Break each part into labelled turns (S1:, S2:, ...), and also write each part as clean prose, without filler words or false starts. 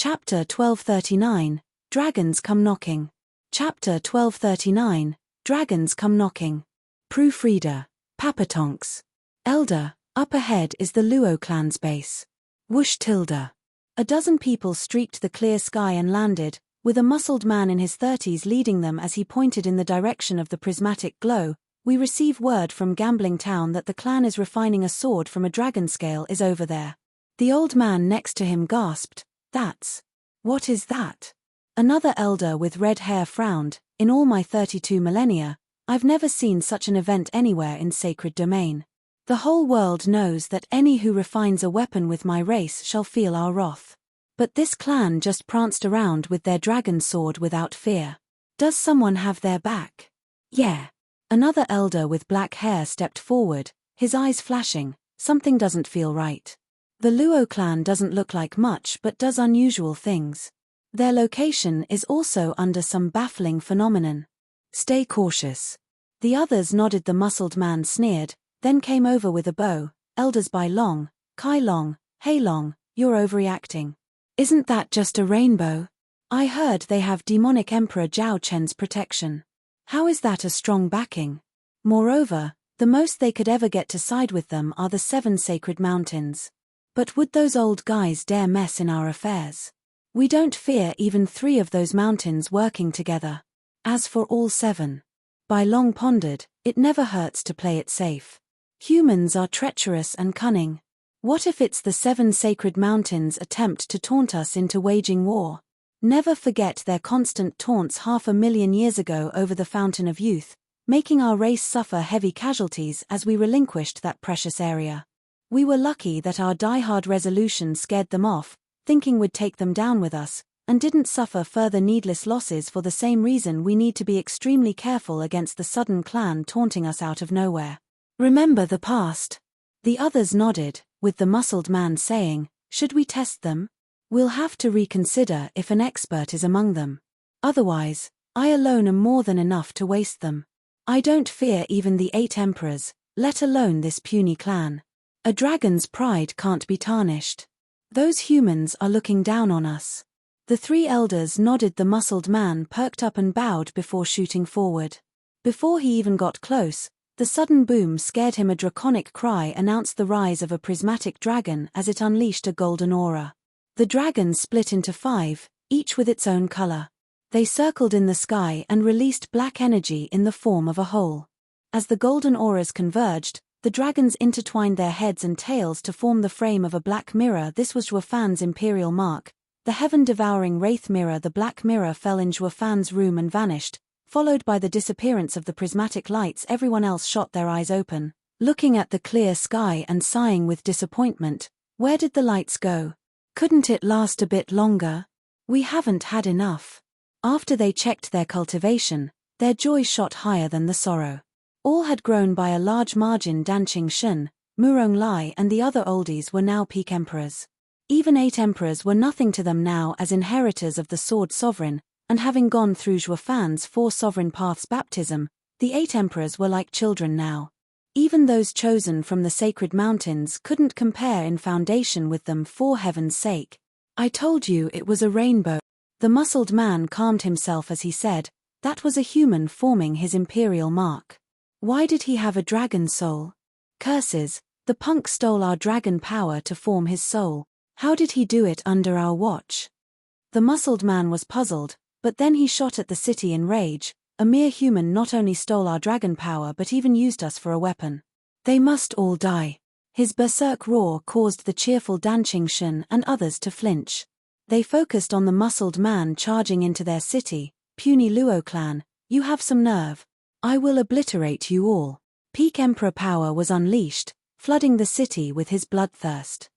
S1: Chapter 1239, Dragons Come Knocking. Chapter 1239, Dragons Come Knocking. Proofreader, Papatonks. Elder, up ahead is the Luo clan's base. Whoosh tilde. A dozen people streaked the clear sky and landed, with a muscled man in his 30s leading them as he pointed in the direction of the prismatic glow. We receive word from Gambling Town that the clan is refining a sword from a dragon scale is over there. The old man next to him gasped, What is that? Another elder with red hair frowned, in all my 32 millennia, I've never seen such an event anywhere in sacred domain. The whole world knows that any who refines a weapon with my race shall feel our wrath. But this clan just pranced around with their dragon sword without fear. Does someone have their back? Yeah. Another elder with black hair stepped forward, his eyes flashing, something doesn't feel right. The Luo clan doesn't look like much but does unusual things. Their location is also under some baffling phenomenon. Stay cautious. The others nodded. The muscled man sneered, then came over with a bow. Elders Bai Long, Kai Long, Hei Long, you're overreacting. Isn't that just a rainbow? I heard they have demonic Emperor Zhao Chen's protection. How is that a strong backing? Moreover, the most they could ever get to side with them are the 7 sacred mountains. But would those old guys dare mess in our affairs? We don't fear even 3 of those mountains working together. As for all 7. Bai Long pondered, it never hurts to play it safe. Humans are treacherous and cunning. What if it's the 7 sacred mountains' attempt to taunt us into waging war? Never forget their constant taunts 500,000 years ago over the Fountain of Youth, making our race suffer heavy casualties as we relinquished that precious area. We were lucky that our die-hard resolution scared them off, thinking we'd take them down with us, and didn't suffer further needless losses. For the same reason we need to be extremely careful against the sudden clan taunting us out of nowhere. Remember the past? The others nodded, with the muscled man saying, should we test them? We'll have to reconsider if an expert is among them. Otherwise, I alone am more than enough to waste them. I don't fear even the 8 emperors, let alone this puny clan. A dragon's pride can't be tarnished. Those humans are looking down on us. The 3 elders nodded. The muscled man perked up and bowed before shooting forward. Before he even got close, the sudden boom scared him. A draconic cry announced the rise of a prismatic dragon as it unleashed a golden aura. The dragon split into 5, each with its own color. They circled in the sky and released black energy in the form of a hole. As the golden auras converged, the dragons intertwined their heads and tails to form the frame of a black mirror. This was Zhuofan's imperial mark, the heaven-devouring wraith mirror. The black mirror fell in Zhuofan's room and vanished, followed by the disappearance of the prismatic lights. Everyone else shot their eyes open, looking at the clear sky and sighing with disappointment. Where did the lights go? Couldn't it last a bit longer? We haven't had enough. After they checked their cultivation, their joy shot higher than the sorrow. All had grown by a large margin. Danqing Shen, Murong Lai and the other oldies were now peak emperors. Even 8 emperors were nothing to them now as inheritors of the sword sovereign, and having gone through Zhuofan's 4 sovereign paths baptism, the 8 emperors were like children now. Even those chosen from the sacred mountains couldn't compare in foundation with them. For heaven's sake. I told you it was a rainbow. The muscled man calmed himself as he said, that was a human forming his imperial mark. Why did he have a dragon soul? Curses, the punk stole our dragon power to form his soul. How did he do it under our watch? The muscled man was puzzled, but then he shot at the city in rage. A mere human not only stole our dragon power but even used us for a weapon. They must all die. His berserk roar caused the cheerful Danqing Shen and others to flinch. They focused on the muscled man charging into their city. Puny Luo clan, you have some nerve. I will obliterate you all. Peak Emperor power was unleashed, flooding the city with his bloodthirst.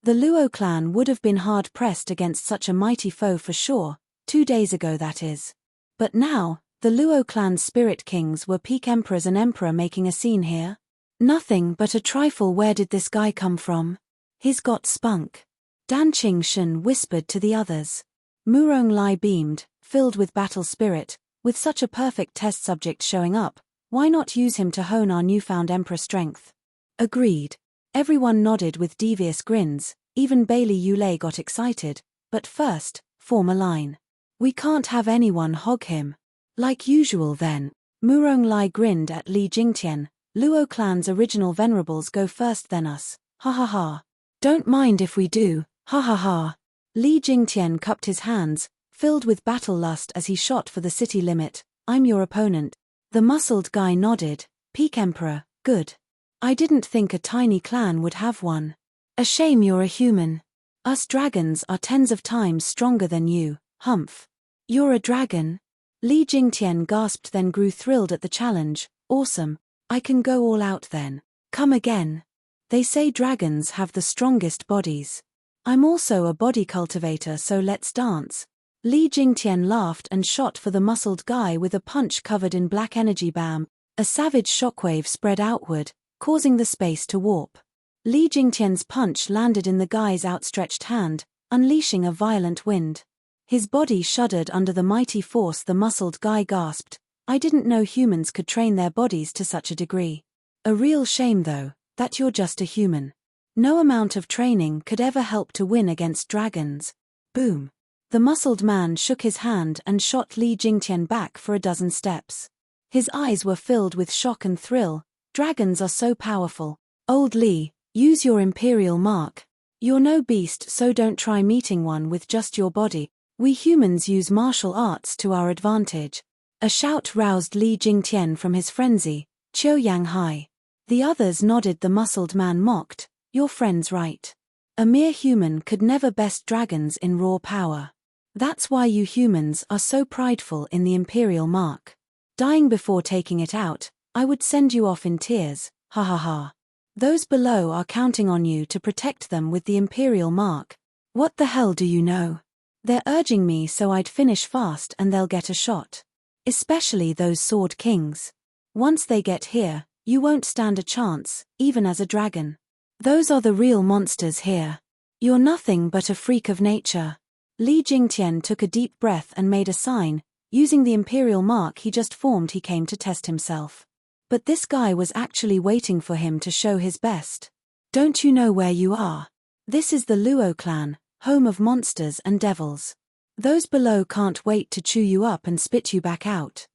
S1: The Luo clan would have been hard-pressed against such a mighty foe for sure, 2 days ago that is. But now, the Luo clan's spirit kings were peak emperors. An emperor making a scene here? Nothing but a trifle. Where did this guy come from? He's got spunk. Danqing Shen whispered to the others. Murong Lai beamed, filled with battle spirit. With such a perfect test subject showing up, why not use him to hone our newfound emperor strength? Agreed. Everyone nodded with devious grins. Even Bailey Yulei got excited, But first, form a line. We can't have anyone hog him. Like usual then. Murong Lai grinned at Li Jingtian. Luo clan's original venerables go first then us. Ha ha ha. Don't mind if we do, ha ha ha. Li Jingtian cupped his hands, filled with battle lust as he shot for the city limit. I'm your opponent. The muscled guy nodded. Peak Emperor, good. I didn't think a tiny clan would have one. A shame you're a human. Us dragons are tens of times stronger than you, humph. You're a dragon? Li Jingtian gasped, then grew thrilled at the challenge. Awesome. I can go all out then. Come again. They say dragons have the strongest bodies. I'm also a body cultivator, so let's dance. Li Jingtian laughed and shot for the muscled guy with a punch covered in black energy. Bam! A savage shockwave spread outward, causing the space to warp. Li Jingtian's punch landed in the guy's outstretched hand, unleashing a violent wind. His body shuddered under the mighty force. The muscled guy gasped. I didn't know humans could train their bodies to such a degree. A real shame though, that you're just a human. No amount of training could ever help to win against dragons. Boom. The muscled man shook his hand and shot Li Jingtian back for a dozen steps. His eyes were filled with shock and thrill. Dragons are so powerful. Old Li, use your imperial mark. You're no beast, so don't try meeting one with just your body. We humans use martial arts to our advantage. A shout roused Li Jingtian from his frenzy. Qiu Yang Hai. The others nodded. The muscled man mocked. Your friend's right. A mere human could never best dragons in raw power. That's why you humans are so prideful in the imperial mark. Dying before taking it out, I would send you off in tears, ha ha ha. Those below are counting on you to protect them with the imperial mark. What the hell do you know? They're urging me so I'd finish fast and they'll get a shot. Especially those sword kings. Once they get here, you won't stand a chance, even as a dragon. Those are the real monsters here. You're nothing but a freak of nature. Li Jingtian took a deep breath and made a sign. Using the imperial mark he just formed, he came to test himself. But this guy was actually waiting for him to show his best. Don't you know where you are? This is the Luo clan, home of monsters and devils. Those below can't wait to chew you up and spit you back out.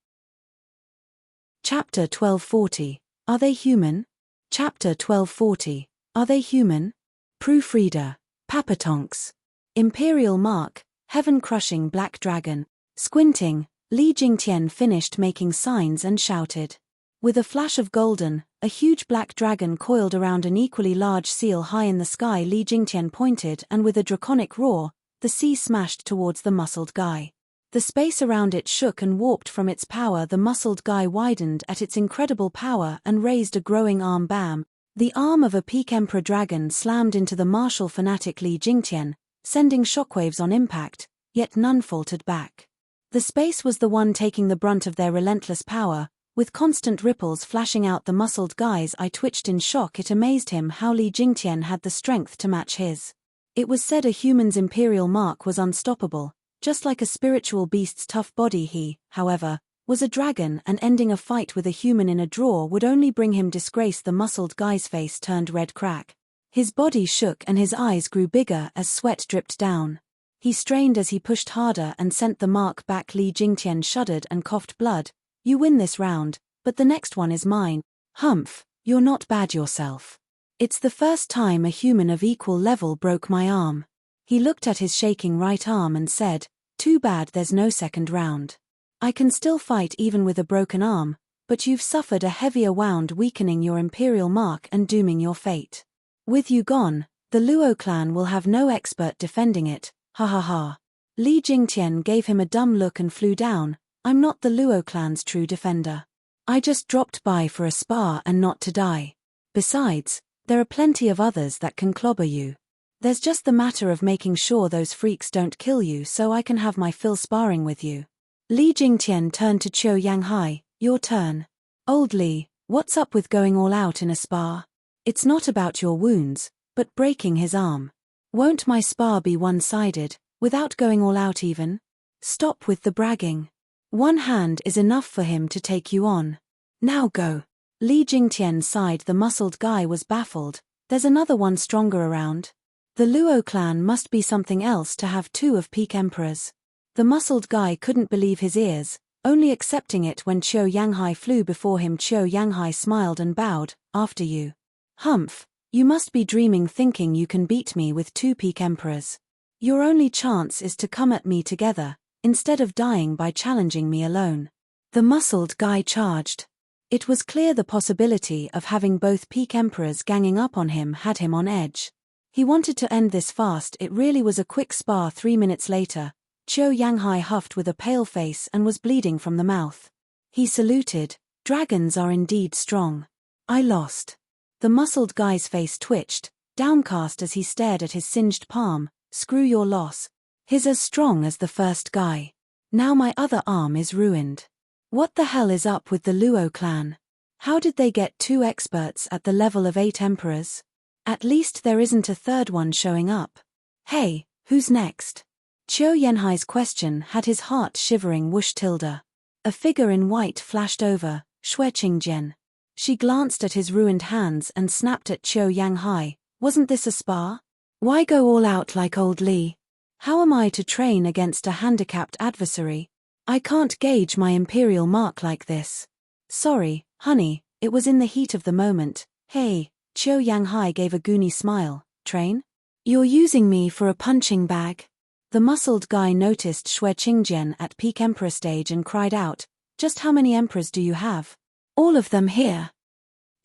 S1: Chapter 1240. Are they human? Chapter 1240. Are they human? Proofreader. Papatonks. Imperial mark, heaven-crushing black dragon. Squinting, Li Jingtian finished making signs and shouted. With a flash of golden, a huge black dragon coiled around an equally large seal high in the sky. Li Jingtian pointed, and with a draconic roar, the sea smashed towards the muscled guy. The space around it shook and warped from its power. The muscled guy widened at its incredible power and raised a growing arm. Bam! The arm of a peak emperor dragon slammed into the martial fanatic Li Jingtian, sending shockwaves on impact, yet none faltered back. The space was the one taking the brunt of their relentless power, with constant ripples flashing out the muscled guy's eye. Twitched in shock. It amazed him how Li Jingtian had the strength to match his. It was said a human's imperial mark was unstoppable, just like a spiritual beast's tough body. He, however, was a dragon, and ending a fight with a human in a draw would only bring him disgrace. The muscled guy's face turned red. Crack. His body shook and his eyes grew bigger as sweat dripped down. He strained as he pushed harder and sent the mark back. Li Jingtian shuddered and coughed blood. You win this round, but the next one is mine. Humph, you're not bad yourself. It's the first time a human of equal level broke my arm. He looked at his shaking right arm and said, too bad there's no second round. I can still fight even with a broken arm, but you've suffered a heavier wound, weakening your imperial mark and dooming your fate. With you gone, the Luo clan will have no expert defending it, ha ha ha. Li Jingtian gave him a dumb look and flew down. I'm not the Luo clan's true defender. I just dropped by for a spar and not to die. Besides, there are plenty of others that can clobber you. There's just the matter of making sure those freaks don't kill you so I can have my fill sparring with you. Li Jingtian turned to Qiu Yang Hai. Your turn. Old Li, what's up with going all out in a spar? It's not about your wounds, but breaking his arm. Won't my spar be one-sided, without going all out even? Stop with the bragging. One hand is enough for him to take you on. Now go. Li Jingtian sighed. The muscled guy was baffled. There's another one stronger around. The Luo clan must be something else to have two of peak emperors. The muscled guy couldn't believe his ears, only accepting it when Qiu Yanghai flew before him. Qiu Yanghai smiled and bowed. After you. Humph, you must be dreaming, thinking you can beat me with two peak emperors. Your only chance is to come at me together, instead of dying by challenging me alone. The muscled guy charged. It was clear the possibility of having both peak emperors ganging up on him had him on edge. He wanted to end this fast. It really was a quick spar. 3 minutes later, Qiu Yanghai huffed with a pale face and was bleeding from the mouth. He saluted. Dragons are indeed strong. I lost. The muscled guy's face twitched, downcast as he stared at his singed palm. Screw your loss. He's as strong as the first guy. Now my other arm is ruined. What the hell is up with the Luo clan? How did they get two experts at the level of 8 emperors? At least there isn't a third one showing up. Hey, who's next? Qiu Yanhai's question had his heart shivering. Whoosh tilde. A figure in white flashed over, Shui Qingjian. She glanced at his ruined hands and snapped at Qiu Yanghai. Wasn't this a spar? Why go all out like old Li? How am I to train against a handicapped adversary? I can't gauge my imperial mark like this. Sorry, honey, it was in the heat of the moment. Hey, Qiu Yanghai gave a goony smile. Train? You're using me for a punching bag? The muscled guy noticed Shui Qingjian at peak emperor stage and cried out, just how many emperors do you have? All of them here.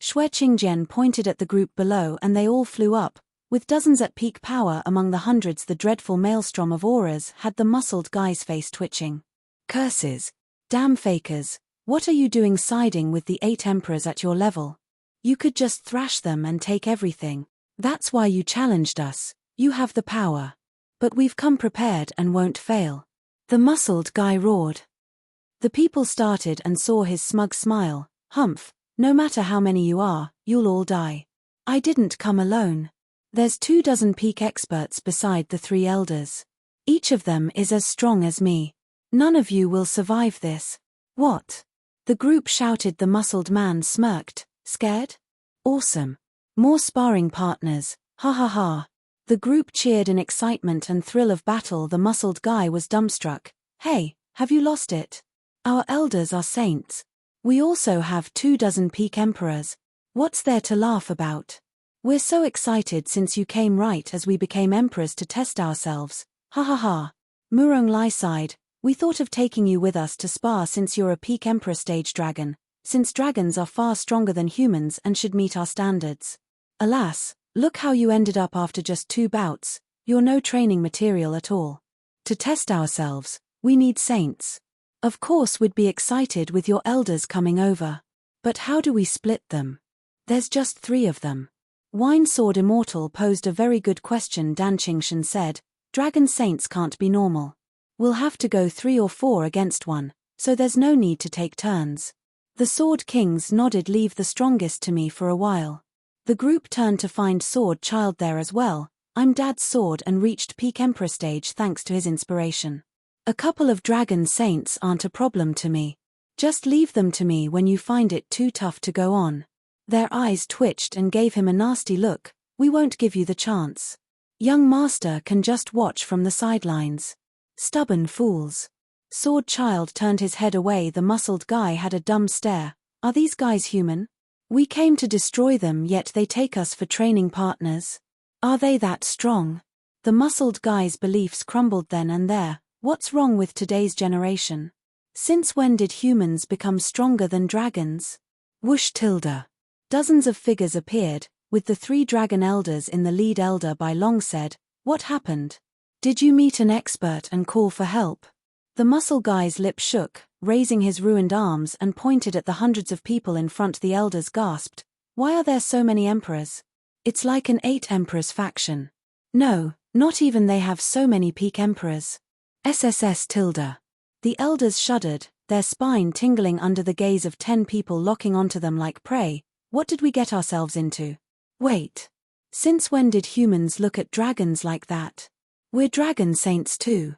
S1: Shui Qingjian pointed at the group below and they all flew up, with dozens at peak power among the hundreds. The dreadful maelstrom of auras had the muscled guy's face twitching. Curses. Damn fakers, what are you doing siding with the 8 emperors at your level? You could just thrash them and take everything. That's why you challenged us. You have the power. But we've come prepared and won't fail. The muscled guy roared. The people started and saw his smug smile. Humph, no matter how many you are, you'll all die. I didn't come alone. There's 24 peak experts beside the 3 elders. Each of them is as strong as me. None of you will survive this. What? The group shouted. The muscled man smirked. Scared? Awesome. More sparring partners. Ha ha ha. The group cheered in excitement and thrill of battle. The muscled guy was dumbstruck. Hey, have you lost it? Our elders are saints. We also have 24 peak emperors. What's there to laugh about? We're so excited since you came right as we became emperors to test ourselves. Ha ha ha. Murong Lai sighed. We thought of taking you with us to spar since you're a peak emperor stage dragon, since dragons are far stronger than humans and should meet our standards. Alas, look how you ended up after just 2 bouts. You're no training material at all. To test ourselves, we need saints. Of course we'd be excited with your elders coming over. But how do we split them? There's just 3 of them. Wine Sword Immortal posed a very good question. Dan Qingshan said, Dragon saints can't be normal. We'll have to go 3 or 4 against one, so there's no need to take turns. The Sword Kings nodded. Leave the strongest to me for a while. The group turned to find Sword Child there as well. I'm Dad's sword and reached peak emperor stage thanks to his inspiration. A couple of dragon saints aren't a problem to me. Just leave them to me when you find it too tough to go on. Their eyes twitched and gave him a nasty look. We won't give you the chance. Young master can just watch from the sidelines. Stubborn fools. Sword Child turned his head away. The muscled guy had a dumb stare. Are these guys human? We came to destroy them, yet they take us for training partners. Are they that strong? The muscled guy's beliefs crumbled then and there. What's wrong with today's generation? Since when did humans become stronger than dragons? Whoosh tilde. Dozens of figures appeared, with the 3 dragon elders in the lead. Elder by Long said, what happened? Did you meet an expert and call for help? The muscle guy's lip shook, raising his ruined arms and pointed at the hundreds of people in front. The elders gasped. Why are there so many emperors? It's like an 8 emperors faction. No, not even they have so many peak emperors. SSS tilde. The elders shuddered, their spine tingling under the gaze of 10 people locking onto them like prey. What did we get ourselves into? Wait. Since when did humans look at dragons like that? We're dragon saints too.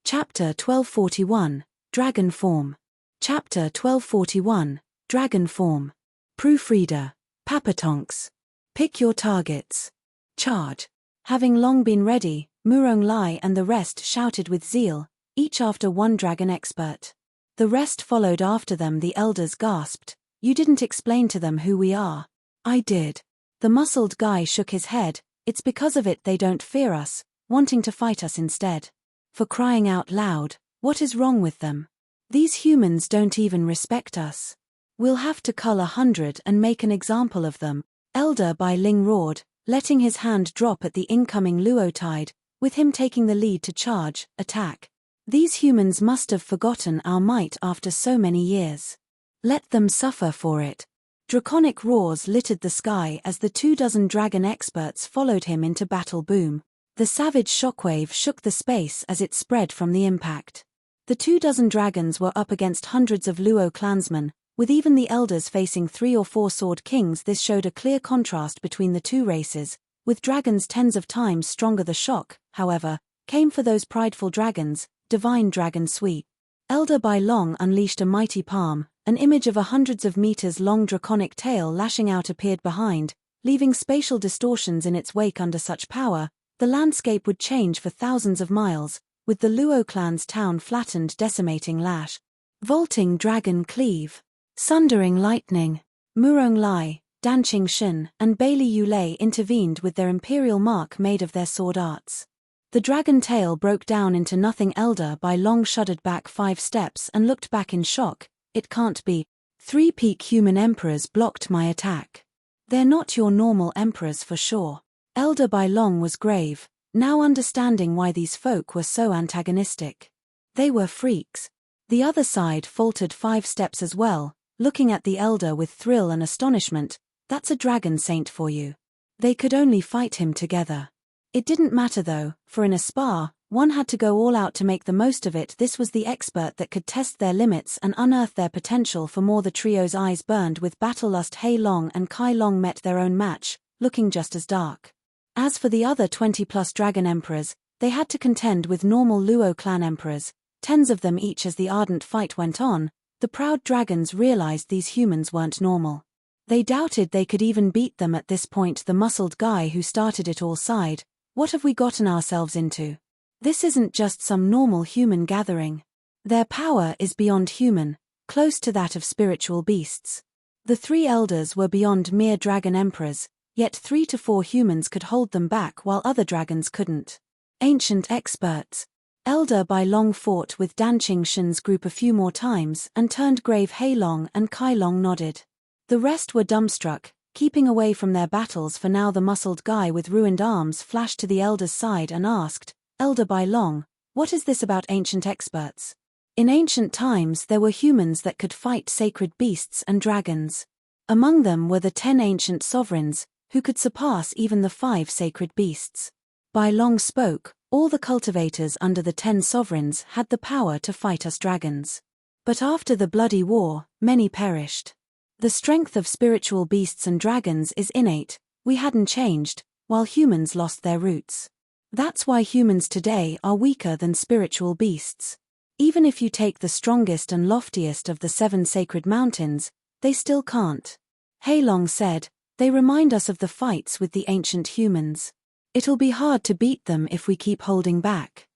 S1: Chapter 1241, Dragon Form. Chapter 1241, Dragon Form. Proofreader. Papatonks. Pick your targets. Charge! Having long been ready, Murong Lai and the rest shouted with zeal, each after one dragon expert. The rest followed after them. The elders gasped, "You didn't explain to them who we are." "I did." The muscled guy shook his head, "It's because of it they don't fear us, wanting to fight us instead. For crying out loud, what is wrong with them? These humans don't even respect us. We'll have to cull 100 and make an example of them." Elder Bai Ling roared, letting his hand drop at the incoming Luo tide, with him taking the lead to charge, attack. These humans must have forgotten our might after so many years. Let them suffer for it. Draconic roars littered the sky as the 24 dragon experts followed him into battle. Boom. The savage shockwave shook the space as it spread from the impact. The 24 dragons were up against hundreds of Luo clansmen, with even the elders facing 3 or 4 sword kings. This showed a clear contrast between the two races, with dragons tens of times stronger. The shock, however, came for those prideful dragons, divine dragon sweep. Elder Bai Long unleashed a mighty palm, an image of a hundreds of meters long draconic tail lashing out appeared behind, leaving spatial distortions in its wake. Under such power, the landscape would change for thousands of miles, with the Luo clan's town flattened. Decimating lash. Vaulting dragon cleave. Sundering lightning. Murong Lai, Danqing Shin, and Bailey Yulei intervened with their imperial mark made of their sword arts. The dragon tail broke down into nothing. Elder Bai Long shuddered back 5 steps and looked back in shock. "It can't be. 3 peak human emperors blocked my attack. They're not your normal emperors for sure." Elder Bai Long was grave, now understanding why these folk were so antagonistic. They were freaks. The other side faltered 5 steps as well, looking at the elder with thrill and astonishment. "That's a dragon saint for you." They could only fight him together. It didn't matter though, for in a spar, one had to go all out to make the most of it. This was the expert that could test their limits and unearth their potential for more. The trio's eyes burned with battle lust. Hei Long and Kai Long met their own match, looking just as dark. As for the other 20+ dragon emperors, they had to contend with normal Luo clan emperors, tens of them each. As the ardent fight went on, the proud dragons realized these humans weren't normal. They doubted they could even beat them. At this point, the muscled guy who started it all sighed, "What have we gotten ourselves into? This isn't just some normal human gathering. Their power is beyond human, close to that of spiritual beasts." The 3 elders were beyond mere dragon emperors, yet 3 to 4 humans could hold them back while other dragons couldn't. Ancient experts. Elder Bai Long fought with Danqing Shin's group a few more times and turned grave. Hei Long and Kai Long nodded. The rest were dumbstruck, keeping away from their battles for now. The muscled guy with ruined arms flashed to the elder's side and asked, "Elder Bai Long, what is this about ancient experts?" In ancient times there were humans that could fight sacred beasts and dragons. Among them were the 10 ancient sovereigns, who could surpass even the 5 sacred beasts. Bai Long spoke, "All the cultivators under the 10 sovereigns had the power to fight us dragons. But after the bloody war, many perished. The strength of spiritual beasts and dragons is innate, we hadn't changed, while humans lost their roots. That's why humans today are weaker than spiritual beasts. Even if you take the strongest and loftiest of the 7 sacred mountains, they still can't." Hei Long said, "They remind us of the fights with the ancient humans. It'll be hard to beat them if we keep holding back.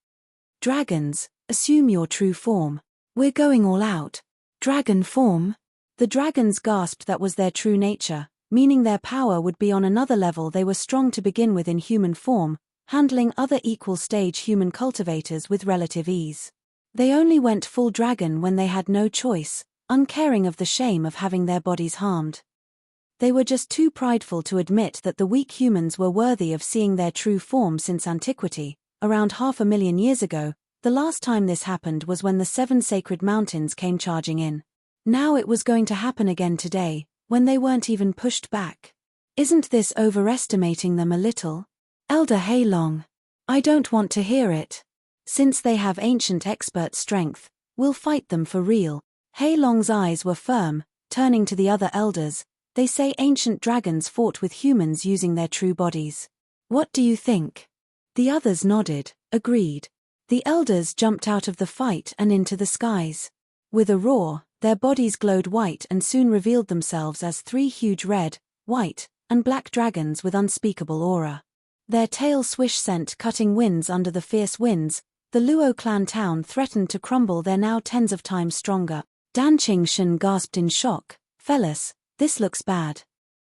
S1: Dragons, assume your true form. We're going all out." Dragon form? The dragons gasped. That was their true nature, meaning their power would be on another level. They were strong to begin with in human form, handling other equal stage human cultivators with relative ease. They only went full dragon when they had no choice, uncaring of the shame of having their bodies harmed. They were just too prideful to admit that the weak humans were worthy of seeing their true form. Since antiquity, around 500,000 years ago, the last time this happened was when the 7 sacred mountains came charging in. Now it was going to happen again today, when they weren't even pushed back. Isn't this overestimating them a little? Elder Hei Long. I don't want to hear it. Since they have ancient expert strength, we'll fight them for real. Hei Long's eyes were firm, turning to the other elders. They say ancient dragons fought with humans using their true bodies. What do you think? The others nodded, agreed. The elders jumped out of the fight and into the skies. With a roar, their bodies glowed white and soon revealed themselves as 3 huge red, white, and black dragons with unspeakable aura. Their tail swish sent cutting winds under the fierce winds. The Luo clan town threatened to crumble. They're now tens of times stronger. Dan Shen gasped in shock. Fellas, this looks bad.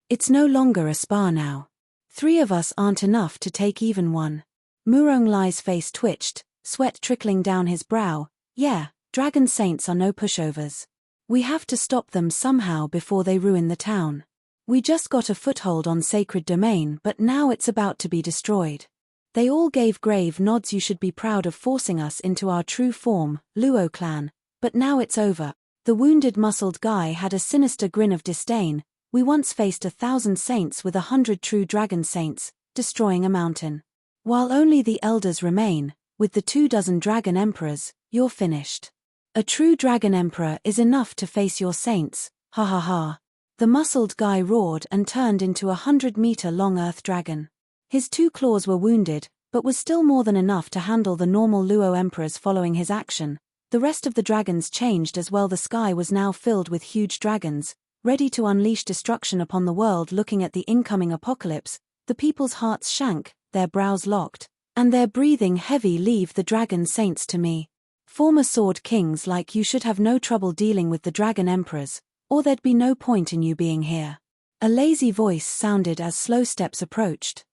S1: It's no longer a spa now. 3 of us aren't enough to take even one. Murong Lai's face twitched, sweat trickling down his brow. Yeah, dragon saints are no pushovers. We have to stop them somehow before they ruin the town. We just got a foothold on sacred domain, but now it's about to be destroyed. They all gave grave nods. You should be proud of forcing us into our true form, Luo clan, but now it's over. The wounded muscled guy had a sinister grin of disdain. We once faced 1,000 saints with 100 true dragon saints, destroying a mountain. While only the elders remain, with the 24 dragon emperors, you're finished. A true dragon emperor is enough to face your saints, ha ha ha. The muscled guy roared and turned into a 100-meter-long earth dragon. His 2 claws were wounded, but was still more than enough to handle the normal Luo emperors following his action. The rest of the dragons changed as well. The sky was now filled with huge dragons, ready to unleash destruction upon the world. Looking at the incoming apocalypse, the people's hearts sank, their brows locked, and their breathing heavy. Leave the dragon saints to me. Former sword kings like you should have no trouble dealing with the dragon emperors, or there'd be no point in you being here. A lazy voice sounded as slow steps approached.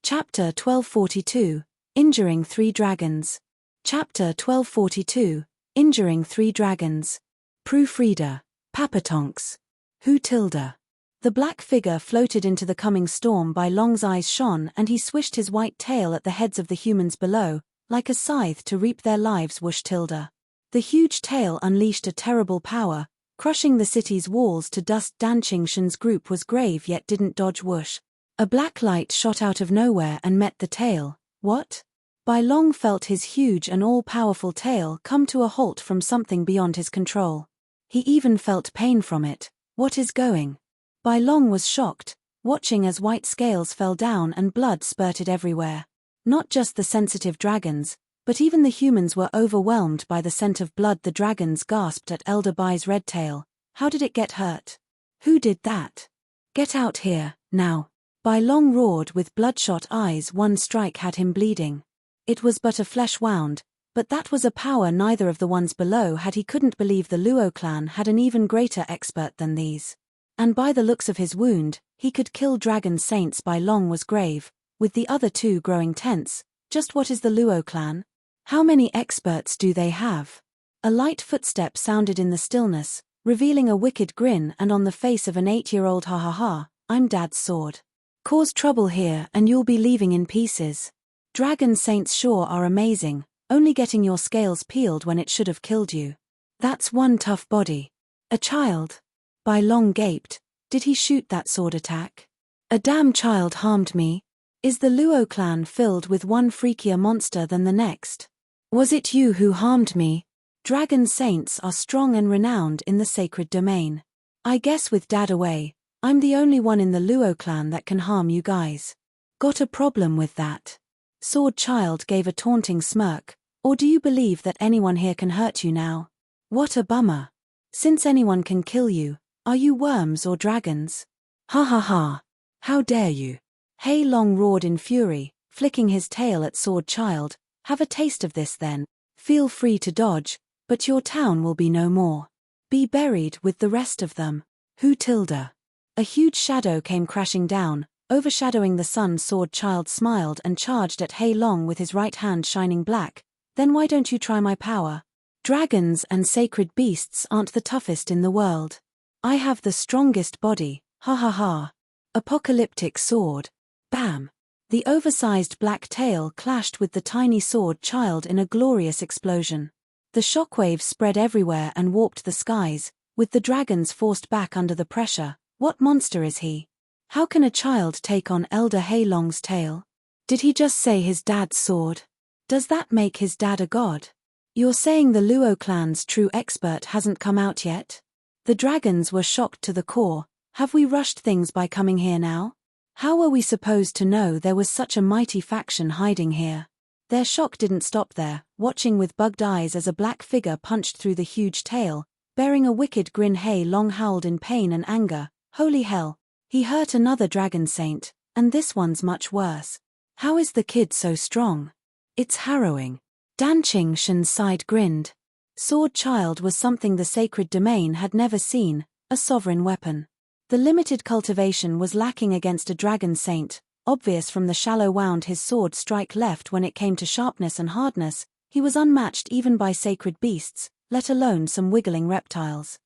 S1: Chapter 1242, Injuring 3 Dragons. Chapter 1242, Injuring 3 Dragons. Proofreader, Papatonks. Who tilde? The black figure floated into the coming storm. By Long's eyes shone and he swished his white tail at the heads of the humans below, like a scythe to reap their lives. Whoosh tilde. The huge tail unleashed a terrible power, crushing the city's walls to dust. Dan Shen's group was grave yet didn't dodge. Whoosh. A black light shot out of nowhere and met the tail. What? Bai Long felt his huge and all-powerful tail come to a halt from something beyond his control. He even felt pain from it. What is going? Bai Long was shocked, watching as white scales fell down and blood spurted everywhere. Not just the sensitive dragons, but even the humans were overwhelmed by the scent of blood. The dragons gasped at Elder Bai's red tail. How did it get hurt? Who did that? Get out here, now. Bai Long roared with bloodshot eyes. One strike had him bleeding. It was but a flesh wound, but that was a power neither of the ones below had. He couldn't believe the Luo clan had an even greater expert than these. And by the looks of his wound, he could kill dragon saints. Bai Long was grave, with the other 2 growing tense. Just what is the Luo clan? How many experts do they have? A light footstep sounded in the stillness, revealing a wicked grin and on the face of an 8-year-old. Ha ha ha, I'm Dad's sword. Cause trouble here and you'll be leaving in pieces. Dragon saints sure are amazing, only getting your scales peeled when it should have killed you. That's one tough body. A child. Bai Long gaped. Did he shoot that sword attack? A damn child harmed me. Is the Luo clan filled with one freakier monster than the next? Was it you who harmed me? Dragon saints are strong and renowned in the sacred domain. I guess with Dad away, I'm the only one in the Luo clan that can harm you guys. Got a problem with that? Sword Child gave a taunting smirk. Or do you believe that anyone here can hurt you now? What a bummer. Since anyone can kill you, are you worms or dragons? Ha ha ha. How dare you? Hei Long roared in fury, flicking his tail at Sword Child. Have a taste of this then. Feel free to dodge, but your town will be no more. Be buried with the rest of them. Who tilde? A huge shadow came crashing down, overshadowing the sun. Sword Child smiled and charged at Hei Long with his right hand shining black. Then why don't you try my power? Dragons and sacred beasts aren't the toughest in the world. I have the strongest body, ha ha ha. Apocalyptic sword. Bam. The oversized black tail clashed with the tiny Sword Child in a glorious explosion. The shockwaves spread everywhere and warped the skies, with the dragons forced back under the pressure. What monster is he? How can a child take on Elder Hei Long's tail? Did he just say his dad's sword? Does that make his dad a god? You're saying the Luo clan's true expert hasn't come out yet? The dragons were shocked to the core. Have we rushed things by coming here now? How were we supposed to know there was such a mighty faction hiding here? Their shock didn't stop there, watching with bugged eyes as a black figure punched through the huge tail, bearing a wicked grin. Hei Long howled in pain and anger. Holy hell! He hurt another dragon saint. And this one's much worse. How is the kid so strong? It's harrowing. Dan Shen's side grinned. Sword Child was something the sacred domain had never seen, a sovereign weapon. The limited cultivation was lacking against a dragon saint, obvious from the shallow wound his sword strike left when it came to sharpness and hardness. He was unmatched even by sacred beasts, let alone some wiggling reptiles.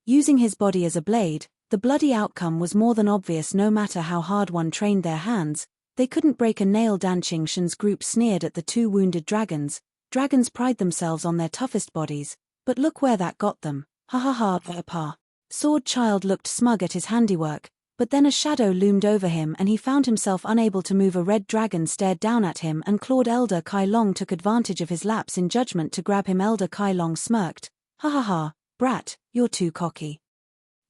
S1: Using his body as a blade, the bloody outcome was more than obvious. No matter how hard one trained their hands, they couldn't break a nail. Dan Shen's group sneered at the two wounded dragons. Dragons pride themselves on their toughest bodies, but look where that got them. Ha ha ha pa. Sword Child looked smug at his handiwork, but then a shadow loomed over him and he found himself unable to move. A red dragon stared down at him and clawed. Elder Kai Long took advantage of his lapse in judgment to grab him. Elder Kai Long smirked. Ha ha ha, brat, you're too cocky.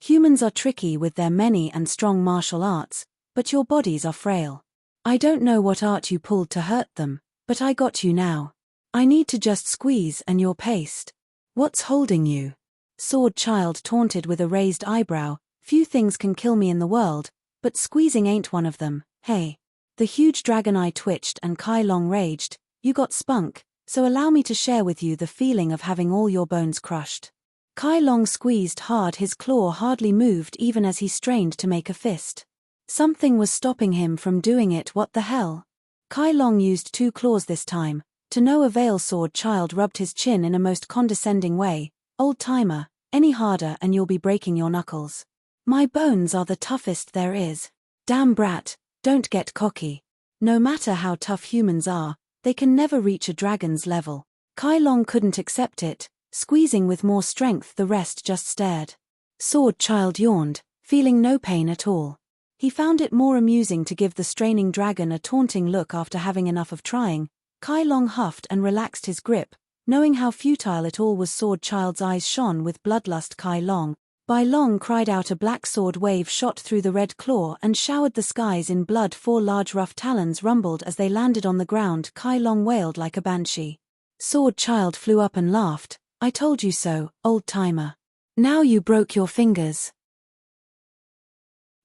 S1: Humans are tricky with their many and strong martial arts, but your bodies are frail. I don't know what art you pulled to hurt them, but I got you now. I need to just squeeze and you're paste. What's holding you? Sword Child taunted with a raised eyebrow. Few things can kill me in the world, but squeezing ain't one of them, hey. The huge dragon eye twitched and Kai Long raged. You got spunk, so allow me to share with you the feeling of having all your bones crushed. Kai Long squeezed hard. His claw hardly moved even as he strained to make a fist. Something was stopping him from doing it. What the hell? Kai Long used two claws this time. To no avail. Sword Child rubbed his chin in a most condescending way. Old timer, any harder and you'll be breaking your knuckles. My bones are the toughest there is. Damn brat, don't get cocky. No matter how tough humans are, they can never reach a dragon's level. Kai Long couldn't accept it, squeezing with more strength. The rest just stared. Sword Child yawned, feeling no pain at all. He found it more amusing to give the straining dragon a taunting look. After having enough of trying, Kai Long huffed and relaxed his grip, knowing how futile it all was. Sword Child's eyes shone with bloodlust. Kai Long, by Long cried out. A black sword wave shot through the red claw and showered the skies in blood. Four large rough talons rumbled as they landed on the ground. Kai Long wailed like a banshee. Sword Child flew up and laughed. I told you so, old timer. Now you broke your fingers.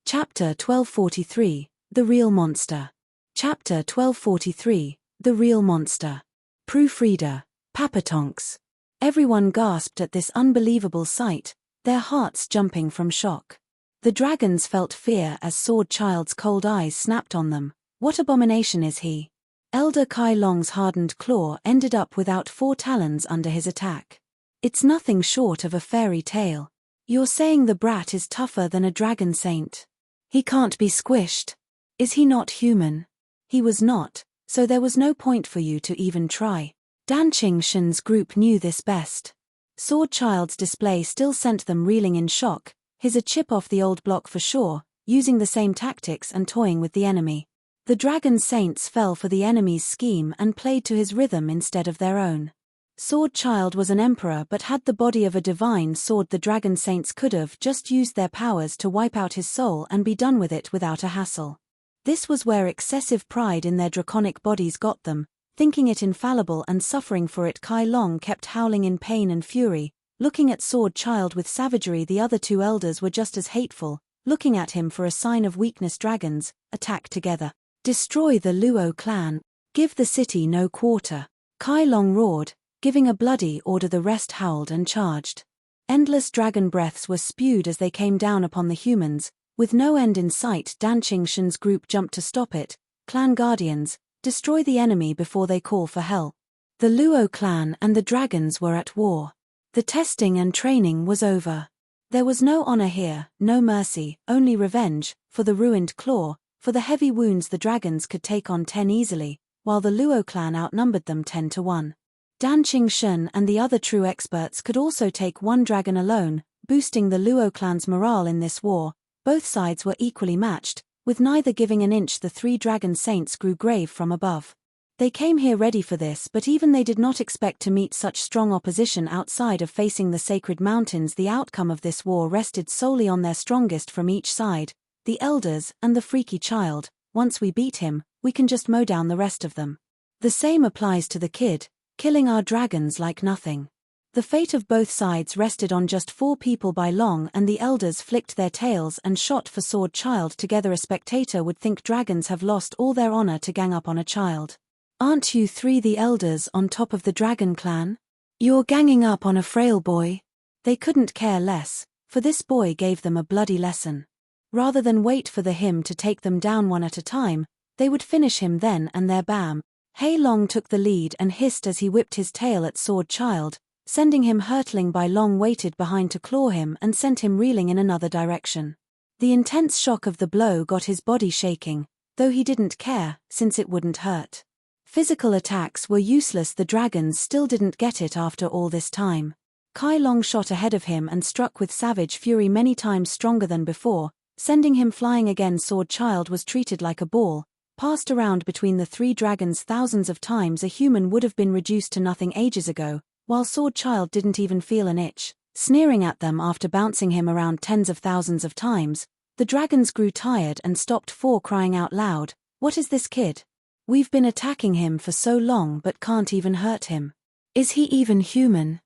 S1: Chapter 1243, The Real Monster. Chapter 1243, The Real Monster. Proofreader. Papatonks. Everyone gasped at this unbelievable sight, their hearts jumping from shock. The dragons felt fear as Sword Child's cold eyes snapped on them. What abomination is he? Elder Kai Long's hardened claw ended up without 4 talons under his attack. It's nothing short of a fairy tale. You're saying the brat is tougher than a dragon saint? He can't be squished. Is he not human? He was not, so there was no point for you to even try. Dan Shen's group knew this best. Sword Child's display still sent them reeling in shock, his a chip off the old block for sure, using the same tactics and toying with the enemy. The dragon saints fell for the enemy's scheme and played to his rhythm instead of their own. Sword Child was an emperor but had the body of a divine sword. The dragon saints could have just used their powers to wipe out his soul and be done with it without a hassle. This was where excessive pride in their draconic bodies got them, thinking it infallible and suffering for it. Kai Long kept howling in pain and fury, looking at Sword Child with savagery. The other 2 elders were just as hateful, looking at him for a sign of weakness. Dragons, attack together. Destroy the Luo clan. Give the city no quarter. Kai Long roared, giving a bloody order. The rest howled and charged. Endless dragon breaths were spewed as they came down upon the humans, with no end in sight. Dan Shen's group jumped to stop it. Clan guardians, destroy the enemy before they call for help. The Luo clan and the dragons were at war. The testing and training was over. There was no honor here, no mercy, only revenge, for the ruined claw. For the heavy wounds the dragons could take on 10 easily, while the Luo clan outnumbered them 10 to 1. Dan Shen and the other true experts could also take 1 dragon alone, boosting the Luo clan's morale in this war. Both sides were equally matched, with neither giving an inch. The 3 dragon saints grew grave from above. They came here ready for this, but even they did not expect to meet such strong opposition outside of facing the sacred mountains. The outcome of this war rested solely on their strongest from each side, the elders and the freaky child. Once we beat him, we can just mow down the rest of them. The same applies to the kid, killing our dragons like nothing. The fate of both sides rested on just 4 people by long, and the elders flicked their tails and shot for Sword Child. Together a spectator would think dragons have lost all their honor to gang up on a child. Aren't you 3 the elders on top of the dragon clan? You're ganging up on a frail boy? They couldn't care less, for this boy gave them a bloody lesson. Rather than wait for the him to take them down one at a time, they would finish him then and there. Bam! Hai Long took the lead and hissed as he whipped his tail at Sword Child, sending him hurtling by. Long waited behind to claw him and sent him reeling in another direction. The intense shock of the blow got his body shaking, though he didn't care, since it wouldn't hurt. Physical attacks were useless. The dragons still didn't get it after all this time. Hai Long shot ahead of him and struck with savage fury many times stronger than before, sending him flying again. Sword Child was treated like a ball, passed around between the 3 dragons thousands of times. A human would have been reduced to nothing ages ago, while Sword Child didn't even feel an itch. Sneering at them after bouncing him around tens of thousands of times, the dragons grew tired and stopped, crying out loud, "What is this kid? We've been attacking him for so long but can't even hurt him. Is he even human?"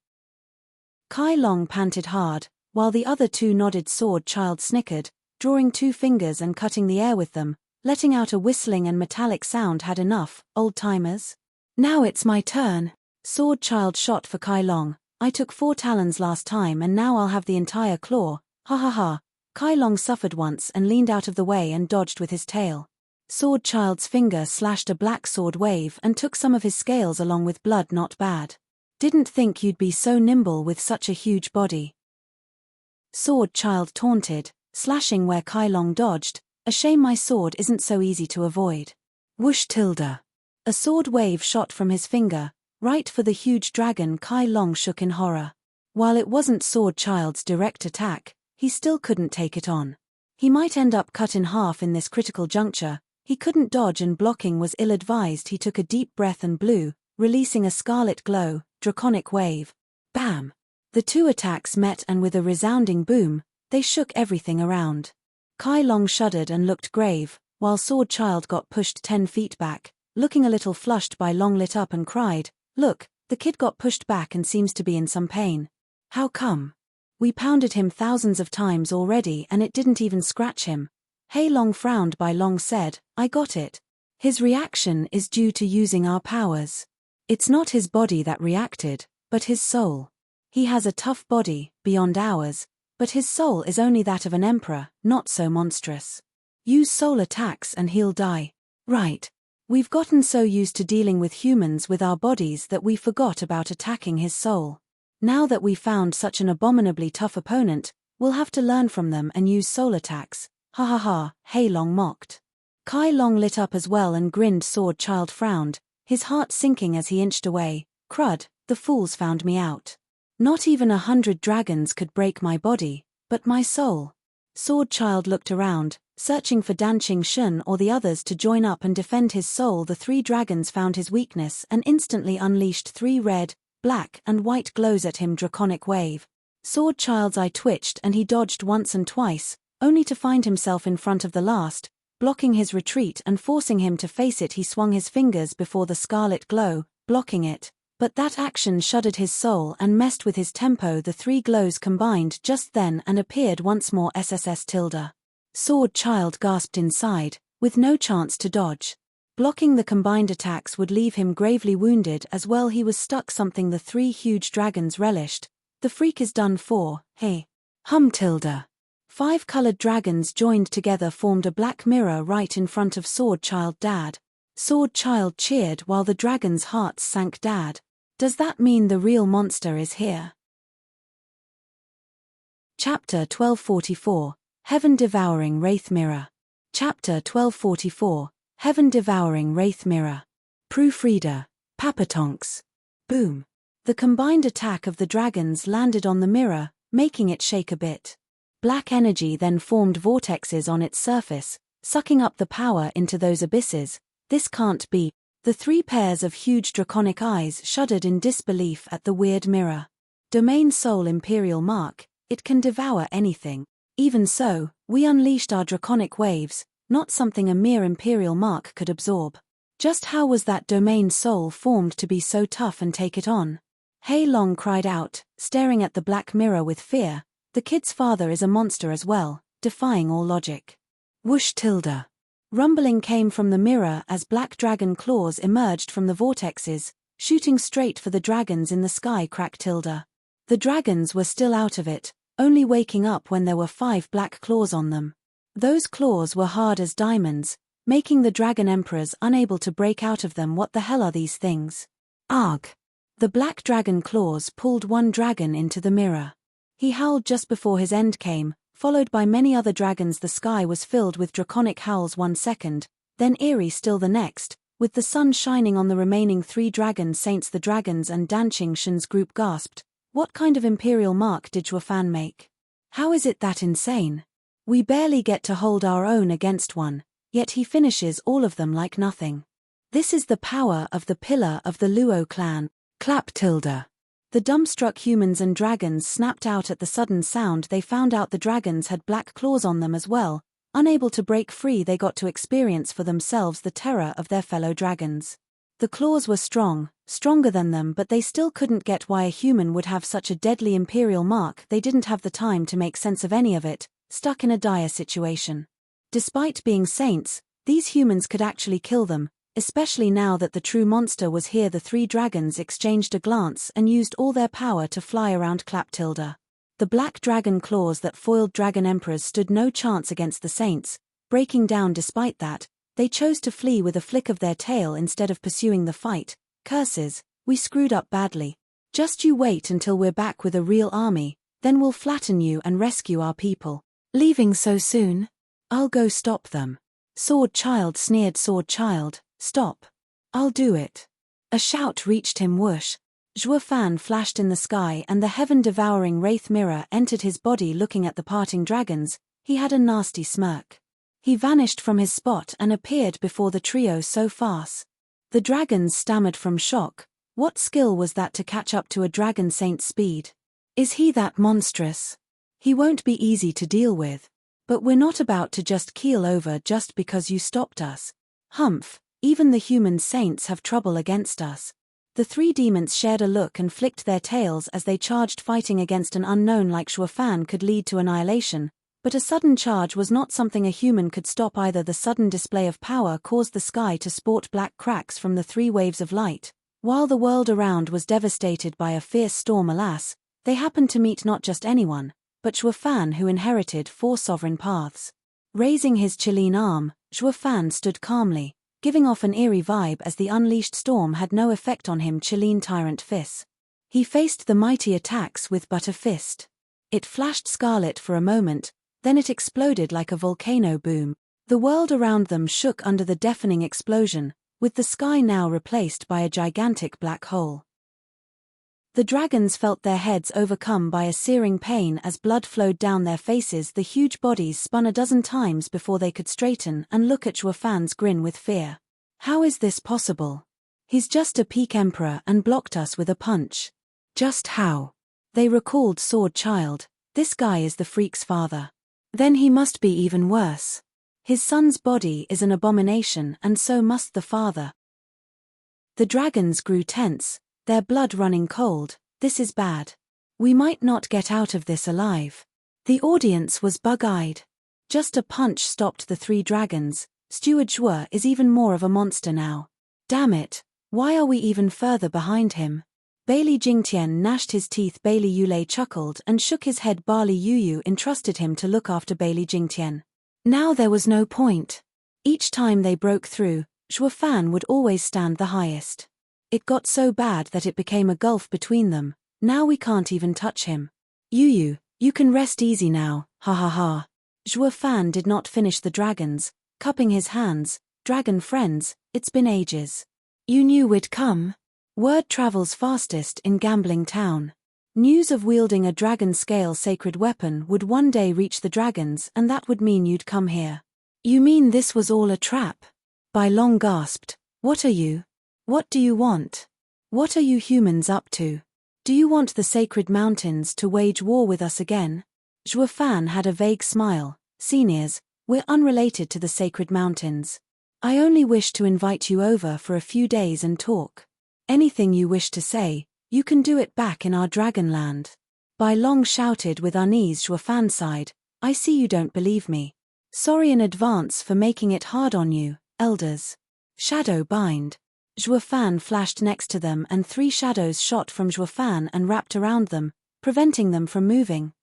S1: Hai Long panted hard, while the other 2 nodded. Sword Child snickered, drawing 2 fingers and cutting the air with them, letting out a whistling and metallic sound. Had enough, old-timers? Now it's my turn. Sword Child shot for Hai Long. "I took 4 talons last time and now I'll have the entire claw, ha ha ha." Hai Long suffered once and leaned out of the way and dodged with his tail. Sword Child's finger slashed a black sword wave and took some of his scales along with blood. Not bad. Didn't think you'd be so nimble with such a huge body. Sword Child taunted, slashing where Hai Long dodged. "A shame my sword isn't so easy to avoid." Whoosh tilde. A sword wave shot from his finger, right for the huge dragon. Hai Long shook in horror. While it wasn't Sword Child's direct attack, he still couldn't take it on. He might end up cut in half in this critical juncture. He couldn't dodge and blocking was ill-advised. He took a deep breath and blew, releasing a scarlet glow, draconic wave. Bam! The 2 attacks met and with a resounding boom, they shook everything around. Hai Long shuddered and looked grave, while Sword Child got pushed 10 feet back, looking a little flushed. By Long lit up and cried, "Look, the kid got pushed back and seems to be in some pain. How come? We pounded him thousands of times already and it didn't even scratch him." Hai Long frowned. By Long said, "I got it. His reaction is due to using our powers. It's not his body that reacted, but his soul. He has a tough body, beyond ours, but his soul is only that of an emperor, not so monstrous. Use soul attacks and he'll die." Right. We've gotten so used to dealing with humans with our bodies that we forgot about attacking his soul. Now that we found such an abominably tough opponent, we'll have to learn from them and use soul attacks. Ha ha ha, Hai Long mocked. Hai Long lit up as well and grinned. Sword Child frowned, his heart sinking as he inched away. Crud, the fools found me out. Not even 100 dragons could break my body, but my soul. Sword Child looked around, searching for Danqing Shun or the others to join up and defend his soul. The 3 dragons found his weakness and instantly unleashed 3 red, black and white glows at him. Draconic wave. Sword Child's eye twitched and he dodged once and twice, only to find himself in front of the last, blocking his retreat and forcing him to face it. He swung his fingers before the scarlet glow, blocking it, but that action shuddered his soul and messed with his tempo. The 3 glows combined just then and appeared once more. SSS tilde. Sword Child gasped inside, with no chance to dodge. Blocking the combined attacks would leave him gravely wounded as well. He was stuck, something the 3 huge dragons relished. The freak is done for, hey. Tilde. 5 colored dragons joined together formed a black mirror right in front of Sword Child. Dad. Sword Child cheered while the dragons' hearts sank. Dad. Does that mean the real monster is here? Chapter 1244. Heaven-devouring Wraith Mirror. Chapter 1244. Heaven-devouring Wraith Mirror. Proofreader. Papatonks. Boom. The combined attack of the dragons landed on the mirror, making it shake a bit. Black energy then formed vortexes on its surface, sucking up the power into those abysses. This can't be. The 3 pairs of huge draconic eyes shuddered in disbelief at the weird mirror. Domain Soul Imperial Mark, it can devour anything. Even so, we unleashed our draconic waves, not something a mere Imperial Mark could absorb. Just how was that Domain Soul formed to be so tough and take it on? Hei Long cried out, staring at the black mirror with fear. The kid's father is a monster as well, defying all logic. Whoosh tilde. Rumbling came from the mirror as black dragon claws emerged from the vortexes, shooting straight for the dragons in the sky. Crack tilde. The dragons were still out of it, only waking up when there were 5 black claws on them. Those claws were hard as diamonds, making the dragon emperors unable to break out of them. What the hell are these things? Arg! The black dragon claws pulled one dragon into the mirror. He howled just before his end came, followed by many other dragons. The sky was filled with draconic howls 1 second, then eerie still the next, with the sun shining on the remaining 3 dragon saints. The dragons and Danqing Shen's group gasped. What kind of imperial mark did Zhuofan make? How is it that insane? We barely get to hold our own against one, yet he finishes all of them like nothing. This is the power of the pillar of the Luo clan. Clap tilde. The dumbstruck humans and dragons snapped out at the sudden sound. They found out the dragons had black claws on them as well. Unable to break free, they got to experience for themselves the terror of their fellow dragons. The claws were strong, stronger than them, but they still couldn't get why a human would have such a deadly imperial mark. They didn't have the time to make sense of any of it, stuck in a dire situation. Despite being saints, these humans could actually kill them, especially now that the true monster was here. The 3 dragons exchanged a glance and used all their power to fly around. Clap tilde. The black dragon claws that foiled dragon emperors stood no chance against the saints, breaking down. Despite that, they chose to flee with a flick of their tail instead of pursuing the fight. Curses, we screwed up badly. Just you wait until we're back with a real army, then we'll flatten you and rescue our people. Leaving so soon? I'll go stop them. Sword Child sneered. Sword Child, stop. I'll do it. A shout reached him. Whoosh. Zhuofan flashed in the sky and the heaven-devouring wraith mirror entered his body. Looking at the parting dragons, he had a nasty smirk. He vanished from his spot and appeared before the trio so fast. The dragons stammered from shock. What skill was that to catch up to a dragon saint's speed? Is he that monstrous? He won't be easy to deal with. But we're not about to just keel over just because you stopped us. Humph, even the human saints have trouble against us. The 3 demons shared a look and flicked their tails as they charged. Fighting against an unknown like Zhuofan could lead to annihilation, but a sudden charge was not something a human could stop either. The sudden display of power caused the sky to sport black cracks from the 3 waves of light. While the world around was devastated by a fierce storm, alas, they happened to meet not just anyone, but Zhuofan, who inherited 4 sovereign paths. Raising his Qilin arm, Zhuofan stood calmly, giving off an eerie vibe as the unleashed storm had no effect on him. Qilin Tyrant Fist. He faced the mighty attacks with but a fist. It flashed scarlet for a moment, then it exploded like a volcano boom. The world around them shook under the deafening explosion, with the sky now replaced by a gigantic black hole. The dragons felt their heads overcome by a searing pain as blood flowed down their faces. The huge bodies spun a dozen times before they could straighten and look at Zhuofan's grin with fear. How is this possible? He's just a peak emperor and blocked us with a punch. Just how? They recalled Sword Child. This guy is the freak's father. Then he must be even worse. His son's body is an abomination and so must the father. The dragons grew tense, their blood running cold. This is bad. We might not get out of this alive. The audience was bug-eyed. Just a punch stopped the 3 dragons. Steward Zhuo is even more of a monster now. Damn it, why are we even further behind him? Bailey Jingtian gnashed his teeth. Bailey Yulei chuckled and shook his head. Barley Yuyu entrusted him to look after Bailey Jingtian. Now there was no point. Each time they broke through, Zhuofan would always stand the highest. It got so bad that it became a gulf between them. Now we can't even touch him. Yuyu, you can rest easy now, ha ha ha. Zhuofan did not finish the dragons, cupping his hands. Dragon friends, it's been ages. You knew we'd come? Word travels fastest in Gambling Town. News of wielding a dragon-scale sacred weapon would one day reach the dragons, and that would mean you'd come here. You mean this was all a trap? Bai Long gasped. What are you? What do you want? What are you humans up to? Do you want the sacred mountains to wage war with us again? Zhuofan had a vague smile. Seniors, we're unrelated to the sacred mountains. I only wish to invite you over for a few days and talk. Anything you wish to say, You can do it back in our Dragonland. Bai Long shouted with unease. Zhuo Fan sighed. I see you don't believe me. Sorry in advance for making it hard on you, elders. Shadow bind. Zhuo Fan flashed next to them and 3 shadows shot from Zhuo Fan and wrapped around them, preventing them from moving.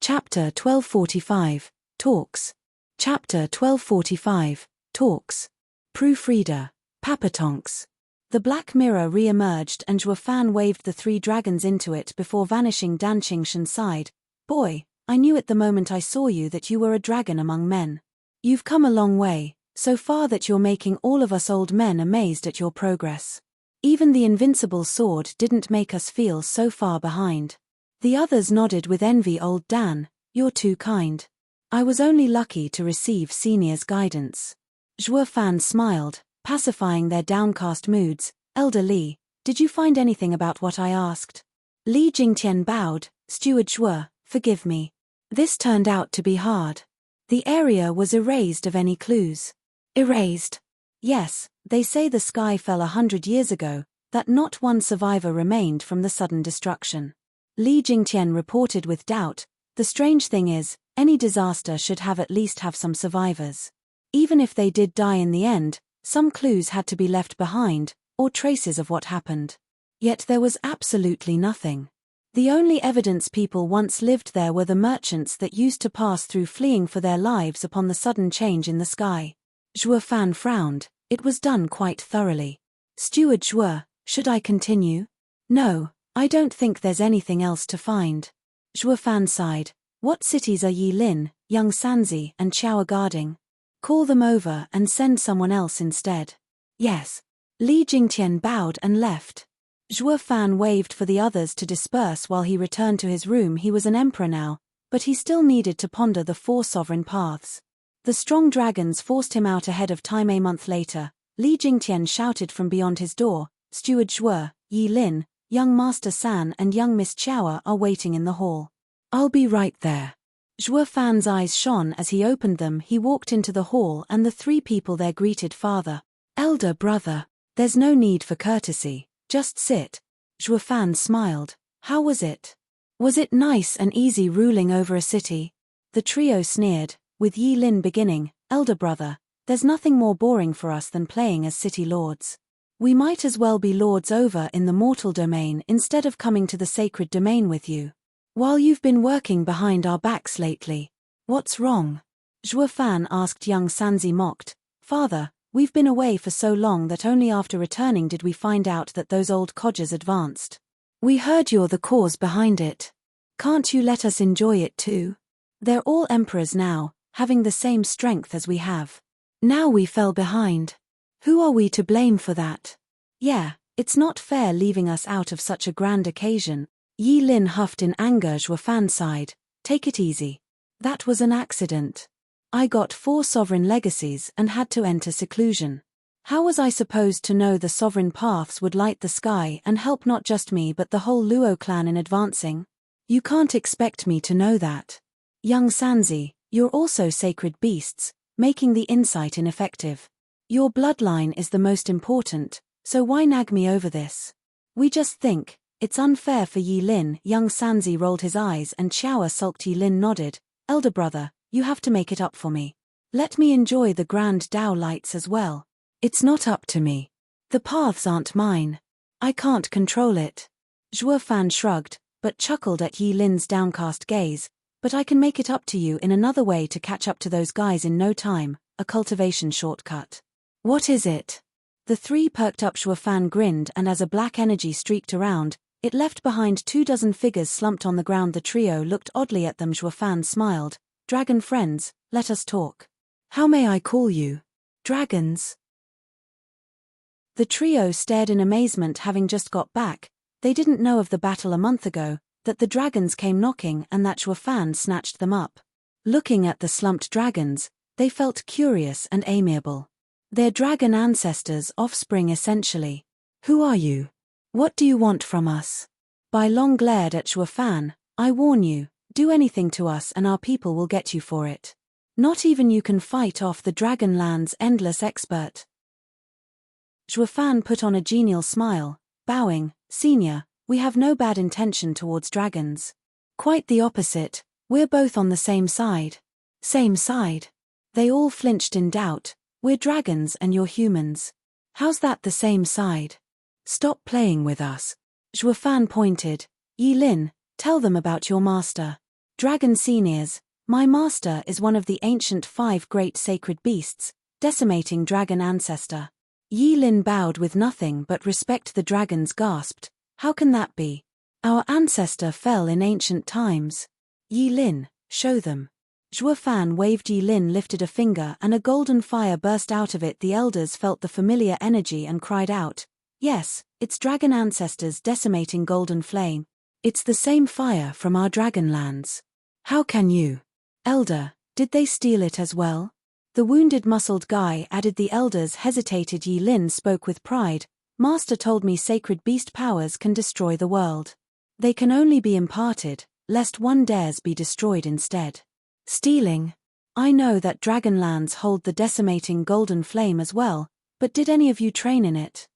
S1: Chapter 1245, Talks. Chapter 1245, Talks. Proofreader, Papatonks. The black mirror re-emerged and Zhuo Fan waved the 3 dragons into it before vanishing. Dan Qingshan sighed. Boy, I knew at the moment I saw you that you were a dragon among men. You've come a long way, so far that you're making all of us old men amazed at your progress. Even the invincible sword didn't make us feel so far behind. The others nodded with envy. Old Dan, you're too kind. I was only lucky to receive senior's guidance. Zhuo Fan smiled, pacifying their downcast moods. Elder Li, did you find anything about what I asked? Li Jingtian bowed. Steward Zhuo, forgive me. This turned out to be hard. The area was erased of any clues. Erased? Yes, they say the sky fell 100 years ago, that not one survivor remained from the sudden destruction. Li Jingtian reported with doubt. The strange thing is, any disaster should at least have some survivors. Even if they did die in the end, some clues had to be left behind, or traces of what happened. Yet there was absolutely nothing. The only evidence people once lived there were the merchants that used to pass through, fleeing for their lives upon the sudden change in the sky. Zhuo Fan frowned. It was done quite thoroughly. Steward Zhuo, should I continue? No, I don't think there's anything else to find. Zhuo Fan sighed. What cities are Yi Lin, Young Sanzi, and Chao guarding? Call them over and send someone else instead. Yes. Li Jingtian bowed and left. Zhuo Fan waved for the others to disperse while he returned to his room. He was an emperor now, but he still needed to ponder the 4 sovereign paths. The strong dragons forced him out ahead of time. A month later, Li Jingtian shouted from beyond his door. Steward Zhuo, Yi Lin, young Master San and young Miss Chao are waiting in the hall. I'll be right there. Zhuo Fan's eyes shone as he opened them. He walked into the hall and the 3 people there greeted. Father. Elder brother. There's no need for courtesy, just sit. Zhuo Fan smiled. How was it? Was it nice and easy ruling over a city? The trio sneered, with Yi Lin beginning. Elder brother, there's nothing more boring for us than playing as city lords. We might as well be lords over in the mortal domain instead of coming to the sacred domain with you. While you've been working behind our backs lately. What's wrong? Zhuo Fan asked. Young Sanzi mocked. Father, we've been away for so long that only after returning did we find out that those old codgers advanced. We heard you're the cause behind it. Can't you let us enjoy it too? They're all emperors now, having the same strength as we have. Now we fell behind. Who are we to blame for that? Yeah, it's not fair leaving us out of such a grand occasion. Yi Lin huffed in anger. Zhuo Fan sighed. Take it easy. That was an accident. I got 4 sovereign legacies and had to enter seclusion. How was I supposed to know the sovereign paths would light the sky and help not just me but the whole Luo clan in advancing? You can't expect me to know that. Young Sanzi, you're also sacred beasts, making the insight ineffective. Your bloodline is the most important, so why nag me over this? We just think. It's unfair for Yi Lin. Young Sanzi rolled his eyes and Chao sulked. Yi Lin nodded. Elder brother, you have to make it up for me. Let me enjoy the grand Dao lights as well. It's not up to me. The paths aren't mine. I can't control it. Zhuo Fan shrugged, but chuckled at Yi Lin's downcast gaze. But I can make it up to you in another way to catch up to those guys in no time, a cultivation shortcut. What is it? The 3 perked up. Zhuo Fan grinned, and as a black energy streaked around, it left behind 24 figures slumped on the ground. The trio looked oddly at them. Zhuo Fan smiled. Dragon friends, let us talk. How may I call you? Dragons? The trio stared in amazement. Having just got back, they didn't know of the battle a month ago, that the dragons came knocking and that Zhuo Fan snatched them up. Looking at the slumped dragons, they felt curious and amiable. Their dragon ancestors' offspring essentially. Who are you? What do you want from us? Bai Long glared at Zhuo Fan. I warn you, do anything to us and our people will get you for it. Not even you can fight off the Dragonland's endless expert. Zhuofan put on a genial smile, bowing. Senior, we have no bad intention towards dragons. Quite the opposite, we're both on the same side. Same side? They all flinched in doubt. We're dragons and you're humans. How's that the same side? Stop playing with us. Zhuofan pointed. Yi Lin, tell them about your master. Dragon seniors, my master is one of the ancient 5 great sacred beasts, decimating dragon ancestor. Yi Lin bowed with nothing but respect. The dragons gasped. How can that be? Our ancestor fell in ancient times. Yi Lin, show them. Zhuofan waved. Yi Lin lifted a finger and a golden fire burst out of it. The elders felt the familiar energy and cried out, yes, it's dragon ancestors decimating golden flame. It's the same fire from our dragon lands. How can you? Elder, did they steal it as well? The wounded muscled guy added. The elders hesitated. Yi Lin spoke with pride. Master told me sacred beast powers can destroy the world. They can only be imparted, lest one dares be destroyed instead. Stealing? I know that Dragonlands hold the decimating golden flame as well, but did any of you train in it?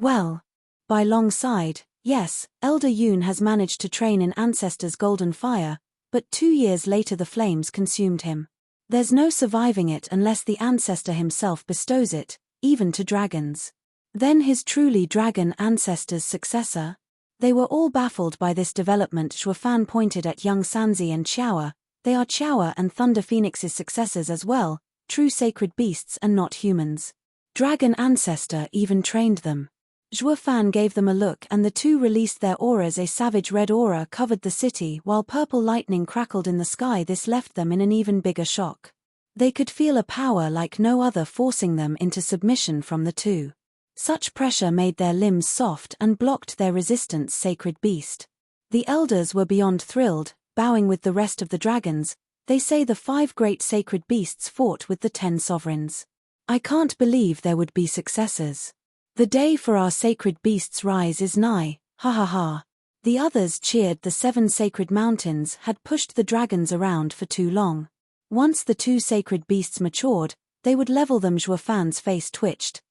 S1: Well. Bai Long sighed. Yes, Elder Yoon has managed to train in Ancestor's golden fire, but 2 years later the flames consumed him. There's no surviving it unless the Ancestor himself bestows it, even to dragons. Then his truly dragon ancestor's successor? They were all baffled by this development. Zhuofan pointed at young Sanzi and Qiaowa. They are Qiaowa and Thunder Phoenix's successors as well, true sacred beasts and not humans. Dragon ancestor even trained them. Zhuofan gave them a look and the two released their auras. A savage red aura covered the city while purple lightning crackled in the sky. This left them in an even bigger shock. They could feel a power like no other forcing them into submission from the two. Such pressure made their limbs soft and blocked their resistance. Sacred beast. The elders were beyond thrilled, bowing with the rest of the dragons. They say the 5 great sacred beasts fought with the 10 sovereigns. I can't believe there would be successors. The day for our sacred beasts' rise is nigh, ha ha ha. The others cheered. The 7 sacred mountains had pushed the dragons around for too long. Once the 2 sacred beasts matured, they would level them. Zhuofan's face twitched.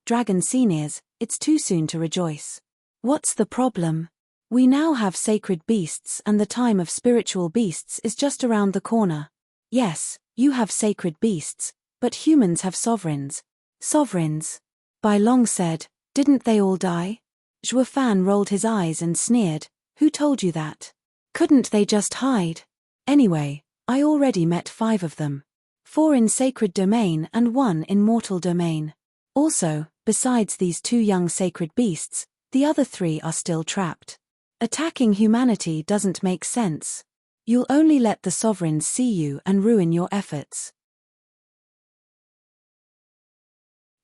S1: Dragon seniors, it's too soon to rejoice. What's the problem? We now have sacred beasts and the time of spiritual beasts is just around the corner. Yes, you have sacred beasts, but humans have sovereigns. Sovereigns? Bai Long said, didn't they all die? Zhuofan rolled his eyes and sneered, who told you that? Couldn't they just hide? Anyway, I already met 5 of them. 4 in sacred domain and 1 in mortal domain. Also, besides these 2 young sacred beasts, the other 3 are still trapped. Attacking humanity doesn't make sense. You'll only let the sovereigns see you and ruin your efforts.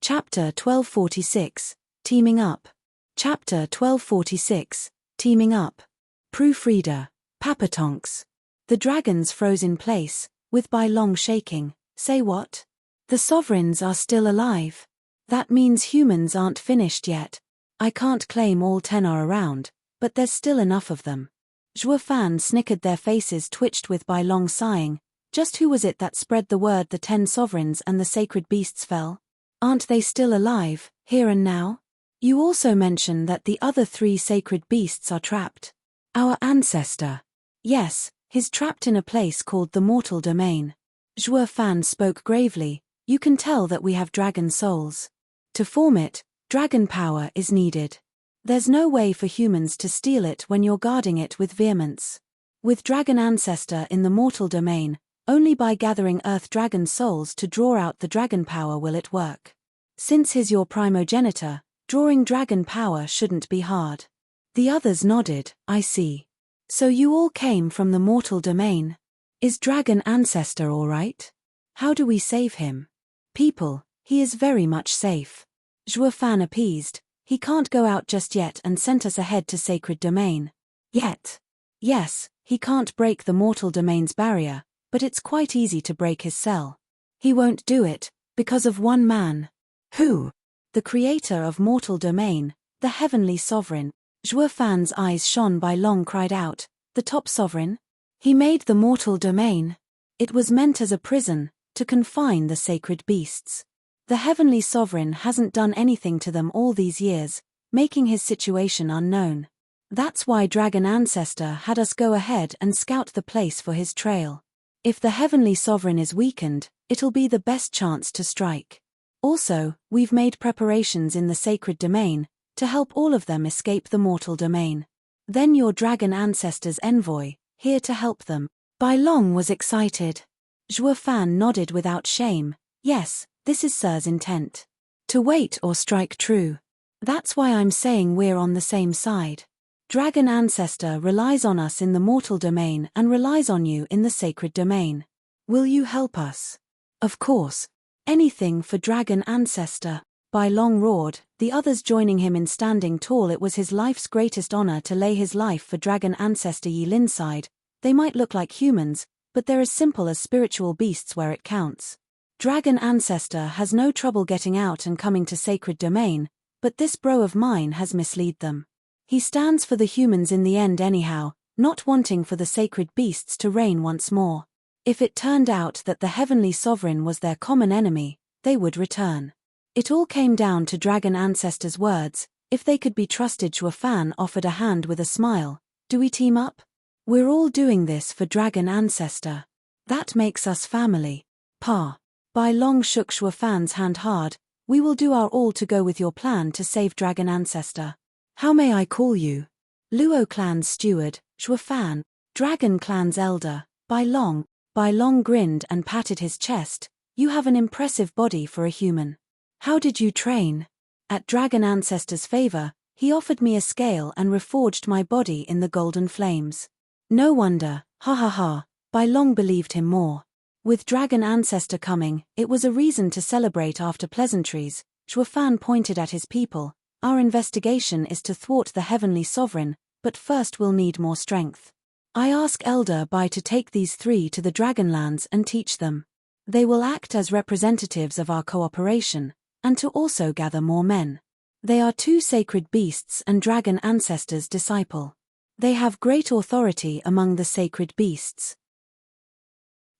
S1: Chapter 1246, Teaming Up. Chapter 1246, Teaming Up. Proofreader, Papatonks. The dragons froze in place, with Bai Long shaking. Say what? The sovereigns are still alive. That means humans aren't finished yet. I can't claim all 10 are around, but there's still enough of them. Zhuofan snickered. Their faces twitched with Bai Long sighing. Just who was it that spread the word the 10 sovereigns and the sacred beasts fell? Aren't they still alive, here and now? You also mentioned that the other 3 sacred beasts are trapped. Our ancestor. Yes, he's trapped in a place called the mortal domain. Zhuofan spoke gravely. You can tell that we have dragon souls. To form it, dragon power is needed. There's no way for humans to steal it when you're guarding it with vehemence. With dragon ancestor in the mortal domain, only by gathering earth dragon souls to draw out the dragon power will it work. Since he's your primogenitor, drawing dragon power shouldn't be hard. The others nodded. I see. So you all came from the mortal domain. Is dragon ancestor all right? How do we save him? People, he is very much safe. Zhuofan appeased. He can't go out just yet and sent us ahead to sacred domain. Yet. Yes, he can't break the mortal domain's barrier, but it's quite easy to break his cell. He won't do it, because of one man. Who? The creator of mortal domain, the heavenly sovereign. Zhuofan's eyes shone. Bai Long cried out, the top sovereign? He made the mortal domain. It was meant as a prison, to confine the sacred beasts. The heavenly sovereign hasn't done anything to them all these years, making his situation unknown. That's why Dragon Ancestor had us go ahead and scout the place for his trail. If the heavenly sovereign is weakened, it'll be the best chance to strike. Also, we've made preparations in the sacred domain to help all of them escape the mortal domain. Then your Dragon Ancestor's envoy, here to help them. Bai Long was excited. Zhuo Fan nodded without shame. Yes, this is Sir's intent. To wait or strike true. That's why I'm saying we're on the same side. Dragon Ancestor relies on us in the mortal domain and relies on you in the sacred domain. Will you help us? Of course. Anything for Dragon Ancestor. Bai Long roared, the others joining him in standing tall. It was his life's greatest honor to lay his life for Dragon Ancestor Yi Lin's side. They might look like humans, but they're as simple as spiritual beasts where it counts. Dragon Ancestor has no trouble getting out and coming to sacred domain, but this bro of mine has misled them. He stands for the humans in the end anyhow, not wanting for the sacred beasts to reign once more. If it turned out that the heavenly sovereign was their common enemy, they would return. It all came down to Dragon Ancestor's words. If they could be trusted. Zhuo Fan offered a hand with a smile. Do we team up? We're all doing this for Dragon Ancestor. That makes us family. Pa. Bai Long shook Zhuo Fan's hand hard. We will do our all to go with your plan to save Dragon Ancestor. How may I call you? Luo Clan's steward, Zhuo Fan. Dragon Clan's elder, Bai Long. Bai Long grinned and patted his chest. You have an impressive body for a human. How did you train? At Dragon Ancestor's favor, he offered me a scale and reforged my body in the golden flames. No wonder, ha ha ha, Bai Long believed him more. With Dragon Ancestor coming, it was a reason to celebrate. After pleasantries, Zhuo Fan pointed at his people. Our investigation is to thwart the heavenly sovereign, but first we'll need more strength. I ask Elder Bai to take these three to the Dragonlands and teach them. They will act as representatives of our cooperation, and to also gather more men. They are two sacred beasts and Dragon Ancestor's disciple. They have great authority among the sacred beasts.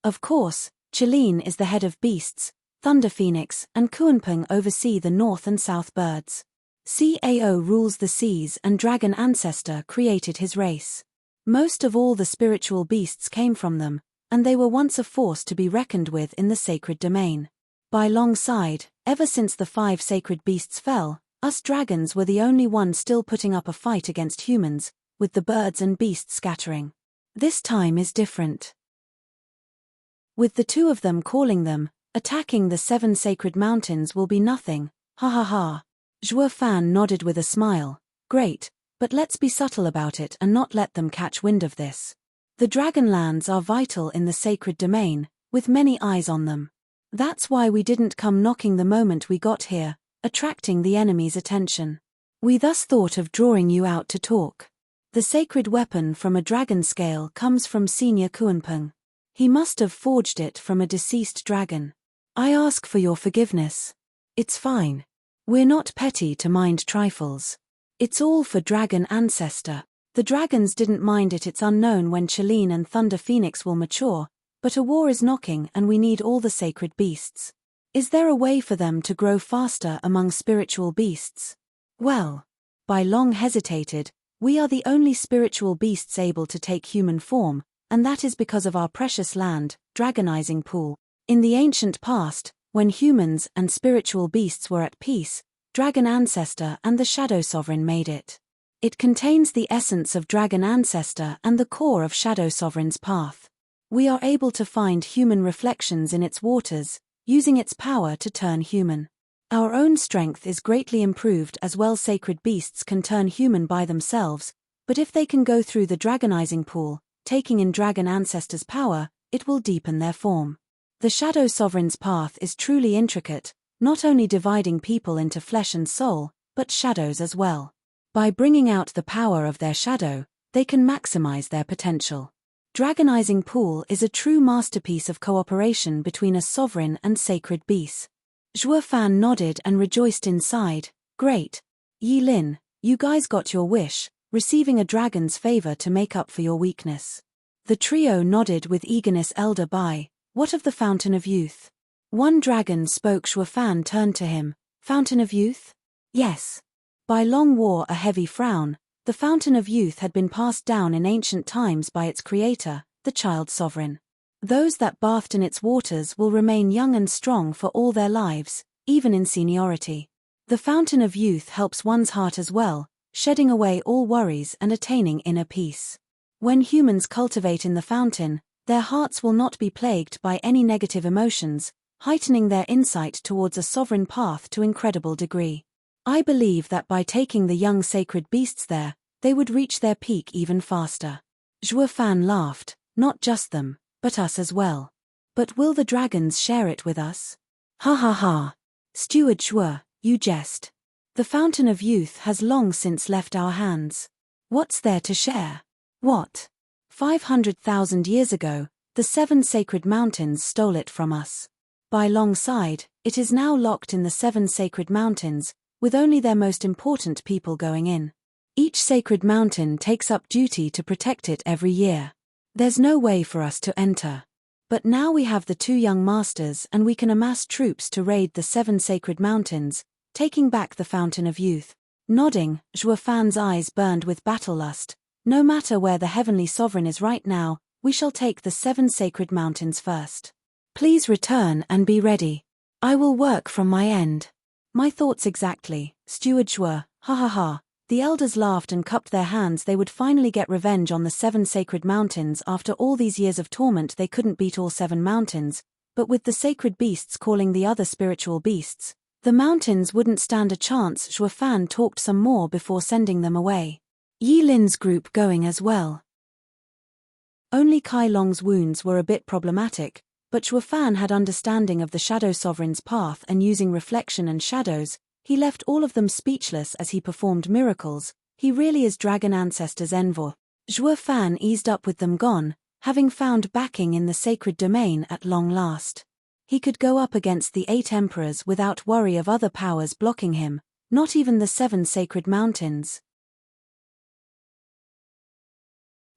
S1: Of course, Qilin is the head of beasts, Thunder Phoenix and Kuanpeng oversee the north and south birds. Cao rules the seas and Dragon Ancestor created his race. Most of all the spiritual beasts came from them, and they were once a force to be reckoned with in the sacred domain. By long side, ever since the 5 sacred beasts fell, us dragons were the only ones still putting up a fight against humans, with the birds and beasts scattering. This time is different. With the 2 of them calling them, attacking the 7 sacred mountains will be nothing, ha ha ha. Zhuo Fan nodded with a smile. Great, but let's be subtle about it and not let them catch wind of this. The Dragonlands are vital in the sacred domain, with many eyes on them. That's why we didn't come knocking the moment we got here, attracting the enemy's attention. We thus thought of drawing you out to talk. The sacred weapon from a dragon scale comes from Senior Kuanpeng. He must have forged it from a deceased dragon. I ask for your forgiveness. It's fine. We're not petty to mind trifles. It's all for Dragon Ancestor. The dragons didn't mind it. It's unknown when Qilin and Thunder Phoenix will mature, but a war is knocking and we need all the sacred beasts. Is there a way for them to grow faster among spiritual beasts? Well, Bai Long hesitated. We are the only spiritual beasts able to take human form, and that is because of our precious land, Dragonizing Pool. In the ancient past, when humans and spiritual beasts were at peace, Dragon Ancestor and the Shadow Sovereign made it. It contains the essence of Dragon Ancestor and the core of Shadow Sovereign's path. We are able to find human reflections in its waters, using its power to turn human. Our own strength is greatly improved as well. Sacred beasts can turn human by themselves, but if they can go through the Dragonizing Pool, taking in Dragon Ancestor's power, it will deepen their form. The Shadow Sovereign's path is truly intricate, not only dividing people into flesh and soul, but shadows as well. By bringing out the power of their shadow, they can maximize their potential. Dragonizing Pool is a true masterpiece of cooperation between a sovereign and sacred beast. Zhuo Fan nodded and rejoiced inside. Great. Yi Lin, you guys got your wish, receiving a dragon's favor to make up for your weakness. The trio nodded with eagerness. Elder Bai, what of the Fountain of Youth? One dragon spoke. Shuafan turned to him. Fountain of Youth? Yes. By long wore a heavy frown. The Fountain of Youth had been passed down in ancient times by its creator, the child sovereign. Those that bathed in its waters will remain young and strong for all their lives, even in seniority. The Fountain of Youth helps one's heart as well, shedding away all worries and attaining inner peace. When humans cultivate in the fountain, their hearts will not be plagued by any negative emotions, heightening their insight towards a sovereign path to incredible degree. I believe that by taking the young sacred beasts there, they would reach their peak even faster. Shuafan laughed, not just them, but us as well. But will the dragons share it with us? Ha ha ha. Steward Shua, you jest. The Fountain of Youth has long since left our hands. What's there to share? What? 500,000 years ago, the 7 sacred mountains stole it from us. By long side, it is now locked in the 7 sacred mountains, with only their most important people going in. Each sacred mountain takes up duty to protect it every year. There's no way for us to enter. But now we have the 2 young masters and we can amass troops to raid the 7 sacred mountains, taking back the Fountain of Youth. Nodding, Shuafan's eyes burned with battle lust. No matter where the heavenly sovereign is right now, we shall take the 7 sacred mountains first. Please return and be ready. I will work from my end. My thoughts exactly, Steward Shua, ha ha ha. The elders laughed and cupped their hands. They would finally get revenge on the 7 sacred mountains. After all these years of torment they couldn't beat all 7 mountains, but with the sacred beasts calling the other spiritual beasts, the mountains wouldn't stand a chance. Shuafan talked some more before sending them away. Yi Lin's group going as well. Only Kai Long's wounds were a bit problematic, but Shuafan had understanding of the Shadow Sovereign's path, and using reflection and shadows, he left all of them speechless as he performed miracles. He really is dragon ancestors' envoy. Shuafan eased up with them gone, having found backing in the sacred domain at long last. He could go up against the 8 emperors without worry of other powers blocking him, not even the 7 sacred mountains.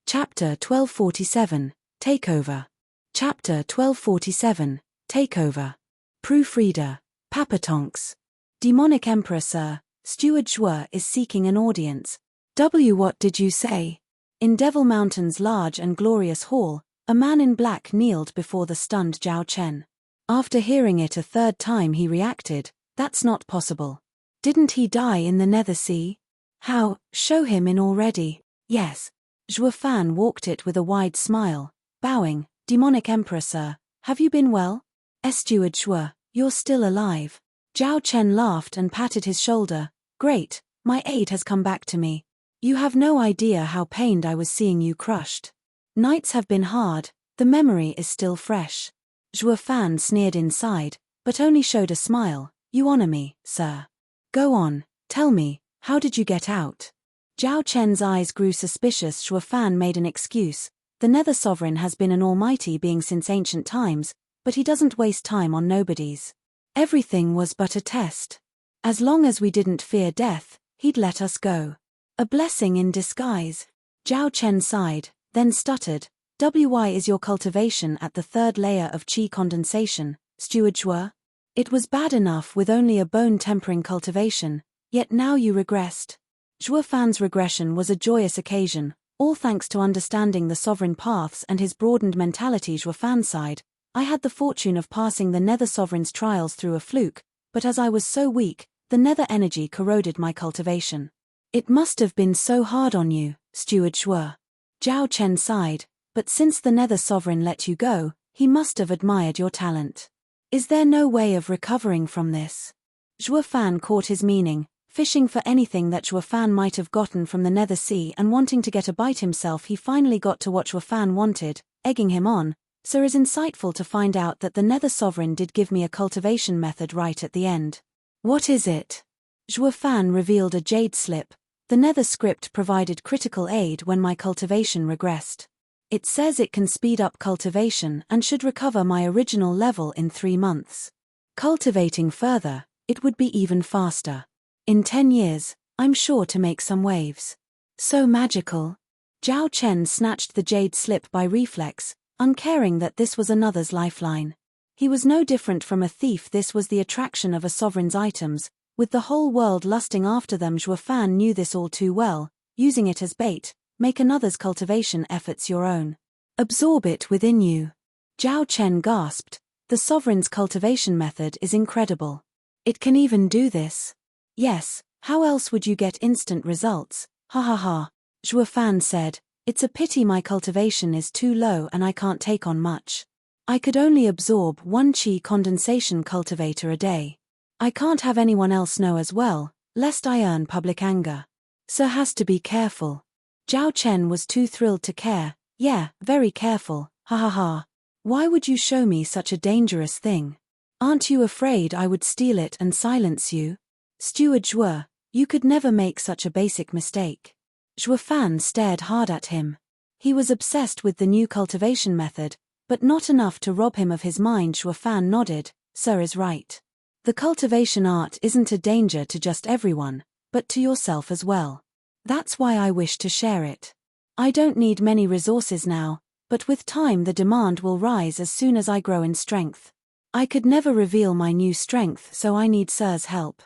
S1: Chapter 1247, Takeover. Chapter 1247, Takeover. Proofreader, Papatonks. Demonic Emperor Sir, Steward Shua is seeking an audience. What did you say? In Devil Mountain's large and glorious hall, a man in black kneeled before the stunned Zhao Chen. After hearing it a 3rd time he reacted, that's not possible. Didn't he die in the Nether Sea? How, show him in already. Yes. Shuafan walked it with a wide smile, bowing. Demonic Emperor Sir, have you been well? Steward Shua, you're still alive. Zhao Chen laughed and patted his shoulder. Great, my aid has come back to me. You have no idea how pained I was seeing you crushed. Nights have been hard, the memory is still fresh. Shuafan sneered inside, but only showed a smile. You honor me, sir. Go on, tell me, how did you get out? Zhao Chen's eyes grew suspicious. Shuafan made an excuse. The Nether Sovereign has been an almighty being since ancient times, but he doesn't waste time on nobodies. Everything was but a test. As long as we didn't fear death, he'd let us go. A blessing in disguise. Zhao Chen sighed, then stuttered. Why is your cultivation at the 3rd layer of qi condensation, Steward Shua? It was bad enough with only a bone-tempering cultivation, yet now you regressed. Shuafan's regression was a joyous occasion, all thanks to understanding the sovereign paths and his broadened mentality. Shuafan sighed. I had the fortune of passing the Nether Sovereign's trials through a fluke, but as I was so weak, the Nether energy corroded my cultivation. It must have been so hard on you, Steward Shua. Zhao Chen sighed, but since the Nether Sovereign let you go, he must have admired your talent. Is there no way of recovering from this? Shuafan caught his meaning, fishing for anything that Shuafan might have gotten from the Nether Sea and wanting to get a bite himself. He finally got to what Shuafan wanted, egging him on. Sir, is insightful to find out that the Nether Sovereign did give me a cultivation method right at the end. What is it? Shuafan revealed a jade slip. The Nether script provided critical aid when my cultivation regressed. It says it can speed up cultivation and should recover my original level in 3 months. Cultivating further, it would be even faster. In 10 years, I'm sure to make some waves. So magical. Zhao Chen snatched the jade slip by reflex, uncaring that this was another's lifeline. He was no different from a thief. This was the attraction of a sovereign's items, with the whole world lusting after them. Zhuo Fan knew this all too well. Using it as bait, make another's cultivation efforts your own. Absorb it within you. Zhao Chen gasped. The sovereign's cultivation method is incredible. It can even do this? Yes, how else would you get instant results? Ha ha ha. Zhuo Fan said, it's a pity my cultivation is too low and I can't take on much. I could only absorb 1 qi condensation cultivator a day. I can't have anyone else know as well, lest I earn public anger. Sir has to be careful. Zhao Chen was too thrilled to care. Yeah, very careful, ha ha ha. Why would you show me such a dangerous thing? Aren't you afraid I would steal it and silence you? Steward Zhuo, you could never make such a basic mistake. Zhuo Fan stared hard at him. He was obsessed with the new cultivation method, but not enough to rob him of his mind. Zhuo Fan nodded. Sir is right. The cultivation art isn't a danger to just everyone, but to yourself as well. That's why I wish to share it. I don't need many resources now, but with time the demand will rise as soon as I grow in strength. I could never reveal my new strength, so I need Sir's help.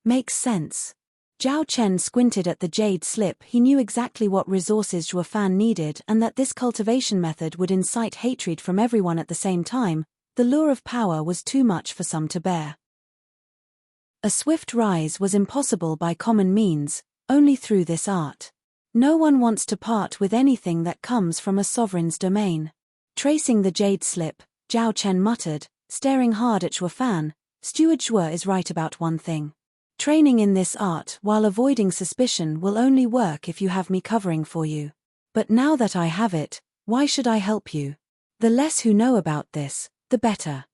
S1: Makes sense. Zhao Chen squinted at the jade slip. He knew exactly what resources Zhuo Fan needed and that this cultivation method would incite hatred from everyone at the same time. The lure of power was too much for some to bear. A swift rise was impossible by common means, only through this art. No one wants to part with anything that comes from a sovereign's domain. Tracing the jade slip, Zhao Chen muttered, staring hard at Zhuo Fan, Steward Zhuo is right about one thing. Training in this art while avoiding suspicion will only work if you have me covering for you. But now that I have it, why should I help you? The less who know about this, the better.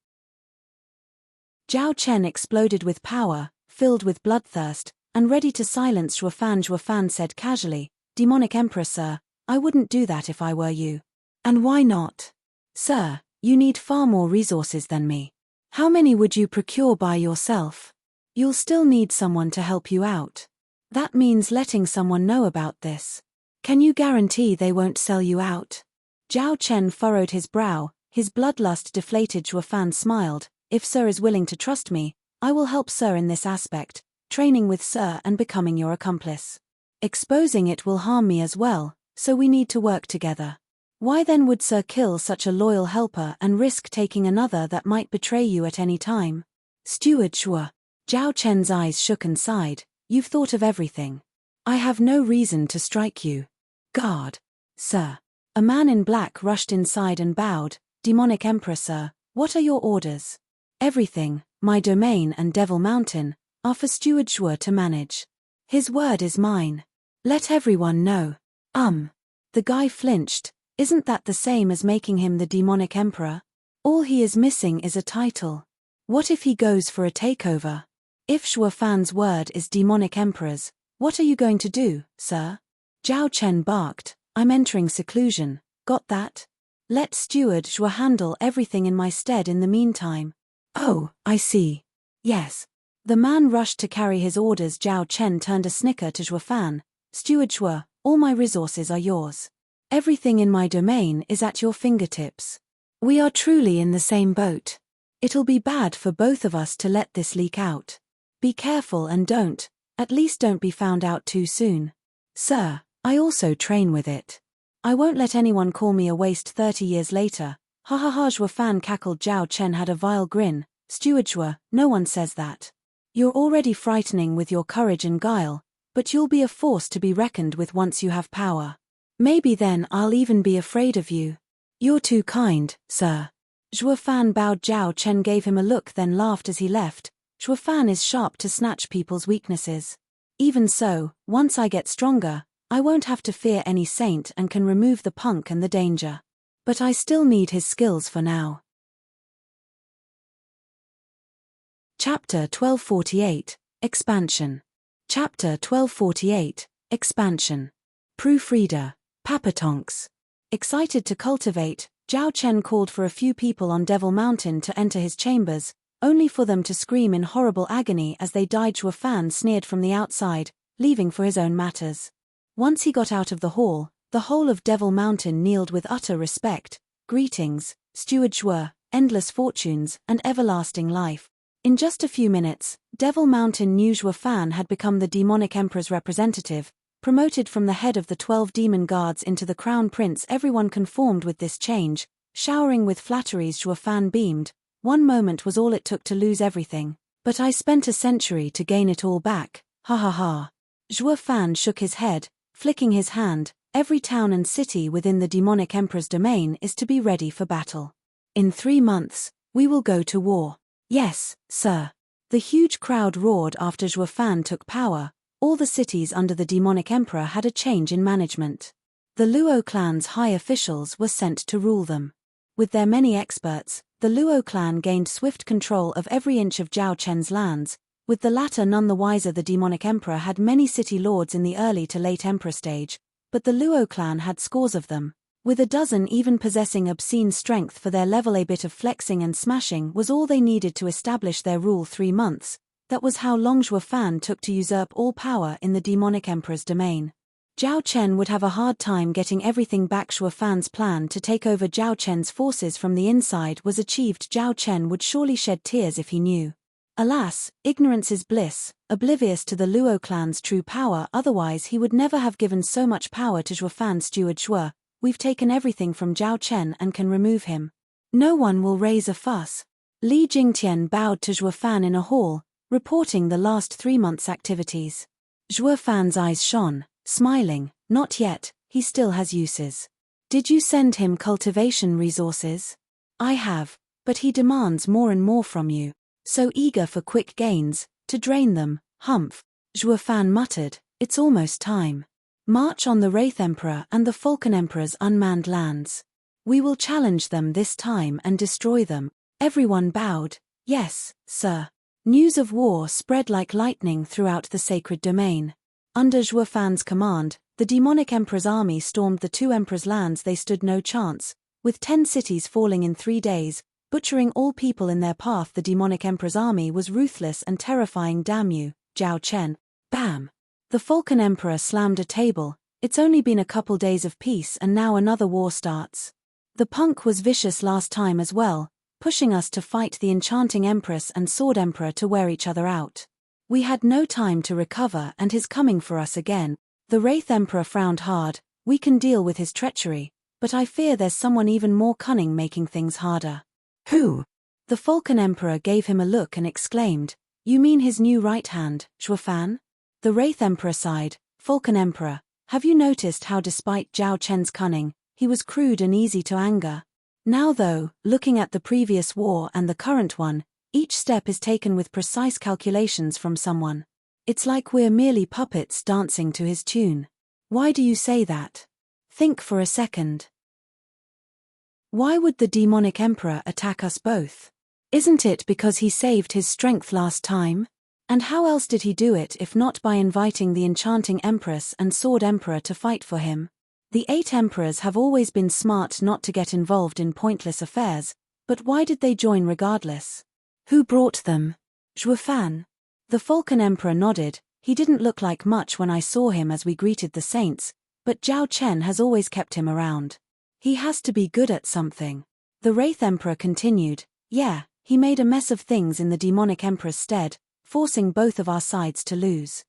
S1: Zhao Chen exploded with power, filled with bloodthirst, and ready to silence Zhuo Fan. Zhuo Fan said casually, Demonic Emperor sir, I wouldn't do that if I were you. And why not? Sir, you need far more resources than me. How many would you procure by yourself? You'll still need someone to help you out. That means letting someone know about this. Can you guarantee they won't sell you out? Zhao Chen furrowed his brow, his bloodlust deflated. Zhuo Fan smiled. If Sir is willing to trust me, I will help Sir in this aspect, training with Sir and becoming your accomplice. Exposing it will harm me as well, so we need to work together. Why then would Sir kill such a loyal helper and risk taking another that might betray you at any time? Steward Zhuo. Zhao Chen's eyes shook and sighed. You've thought of everything. I have no reason to strike you. Guard. Sir. A man in black rushed inside and bowed. Demonic Emperor sir, what are your orders? Everything, my domain and Devil Mountain, are for Steward Zhuo to manage. His word is mine. Let everyone know. The guy flinched. Isn't that the same as making him the Demonic Emperor? All he is missing is a title. What if he goes for a takeover? If Zhuo Fan's word is Demonic Emperor's, what are you going to do, sir? Zhao Chen barked, I'm entering seclusion, got that? Let Steward Zhuo handle everything in my stead in the meantime. Oh, I see. Yes. The man rushed to carry his orders. Zhao Chen turned a snicker to Zhuo Fan. Steward Zhuo, all my resources are yours. Everything in my domain is at your fingertips. We are truly in the same boat. It'll be bad for both of us to let this leak out. Be careful and at least don't be found out too soon. Sir, I also train with it. I won't let anyone call me a waste 30 years later. Ha ha ha. Zhuo Fan cackled. Zhao Chen had a vile grin. Steward Zhuo, no one says that. You're already frightening with your courage and guile, but you'll be a force to be reckoned with once you have power. Maybe then I'll even be afraid of you. You're too kind, sir. Zhuo Fan bowed. Zhao Chen gave him a look then laughed as he left. Zhuo Fan is sharp to snatch people's weaknesses. Even so, once I get stronger, I won't have to fear any saint and can remove the punk and the danger. But I still need his skills for now. Chapter 1248, Expansion. Chapter 1248, Expansion. Proofreader, Papatonks. Excited to cultivate, Zhao Chen called for a few people on Devil Mountain to enter his chambers, only for them to scream in horrible agony as they died. Zhuo Fan sneered from the outside, leaving for his own matters. Once he got out of the hall, the whole of Devil Mountain kneeled with utter respect. Greetings, Steward Zhuo, endless fortunes, and everlasting life. In just a few minutes, Devil Mountain knew Zhuo Fan had become the demonic emperor's representative, promoted from the head of the 12 demon guards into the crown prince. Everyone conformed with this change, showering with flatteries. Zhuo Fan beamed. One moment was all it took to lose everything. But I spent a century to gain it all back, ha ha ha. Zhuo Fan shook his head, flicking his hand. Every town and city within the demonic emperor's domain is to be ready for battle. In 3 months, we will go to war. Yes, sir. The huge crowd roared after Zhuo Fan took power. All the cities under the demonic emperor had a change in management. The Luo clan's high officials were sent to rule them. With their many experts, the Luo clan gained swift control of every inch of Zhao Chen's lands, with the latter none the wiser. The demonic emperor had many city lords in the early to late emperor stage, but the Luo clan had scores of them, with a dozen even possessing obscene strength for their level. A bit of flexing and smashing was all they needed to establish their rule. 3 months, that was how long Zhuo Fan took to usurp all power in the demonic emperor's domain. Zhao Chen would have a hard time getting everything back. Zhuo Fan's plan to take over Zhao Chen's forces from the inside was achieved. Zhao Chen would surely shed tears if he knew. Alas, ignorance is bliss, oblivious to the Luo clan's true power. Otherwise he would never have given so much power to Zhuo Fan. Steward Zhuo, we've taken everything from Zhao Chen and can remove him. No one will raise a fuss. Li Jingtian bowed to Zhuo Fan in a hall, reporting the last 3 months' activities. Zhuo Fan's eyes shone, smiling. Not yet, he still has uses. Did you send him cultivation resources? I have, but he demands more and more from you. So eager for quick gains, to drain them, humph. Zhuo Fan muttered, it's almost time. March on the Wraith Emperor and the Falcon Emperor's unmanned lands. We will challenge them this time and destroy them. Everyone bowed. Yes, sir. News of war spread like lightning throughout the sacred domain. Under Zhuo Fan's command, the demonic emperor's army stormed the 2 emperors' lands. They stood no chance, with 10 cities falling in 3 days, butchering all people in their path. The demonic emperor's army was ruthless and terrifying. Damn you, Zhao Chen. Bam! The Falcon Emperor slammed a table. It's only been a couple days of peace and now another war starts. The punk was vicious last time as well, pushing us to fight the enchanting empress and sword emperor to wear each other out. We had no time to recover and he's coming for us again. The Wraith Emperor frowned hard. We can deal with his treachery, but I fear there's someone even more cunning making things harder. Who? The Falcon Emperor gave him a look and exclaimed, you mean his new right hand, Zhuo Fan? The Wraith Emperor sighed. Falcon Emperor, have you noticed how despite Zhao Chen's cunning, he was crude and easy to anger? Now though, looking at the previous war and the current one, each step is taken with precise calculations from someone. It's like we're merely puppets dancing to his tune. Why do you say that? Think for a second. Why would the demonic emperor attack us both? Isn't it because he saved his strength last time? And how else did he do it if not by inviting the enchanting empress and sword emperor to fight for him? The 8 emperors have always been smart not to get involved in pointless affairs, but why did they join regardless? Who brought them? Zhuo Fan. The Falcon Emperor nodded. He didn't look like much when I saw him as we greeted the saints, but Zhao Chen has always kept him around. He has to be good at something. The Wraith Emperor continued, yeah, he made a mess of things in the demonic emperor's stead, forcing both of our sides to lose.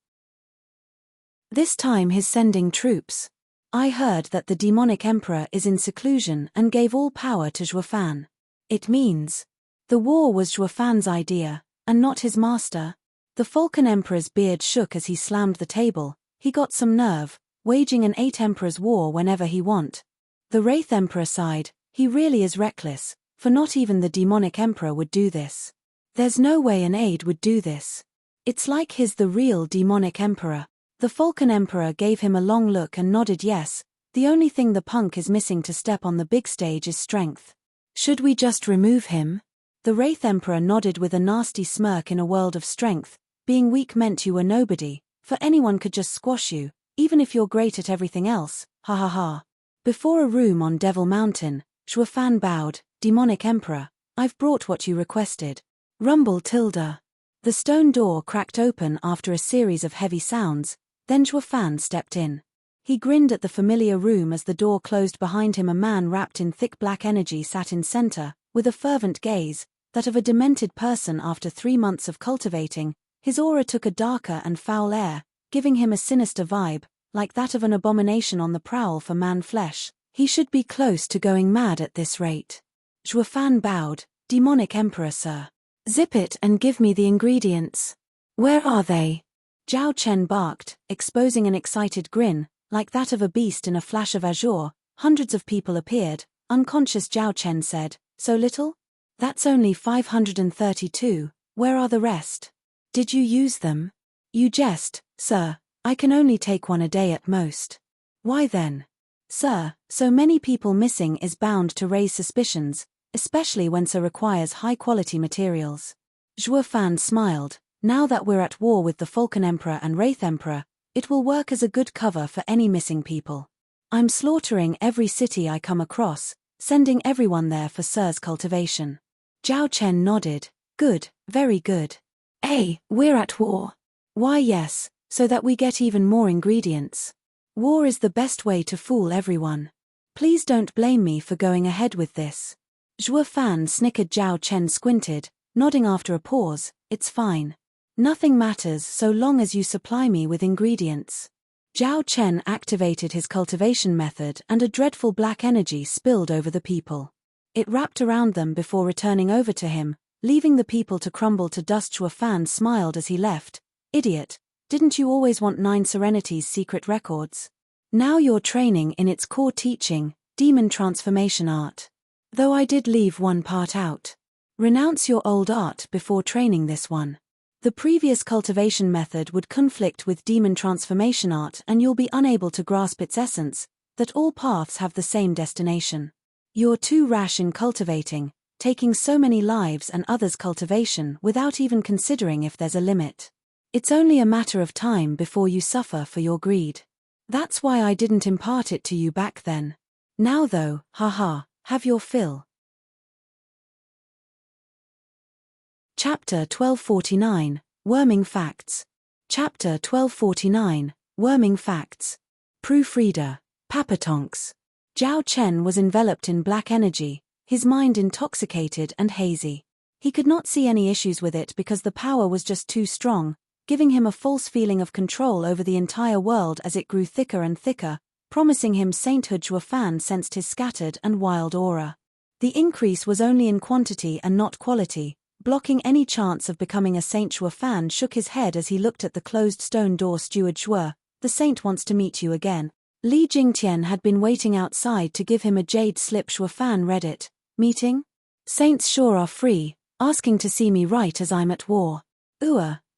S1: This time he's sending troops. I heard that the demonic emperor is in seclusion and gave all power to Zhuo Fan. It means the war was Zhuo Fan's idea, and not his master. The Falcon Emperor's beard shook as he slammed the table. He got some nerve, waging an 8 emperors war whenever he want. The Wraith Emperor sighed. He really is reckless, for not even the demonic emperor would do this. There's no way an aide would do this. It's like he's the real demonic emperor. The Falcon Emperor gave him a long look and nodded yes. The only thing the punk is missing to step on the big stage is strength. Should we just remove him? The Wraith Emperor nodded with a nasty smirk. In a world of strength, being weak meant you were nobody, for anyone could just squash you, even if you're great at everything else, ha ha ha. Before a room on Devil Mountain, Zhuo Fan bowed. Demonic Emperor, I've brought what you requested. Rumble tilde. The stone door cracked open after a series of heavy sounds, then Zhuo Fan stepped in. He grinned at the familiar room as the door closed behind him. A man wrapped in thick black energy sat in center, with a fervent gaze, that of a demented person after 3 months of cultivating. His aura took a darker and foul air, giving him a sinister vibe, like that of an abomination on the prowl for man-flesh. He should be close to going mad at this rate. Zhuofan bowed. Demonic Emperor, sir. Zip it and give me the ingredients. Where are they? Zhao Chen barked, exposing an excited grin, like that of a beast in a flash of azure. Hundreds of people appeared. Unconscious Zhao Chen said, so little? That's only 532, where are the rest? Did you use them? You jest, sir, I can only take 1 a day at most. Why then? Sir, so many people missing is bound to raise suspicions, especially when so requires high-quality materials. Zhuofan smiled. Now that we're at war with the Falcon Emperor and Wraith Emperor, it will work as a good cover for any missing people. I'm slaughtering every city I come across, sending everyone there for Sir's cultivation. Zhao Chen nodded. Good, very good. We're at war. Why yes, so that we get even more ingredients. War is the best way to fool everyone. Please don't blame me for going ahead with this. Zhuofan snickered. Zhao Chen squinted, nodding after a pause. It's fine. Nothing matters so long as you supply me with ingredients. Zhao Chen activated his cultivation method and a dreadful black energy spilled over the people. It wrapped around them before returning over to him, leaving the people to crumble to dust. Zhuofan smiled as he left. Idiot, didn't you always want 9 Serenity's secret records? Now you're training in its core teaching, demon transformation art. Though I did leave one part out. Renounce your old art before training this one. The previous cultivation method would conflict with demon transformation art and you'll be unable to grasp its essence, that all paths have the same destination. You're too rash in cultivating, taking so many lives and others' cultivation without even considering if there's a limit. It's only a matter of time before you suffer for your greed. That's why I didn't impart it to you back then. Now though, haha, have your fill. Chapter 1249, Worming Facts. Chapter 1249, Worming Facts. Proofreader, Papatonks. Zhao Chen was enveloped in black energy, his mind intoxicated and hazy. He could not see any issues with it because the power was just too strong, giving him a false feeling of control over the entire world as it grew thicker and thicker, promising him sainthood. Zhuofan sensed his scattered and wild aura. The increase was only in quantity and not quality, blocking any chance of becoming a saint. Zhuofan shook his head as he looked at the closed stone door. Steward Zhuo, the saint wants to meet you again. Li Jingtian had been waiting outside to give him a jade slip. Zhuofan read it. Meeting? Saints sure are free, asking to see me right as I'm at war.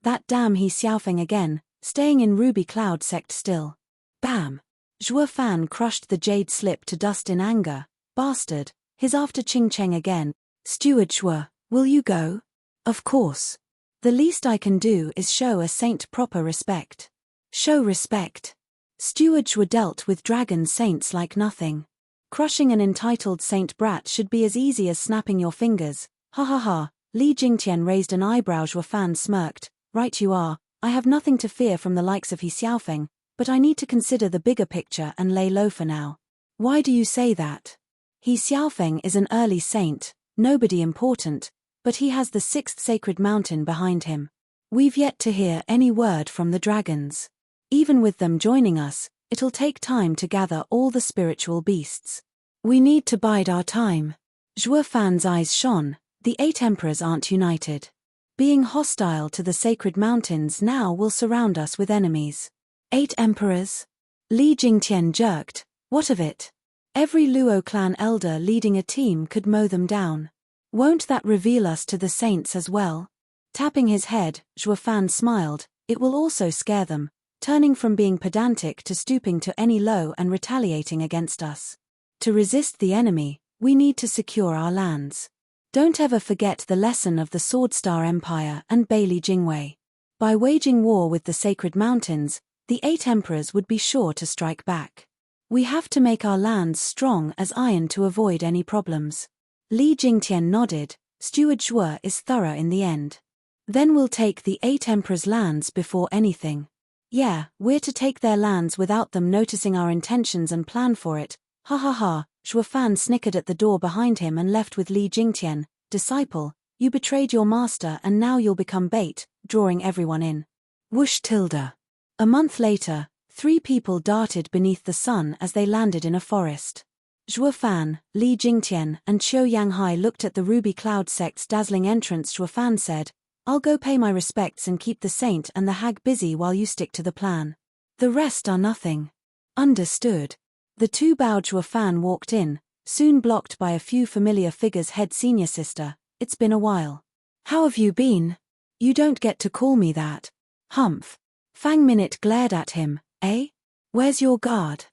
S1: That damn He Xiaofeng again, staying in Ruby Cloud sect still. Bam! Zhuofan crushed the jade slip to dust in anger. Bastard, he's after Ching Cheng again. Steward Zhuo, will you go? Of course. The least I can do is show a saint proper respect. Show respect. Steward Zhuo dealt with dragon saints like nothing. Crushing an entitled saint brat should be as easy as snapping your fingers. Ha ha ha. Li Jingtian raised an eyebrow. Zhuofan smirked. Right you are, I have nothing to fear from the likes of He Xiaofeng, but I need to consider the bigger picture and lay low for now. Why do you say that? He Xiaofeng is an early saint, nobody important, but he has the 6th sacred mountain behind him. We've yet to hear any word from the dragons. Even with them joining us, it'll take time to gather all the spiritual beasts. We need to bide our time. Zhuofan's eyes shone. The 8 emperors aren't united. Being hostile to the sacred mountains now will surround us with enemies. 8 emperors? Li Jingtian jerked. What of it? Every Luo clan elder leading a team could mow them down. Won't that reveal us to the saints as well? Tapping his head, Zhuofan smiled. It will also scare them, turning from being pedantic to stooping to any low and retaliating against us. To resist the enemy, we need to secure our lands. Don't ever forget the lesson of the Sword Star Empire and Bailey Jingwei. By waging war with the sacred mountains, the 8 emperors would be sure to strike back. We have to make our lands strong as iron to avoid any problems. Li Jingtian nodded. Steward Zhuo is thorough in the end. Then we'll take the 8 emperors' lands before anything. Yeah, we're to take their lands without them noticing our intentions and plan for it. Ha ha ha, Zhuofan snickered at the door behind him and left with Li Jingtian. Disciple, you betrayed your master and now you'll become bait, drawing everyone in. Whoosh tilde. A month later, 3 people darted beneath the sun as they landed in a forest. Zhuofan, Li Jingtian, and Qiu Yanghai looked at the Ruby Cloud sect's dazzling entrance. Zhuofan said, I'll go pay my respects and keep the saint and the hag busy while you stick to the plan. The rest are nothing. Understood. The 2 bowed. Zhuofan walked in, soon blocked by a few familiar figures. Head senior sister, it's been a while. How have you been? You don't get to call me that. Humph. Fang Minute glared at him. Eh? Where's your guard?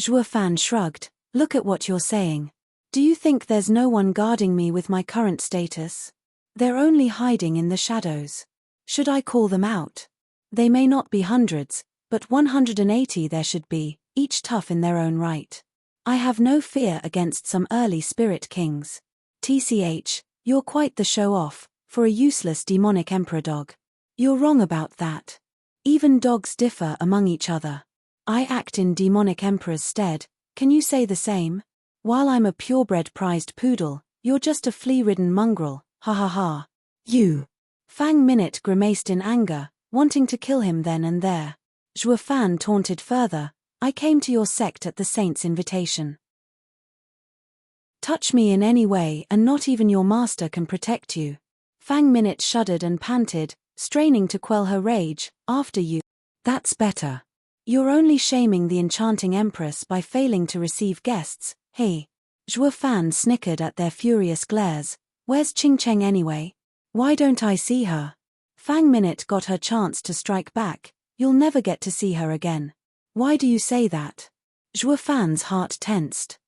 S1: Zhuofan shrugged. Look at what you're saying. Do you think there's no one guarding me with my current status? They're only hiding in the shadows. Should I call them out? They may not be hundreds, but 180 there should be, each tough in their own right. I have no fear against some early spirit kings. TCH, you're quite the show-off, for a useless demonic emperor dog. You're wrong about that. Even dogs differ among each other. I act in demonic emperor's stead, can you say the same? While I'm a purebred prized poodle, you're just a flea-ridden mongrel, ha ha ha. You. Fang Minute grimaced in anger, wanting to kill him then and there. Zhuofan taunted further, I came to your sect at the saint's invitation. Touch me in any way and not even your master can protect you. Fang Minute shuddered and panted, straining to quell her rage, after you. That's better. You're only shaming the enchanting empress by failing to receive guests, hey. Zhuofan snickered at their furious glares. Where's Qing Cheng anyway? Why don't I see her? Fang Minute got her chance to strike back. You'll never get to see her again. Why do you say that? Zhuofan's heart tensed.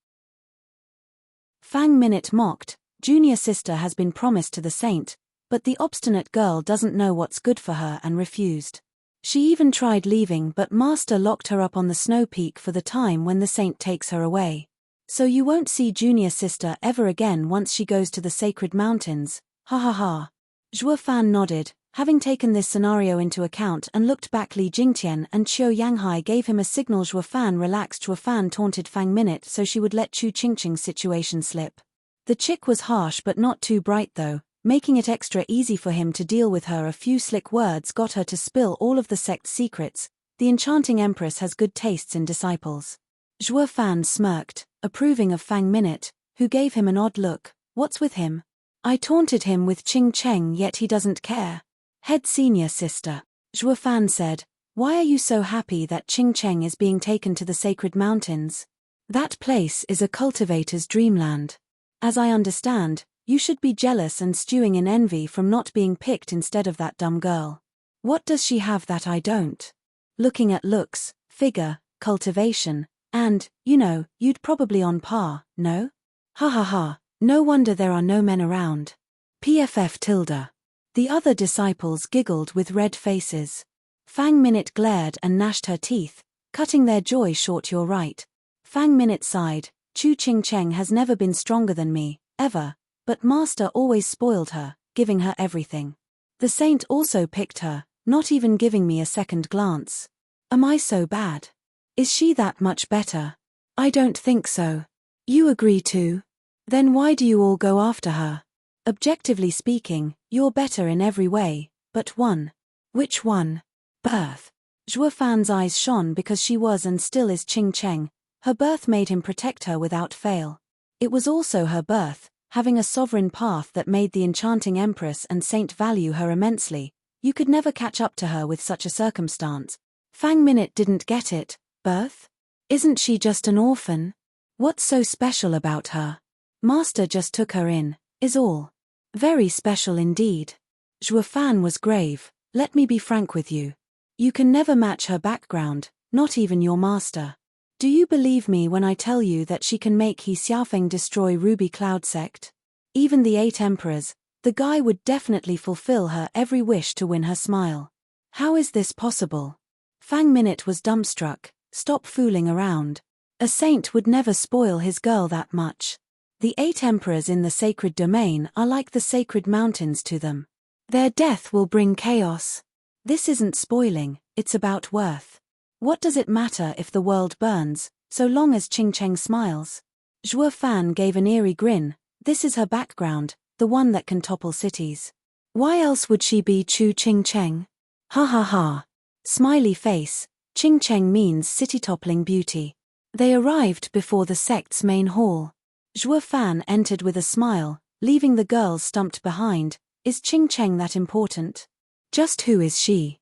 S1: Fang Minute mocked, junior sister has been promised to the saint, but the obstinate girl doesn't know what's good for her and refused. She even tried leaving but master locked her up on the snow peak for the time when the saint takes her away. So you won't see junior sister ever again once she goes to the sacred mountains, ha ha ha. Zhuofan nodded, having taken this scenario into account and looked back. Li Jingtian and Qiu Yanghai gave him a signal. Zhuofan relaxed. Zhuofan taunted Fang Minute so she would let Chu Qingqing's situation slip. The chick was harsh but not too bright though, making it extra easy for him to deal with her. A few slick words got her to spill all of the sect's secrets. The enchanting empress has good tastes in disciples. Zhuofan smirked, approving of Fang Minute, who gave him an odd look. What's with him? I taunted him with Qing Cheng yet he doesn't care. Head senior sister, Zhuofan said, why are you so happy that Qing Cheng is being taken to the sacred mountains? That place is a cultivator's dreamland. As I understand, you should be jealous and stewing in envy from not being picked instead of that dumb girl. What does she have that I don't? Looking at looks, figure, cultivation, and, you'd probably on par, no? Ha ha ha, no wonder there are no men around. PFF tilde. The other disciples giggled with red faces. Fang Minute glared and gnashed her teeth, cutting their joy short. You're right. Fang Minute sighed, Chu Qing Cheng has never been stronger than me, ever, but master always spoiled her, giving her everything. The saint also picked her, not even giving me a second glance. Am I so bad? Is she that much better? I don't think so. You agree too? Then why do you all go after her? Objectively speaking, you're better in every way, but one. Which one? Birth. Zhuofan's eyes shone because she was and still is Qing Cheng. Her birth made him protect her without fail. It was also her birth, having a sovereign path that made the enchanting empress and saint value her immensely. You could never catch up to her with such a circumstance. Fang Minute didn't get it. Birth? Isn't she just an orphan? What's so special about her? Master just took her in, is all. Very special indeed. Zhuofan was grave. Let me be frank with you. You can never match her background, not even your master. Do you believe me when I tell you that she can make He Xiaofeng destroy Ruby Cloud Sect? Even the 8 emperors, the guy would definitely fulfill her every wish to win her smile. How is this possible? Fang Minute was dumbstruck. Stop fooling around. A saint would never spoil his girl that much. The 8 emperors in the sacred domain are like the sacred mountains to them. Their death will bring chaos. This isn't spoiling, it's about worth. What does it matter if the world burns, so long as Qing Cheng smiles? Zhuo Fan gave an eerie grin. This is her background, the one that can topple cities. Why else would she be Chu Ching Cheng? Ha ha ha. Smiley face. Ching Cheng means city-toppling beauty. They arrived before the sect's main hall. Zhuo Fan entered with a smile, leaving the girls stumped behind. Is Ching Cheng that important? Just who is she?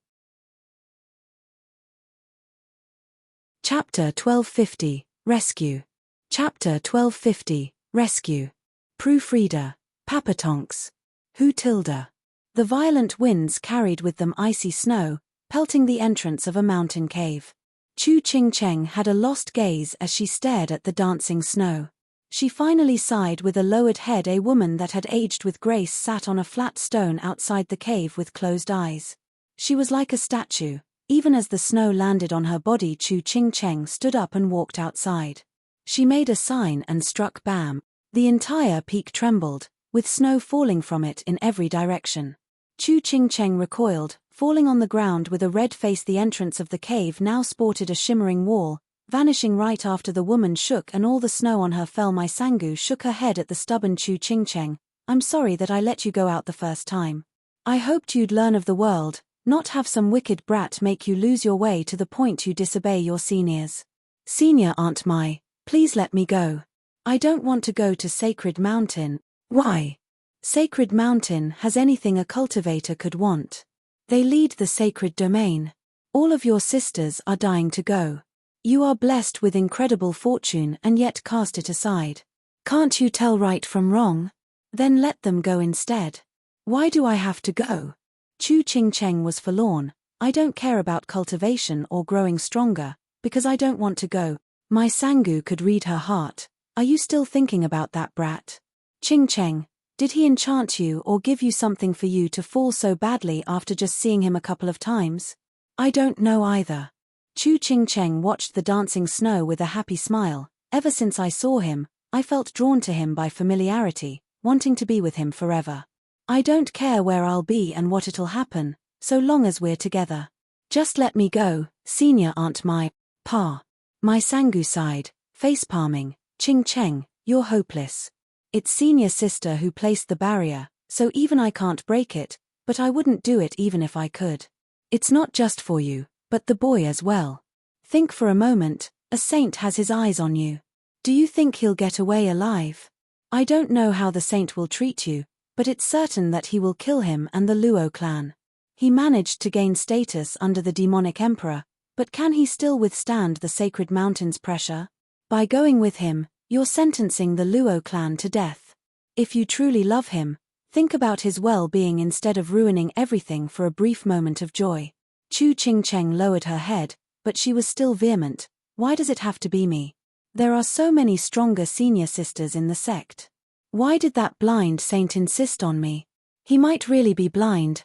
S1: Chapter 1250, Rescue. Chapter 1250, Rescue. Proofreader. Papatonks. Who tilde? The violent winds carried with them icy snow, pelting the entrance of a mountain cave. Chu Ching Cheng had a lost gaze as she stared at the dancing snow. She finally sighed with a lowered head. A woman that had aged with grace sat on a flat stone outside the cave with closed eyes. She was like a statue. Even as the snow landed on her body, Chu Ching Cheng stood up and walked outside. She made a sign and struck bam. The entire peak trembled, with snow falling from it in every direction. Chu Ching Cheng recoiled, falling on the ground with a red face. The entrance of the cave now sported a shimmering wall, vanishing right after the woman shook and all the snow on her fell. My Sangu shook her head at the stubborn Chu Ching Cheng. I'm sorry that I let you go out the first time. I hoped you'd learn of the world, not have some wicked brat make you lose your way to the point you disobey your seniors. Senior Aunt Mai, please let me go. I don't want to go to Sacred Mountain. Why? Sacred Mountain has anything a cultivator could want. They lead the sacred domain. All of your sisters are dying to go. You are blessed with incredible fortune and yet cast it aside. Can't you tell right from wrong? Then let them go instead. Why do I have to go? Chu Ching Cheng was forlorn. I don't care about cultivation or growing stronger, because I don't want to go. My Sangu could read her heart. Are you still thinking about that brat? Ching Cheng, did he enchant you or give you something for you to fall so badly after just seeing him a couple of times? I don't know either. Chu Ching Cheng watched the dancing snow with a happy smile. Ever since I saw him, I felt drawn to him by familiarity, wanting to be with him forever. I don't care where I'll be and what it'll happen, so long as we're together. Just let me go, Senior Aunt Mai. Pa. My Sangu sighed, face-palming. Ching Cheng, you're hopeless. It's Senior Sister who placed the barrier, so even I can't break it, but I wouldn't do it even if I could. It's not just for you, but the boy as well. Think for a moment, a saint has his eyes on you. Do you think he'll get away alive? I don't know how the saint will treat you, but it's certain that he will kill him and the Luo clan. He managed to gain status under the demonic emperor, but can he still withstand the Sacred Mountain's pressure? By going with him, you're sentencing the Luo clan to death. If you truly love him, think about his well-being instead of ruining everything for a brief moment of joy. Chu Ching Cheng lowered her head, but she was still vehement. Why does it have to be me? There are so many stronger senior sisters in the sect. Why did that blind saint insist on me? He might really be blind.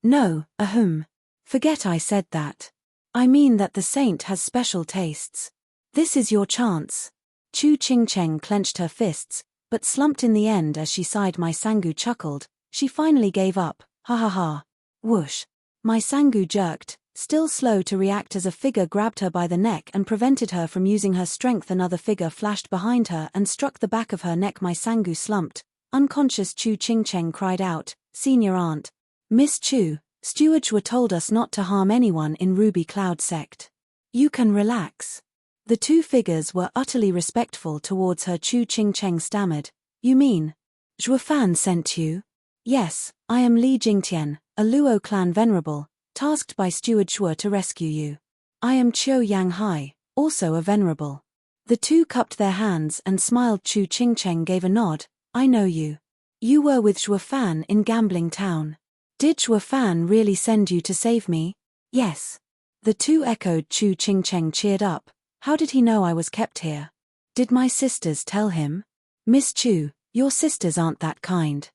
S1: No, Forget I said that. I mean that the saint has special tastes. This is your chance. Chu Ching Cheng clenched her fists, but slumped in the end as she sighed. My Sangu chuckled. She finally gave up. Ha ha ha. Whoosh. My Sangu jerked, still slow to react as a figure grabbed her by the neck and prevented her from using her strength. Another figure flashed behind her and struck the back of her neck. My Sangu slumped. Unconscious, Chu Ching Cheng cried out, Senior Aunt. Miss Chu, stewards were told us not to harm anyone in Ruby Cloud sect. You can relax. The two figures were utterly respectful towards her. Chu Ching Cheng stammered. You mean? Zhuo Fan sent you? Yes, I am Li Jingtian, a Luo clan venerable, tasked by Steward Zhuo to rescue you. I am Qiu Yang Hai, also a venerable. The two cupped their hands and smiled. Chu Ching Cheng gave a nod. I know you. You were with Zhuo Fan in Gambling Town. Did Zhuo Fan really send you to save me? Yes. The two echoed. Chu Ching Cheng cheered up. How did he know I was kept here? Did my sisters tell him? Miss Chu, your sisters aren't that kind.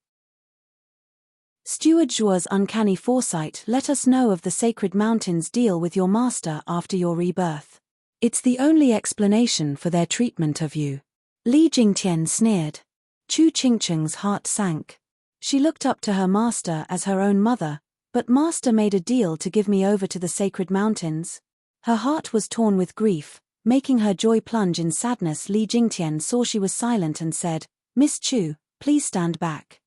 S1: Steward Zhuo's uncanny foresight let us know of the Sacred Mountain's deal with your master after your rebirth. It's the only explanation for their treatment of you. Li Jingtian sneered. Chu Ching Cheng's heart sank. She looked up to her master as her own mother, but master made a deal to give me over to the Sacred Mountains. Her heart was torn with grief. Making her joy plunge in sadness, Li Jingtian saw she was silent and said, Miss Chu, please stand back.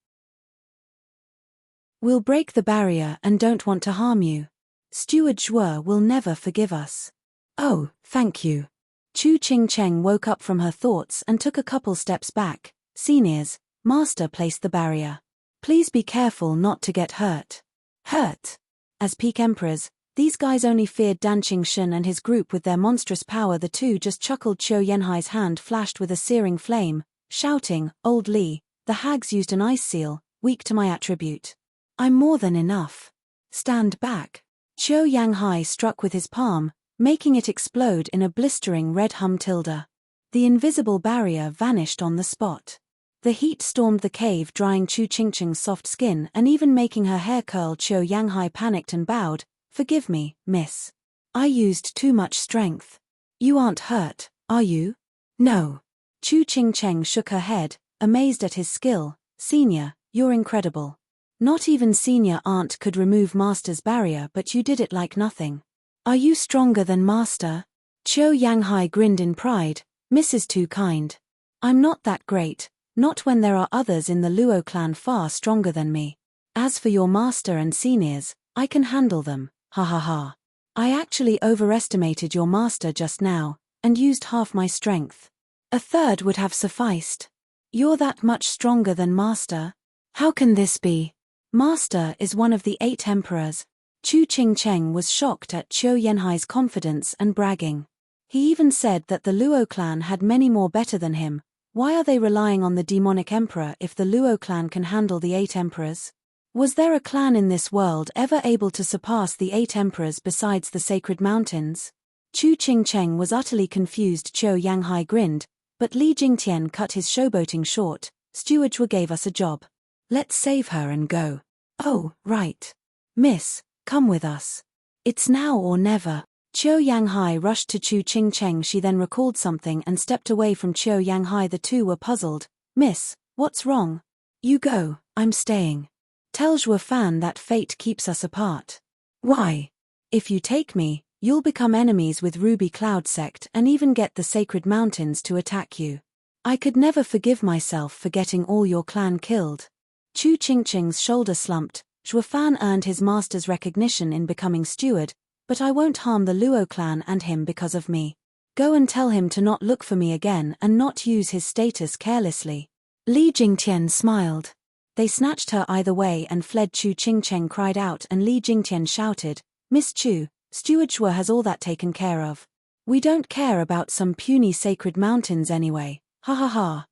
S1: We'll break the barrier and don't want to harm you. Steward Zhuo will never forgive us. Oh, thank you. Chu Qingcheng woke up from her thoughts and took a couple steps back. Seniors, Master placed the barrier. Please be careful not to get hurt. Hurt? As peak emperors, these guys only feared Dan Qingshun and his group with their monstrous power. The two just chuckled. Qiu Yanhai's hand flashed with a searing flame, shouting, Old Li, the hags used an ice seal, weak to my attribute. I'm more than enough. Stand back. Qiu Yanhai struck with his palm, making it explode in a blistering red hum tilde. The invisible barrier vanished on the spot. The heat stormed the cave, drying Chu Qingcheng's soft skin and even making her hair curl. Qiu Yanhai panicked and bowed. Forgive me, miss. I used too much strength. You aren't hurt, are you? No. Chu Qingcheng shook her head, amazed at his skill. Senior, you're incredible. Not even Senior Aunt could remove Master's barrier, but you did it like nothing. Are you stronger than Master? Qiu Yanhai grinned in pride. Miss is too kind. I'm not that great, not when there are others in the Luo clan far stronger than me. As for your Master and seniors, I can handle them, ha ha ha. I actually overestimated your Master just now, and used half my strength. A third would have sufficed. You're that much stronger than Master? How can this be? Master is one of the 8 emperors. Chu Qingcheng was shocked at Qiu Yanhai's confidence and bragging. He even said that the Luo clan had many more better than him. Why are they relying on the demonic emperor if the Luo clan can handle the 8 emperors? Was there a clan in this world ever able to surpass the 8 emperors besides the sacred mountains? Chu Qingcheng was utterly confused. Qiu Yanhai grinned, but Li Jingtian cut his showboating short. Steward Zhuo gave us a job. Let's save her and go. Oh, right. Miss, come with us. It's now or never. Qiu Yanhai rushed to Chu Qingcheng. She then recalled something and stepped away from Qiu Yanhai. The two were puzzled. Miss, what's wrong? You go, I'm staying. Tell Zhuo Fan that fate keeps us apart. Why? If you take me, you'll become enemies with Ruby Cloud Sect and even get the sacred mountains to attack you. I could never forgive myself for getting all your clan killed. Chu Qingcheng's shoulder slumped. Zhuo Fan earned his master's recognition in becoming steward, but I won't harm the Luo clan and him because of me. Go and tell him to not look for me again and not use his status carelessly. Li Jingtian smiled. They snatched her either way and fled. Chu Qingcheng cried out and Li Jingtian shouted, Miss Chu, Steward Zhuo has all that taken care of. We don't care about some puny sacred mountains anyway, ha ha ha.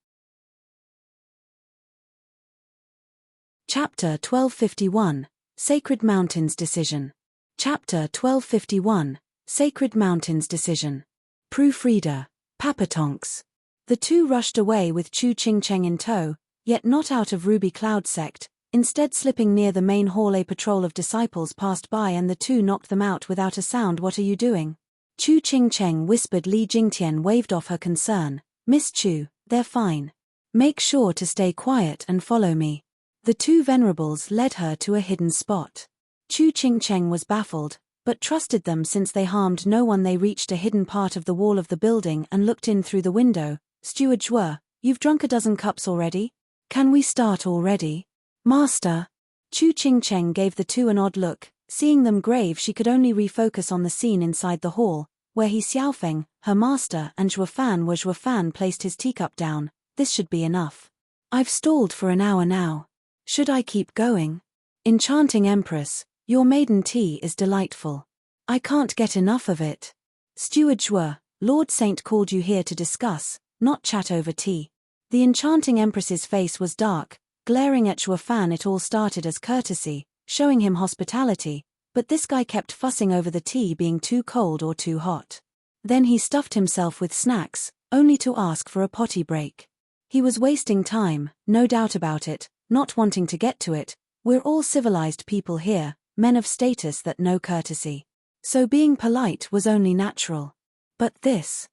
S1: Chapter 1251, Sacred Mountains Decision. Chapter 1251, Sacred Mountains Decision. Proofreader, Papatonks. The two rushed away with Chu Qingcheng in tow, yet not out of Ruby Cloud Sect, instead slipping near the main hall. A patrol of disciples passed by and the two knocked them out without a sound. What are you doing? Chu Qingcheng whispered. Li Jingtian waved off her concern. Miss Chu, they're fine. Make sure to stay quiet and follow me. The two venerables led her to a hidden spot. Chu Qingcheng was baffled, but trusted them since they harmed no one. They reached a hidden part of the wall of the building and looked in through the window. Steward Zhuo, you've drunk a dozen cups already? Can we start already? Master. Chu Qingcheng gave the two an odd look. Seeing them grave, she could only refocus on the scene inside the hall, where he Xiaofeng, her master, and Zhuo Fan were. Zhuo Fan placed his teacup down. This should be enough. I've stalled for an hour now. Should I keep going? Enchanting Empress, your maiden tea is delightful. I can't get enough of it. Steward Zhuo, Lord Saint called you here to discuss, not chat over tea. The enchanting Empress's face was dark, glaring at Zhuo Fan. It all started as courtesy, showing him hospitality, but this guy kept fussing over the tea being too cold or too hot. Then he stuffed himself with snacks, only to ask for a potty break. He was wasting time, no doubt about it, not wanting to get to it. We're all civilized people here, men of status that know courtesy. So being polite was only natural. But this.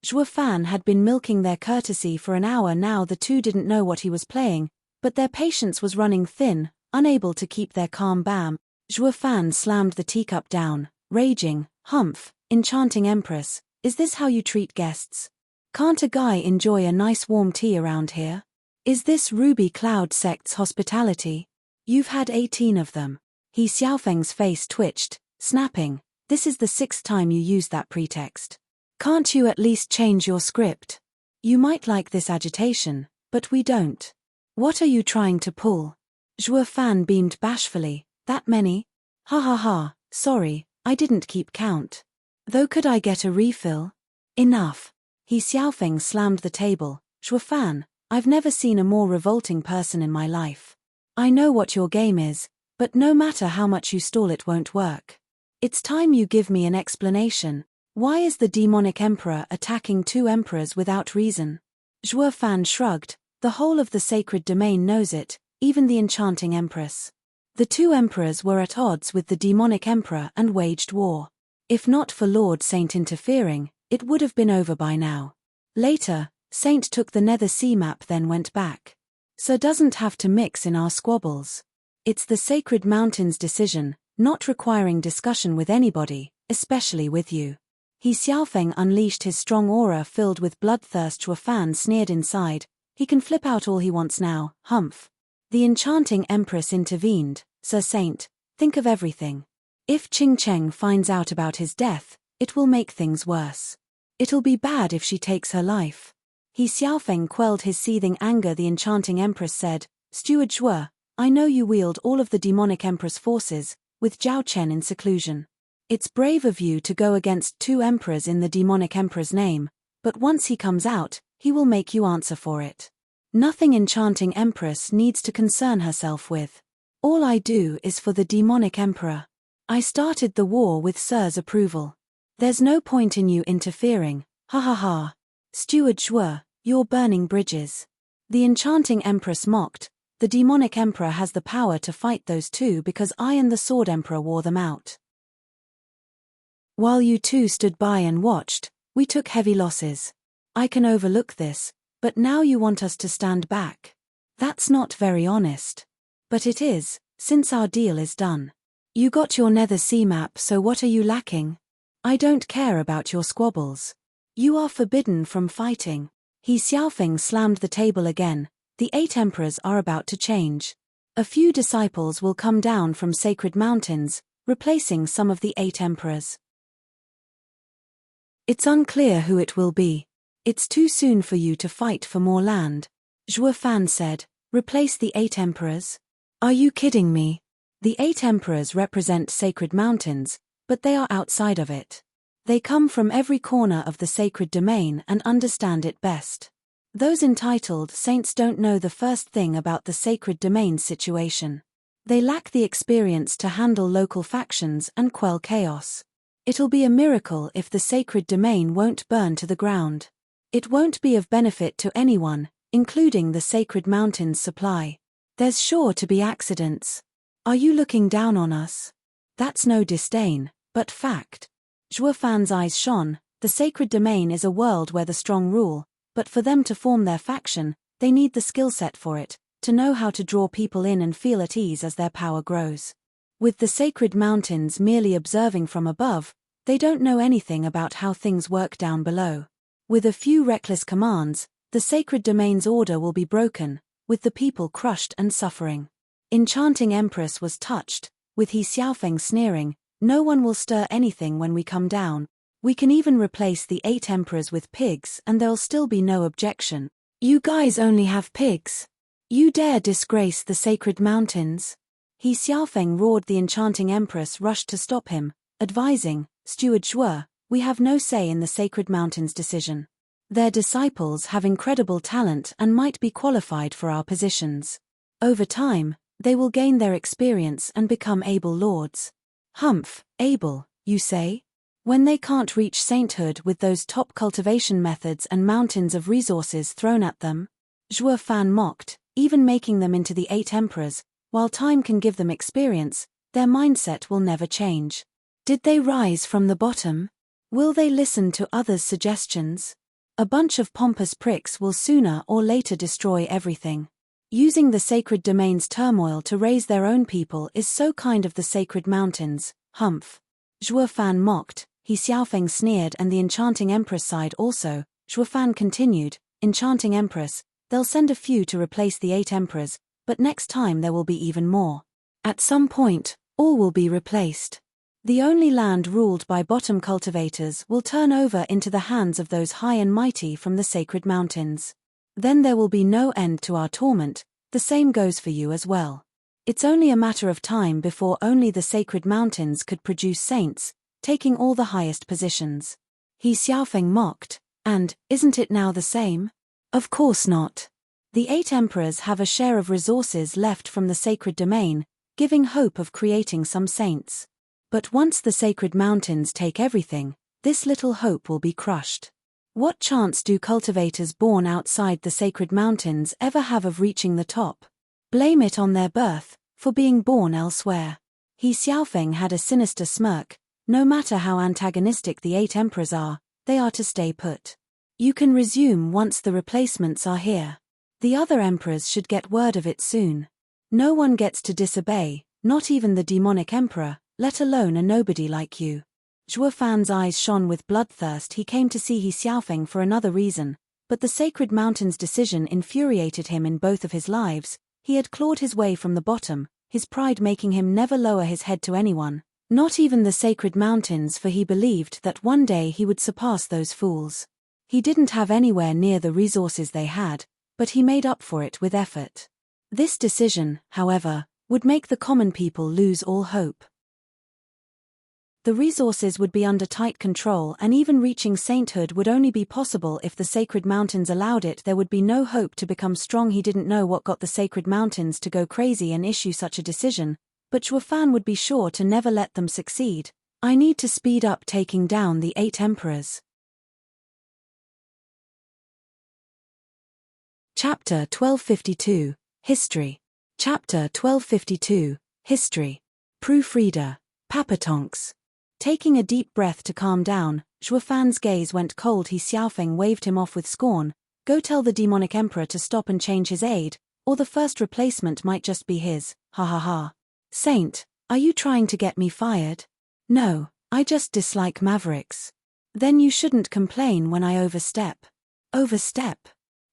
S1: Zhuo Fan had been milking their courtesy for an hour now. The two didn't know what he was playing, but their patience was running thin, unable to keep their calm. Bam. Zhuo Fan slammed the teacup down, raging, Humph, enchanting Empress, Is this how you treat guests? Can't a guy enjoy a nice warm tea around here? Is this Ruby Cloud sect's hospitality? You've had 18 of them. He Xiaofeng's face twitched, snapping, this is the 6th time you used that pretext. Can't you at least change your script? You might like this agitation, but we don't. What are you trying to pull? Zhuo Fan beamed bashfully, that many? Ha ha ha, sorry, I didn't keep count. Though could I get a refill? Enough. He Xiaofeng slammed the table, Zhuo Fan, I've never seen a more revolting person in my life. I know what your game is, but no matter how much you stall it won't work. It's time you give me an explanation. Why is the demonic emperor attacking 2 emperors without reason? Zhuo Fan shrugged, the whole of the sacred domain knows it, even the enchanting empress. The 2 emperors were at odds with the demonic emperor and waged war. If not for Lord Saint interfering, it would have been over by now. Later, Saint took the Nether Sea map then went back. Sir doesn't have to mix in our squabbles. It's the Sacred Mountain's decision, not requiring discussion with anybody, especially with you. He Xiaofeng unleashed his strong aura filled with bloodthirst. Zhuo Fan sneered inside, he can flip out all he wants now, humph. The enchanting empress intervened, Sir Saint, think of everything. If Qing Cheng finds out about his death, it will make things worse. It'll be bad if she takes her life. He Xiaofeng quelled his seething anger. The enchanting empress said, Steward Zhuo, I know you wield all of the demonic empress forces, with Zhao Chen in seclusion. It's brave of you to go against 2 emperors in the demonic emperor's name, but once he comes out, he will make you answer for it. Nothing enchanting empress needs to concern herself with. All I do is for the demonic emperor. I started the war with Sir's approval. There's no point in you interfering, ha ha ha. Steward Zhuo, you're burning bridges. The enchanting empress mocked, the demonic emperor has the power to fight those 2 because I and the sword emperor wore them out. While you 2 stood by and watched, we took heavy losses. I can overlook this, but now you want us to stand back. That's not very honest. But it is, since our deal is done. You got your Nether Sea map, so what are you lacking? I don't care about your squabbles. You are forbidden from fighting. He Xiaofeng slammed the table again, the 8 emperors are about to change. A few disciples will come down from sacred mountains, replacing some of the 8 emperors. It's unclear who it will be. It's too soon for you to fight for more land. Zhuo Fan said, replace the 8 emperors? Are you kidding me? The 8 emperors represent sacred mountains, but they are outside of it. They come from every corner of the sacred domain and understand it best. Those entitled saints don't know the first thing about the sacred domain's situation. They lack the experience to handle local factions and quell chaos. It'll be a miracle if the sacred domain won't burn to the ground. It won't be of benefit to anyone, including the sacred mountain's supply. There's sure to be accidents. Are you looking down on us? That's no disdain, but fact. Zhuo Fan's eyes shone, the sacred domain is a world where the strong rule, but for them to form their faction, they need the skill set for it, to know how to draw people in and feel at ease as their power grows. With the sacred mountains merely observing from above, they don't know anything about how things work down below. With a few reckless commands, the sacred domain's order will be broken, with the people crushed and suffering. Enchanting Empress was touched, with He Xiaofeng sneering, no one will stir anything when we come down. We can even replace the 8 emperors with pigs and there'll still be no objection. You guys only have pigs. You dare disgrace the sacred mountains? He Xiaofeng roared. The enchanting empress rushed to stop him, advising, Steward Zhuo, we have no say in the sacred mountains' decision. Their disciples have incredible talent and might be qualified for our positions. Over time, they will gain their experience and become able lords. Humph, able, you say? When they can't reach sainthood with those top cultivation methods and mountains of resources thrown at them? Zhuo Fan mocked, even making them into the 8 emperors, while time can give them experience, their mindset will never change. Did they rise from the bottom? Will they listen to others' suggestions? A bunch of pompous pricks will sooner or later destroy everything. Using the sacred domain's turmoil to raise their own people is so kind of the sacred mountains, humph. Zhuo Fan mocked, He Xiaofeng sneered, and the enchanting empress sighed also. Zhuofan continued, enchanting empress, they'll send a few to replace the 8 emperors, but next time there will be even more. At some point, all will be replaced. The only land ruled by bottom cultivators will turn over into the hands of those high and mighty from the sacred mountains. Then there will be no end to our torment. The same goes for you as well. It's only a matter of time before only the sacred mountains could produce saints, taking all the highest positions. He Xiaofeng mocked, and, isn't it now the same? Of course not. The 8 emperors have a share of resources left from the sacred domain, giving hope of creating some saints. But once the sacred mountains take everything, this little hope will be crushed. What chance do cultivators born outside the sacred mountains ever have of reaching the top? Blame it on their birth, for being born elsewhere. He Xiaofeng had a sinister smirk. No matter how antagonistic the 8 emperors are, they are to stay put. You can resume once the replacements are here. The other emperors should get word of it soon. No one gets to disobey, not even the demonic emperor, let alone a nobody like you. Zhuofan's eyes shone with bloodthirst. He came to see He Xiaofeng for another reason, but the sacred mountain's decision infuriated him in both of his lives. He had clawed his way from the bottom, his pride making him never lower his head to anyone, not even the sacred mountains, for he believed that one day he would surpass those fools. He didn't have anywhere near the resources they had, but he made up for it with effort. This decision, however, would make the common people lose all hope. The resources would be under tight control, and even reaching sainthood would only be possible if the sacred mountains allowed it. There would be no hope to become strong. He didn't know what got the sacred mountains to go crazy and issue such a decision, but Zhuofan would be sure to never let them succeed. I need to speed up taking down the 8 emperors. Chapter 1252, History. Chapter 1252, History. Proofreader, Papatonks. Taking a deep breath to calm down, Zhuofan's gaze went cold. He Xiaofeng waved him off with scorn. Go tell the demonic emperor to stop and change his aide, or the first replacement might just be his, ha ha ha. Saint, are you trying to get me fired? No, I just dislike mavericks. Then you shouldn't complain when I overstep. Overstep?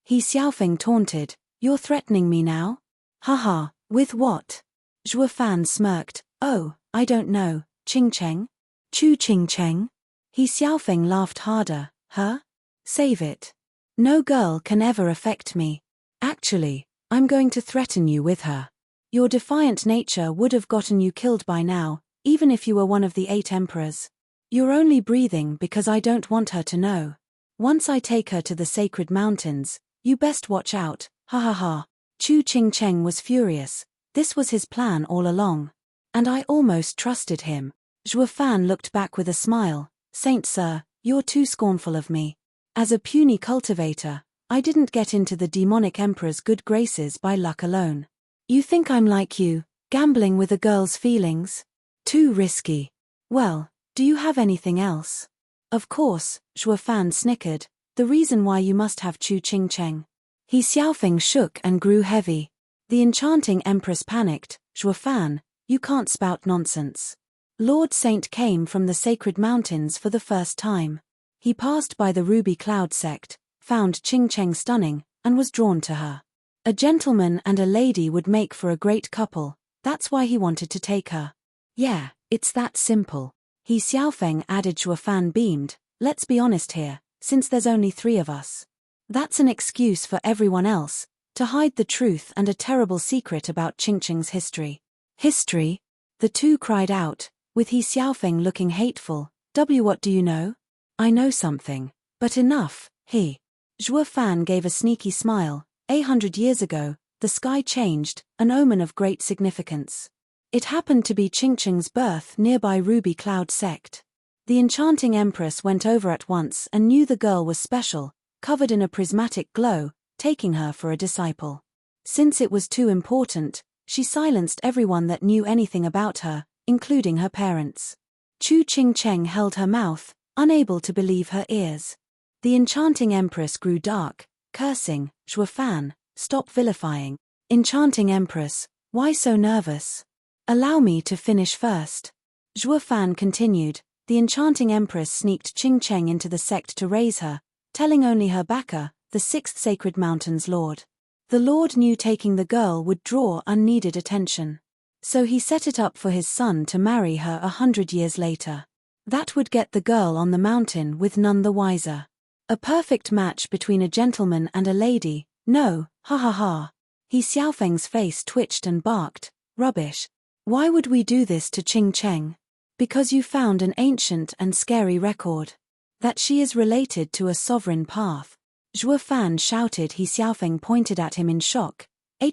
S1: He Xiaofeng taunted, you're threatening me now? Haha, with what? Zhuofan smirked, oh, I don't know, Ching Cheng? Chu Ching Cheng? He Xiaofeng laughed harder, huh? Save it. No girl can ever affect me. Actually, I'm going to threaten you with her. Your defiant nature would have gotten you killed by now, even if you were one of the 8 emperors. You're only breathing because I don't want her to know. Once I take her to the sacred mountains, you best watch out, ha ha ha. Chu Ching Cheng was furious. This was his plan all along. And I almost trusted him. Zhuofan looked back with a smile. Saint sir, you're too scornful of me. As a puny cultivator, I didn't get into the demonic emperor's good graces by luck alone. You think I'm like you, gambling with a girl's feelings? Too risky. Well, do you have anything else? Of course, Zhuofan snickered. The reason why you must have Chu Ching Cheng. He Xiaofeng shook and grew heavy. The enchanting empress panicked. Zhuofan, you can't spout nonsense. Lord Saint came from the sacred mountains for the first time. He passed by the Ruby Cloud sect, found Ching Cheng stunning, and was drawn to her. A gentleman and a lady would make for a great couple, that's why he wanted to take her. Yeah, it's that simple. He Xiaofeng added. Zhuofan beamed, let's be honest here, since there's only 3 of us. That's an excuse for everyone else, to hide the truth and a terrible secret about Ching Cheng's history. History? The two cried out, with He Xiaofeng looking hateful. What do you know? I know something, but enough, he. Zhuofan gave a sneaky smile. 800 years ago, the sky changed, an omen of great significance. It happened to be Ching Cheng's birth nearby Ruby Cloud sect. The enchanting empress went over at once and knew the girl was special, covered in a prismatic glow, taking her for a disciple. Since it was too important, she silenced everyone that knew anything about her, including her parents. Chu Ching Cheng held her mouth, unable to believe her ears. The enchanting empress grew dark, cursing. Zhuofan, stop vilifying. Enchanting empress, why so nervous? Allow me to finish first. Zhuofan continued, the enchanting empress sneaked Qing Cheng into the sect to raise her, telling only her backer, the sixth sacred mountain's lord. The lord knew taking the girl would draw unneeded attention. So he set it up for his son to marry her 100 years later. That would get the girl on the mountain with none the wiser. A perfect match between a gentleman and a lady, no, ha ha ha. He Xiaofeng's face twitched and barked, rubbish. Why would we do this to Qing Cheng? Because you found an ancient and scary record. That she is related to a sovereign path. Zhuo Fan shouted. He Xiaofeng pointed at him in shock.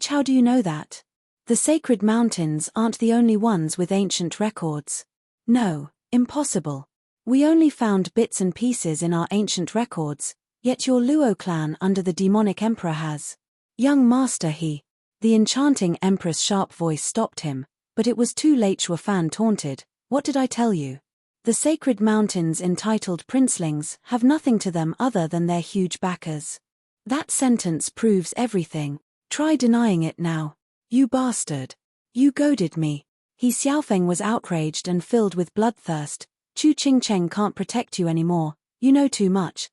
S1: How do you know that? The sacred mountains aren't the only ones with ancient records. No, impossible. We only found bits and pieces in our ancient records, yet your Luo clan under the demonic emperor has. Young master The enchanting empress' sharp voice stopped him, but it was too late. Zhuo Fan taunted, what did I tell you? The sacred mountains entitled princelings have nothing to them other than their huge backers. That sentence proves everything. Try denying it now. You bastard. You goaded me. He Xiaofeng was outraged and filled with bloodthirst. Qing Cheng can't protect you anymore, you know too much.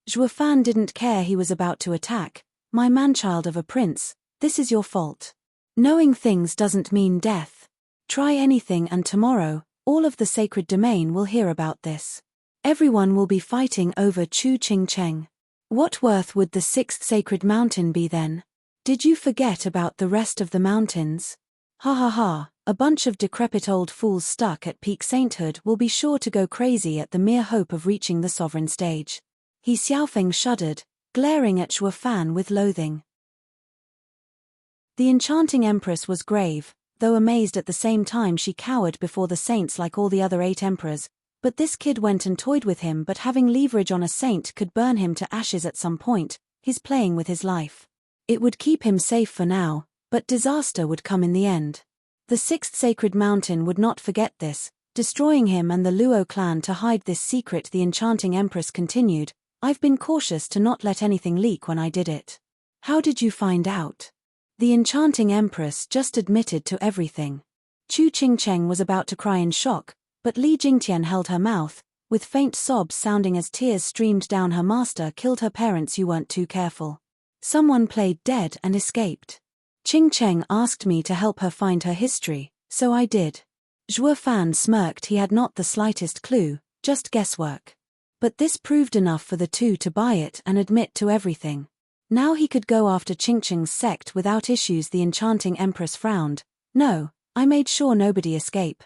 S1: Zhuo Fan didn't care. He was about to attack. My manchild of a prince, this is your fault. Knowing things doesn't mean death. Try anything and tomorrow, all of the sacred domain will hear about this. Everyone will be fighting over Qing Cheng. What worth would the sixth sacred mountain be then? Did you forget about the rest of the mountains? Ha ha ha, a bunch of decrepit old fools stuck at peak sainthood will be sure to go crazy at the mere hope of reaching the sovereign stage. He Xiaofeng shuddered, glaring at Zhuo Fan with loathing. The enchanting empress was grave, though amazed at the same time. She cowered before the saints like all the other 8 emperors, but this kid went and toyed with him. But having leverage on a saint could burn him to ashes at some point. He's playing with his life. It would keep him safe for now, but disaster would come in the end. The sixth sacred mountain would not forget this, destroying him and the Luo clan. To hide this secret, the enchanting empress continued, I've been cautious to not let anything leak when I did it. How did you find out? The enchanting empress just admitted to everything. Qing Cheng was about to cry in shock, but Li Jingtian held her mouth, with faint sobs sounding as tears streamed down. Her master killed her parents. You weren't too careful. Someone played dead and escaped. Qing Cheng asked me to help her find her history, so I did. Zhuo Fan smirked. He had not the slightest clue, just guesswork. But this proved enough for the two to buy it and admit to everything. Now he could go after Qing Cheng's sect without issues. The enchanting empress frowned. No, I made sure nobody escape.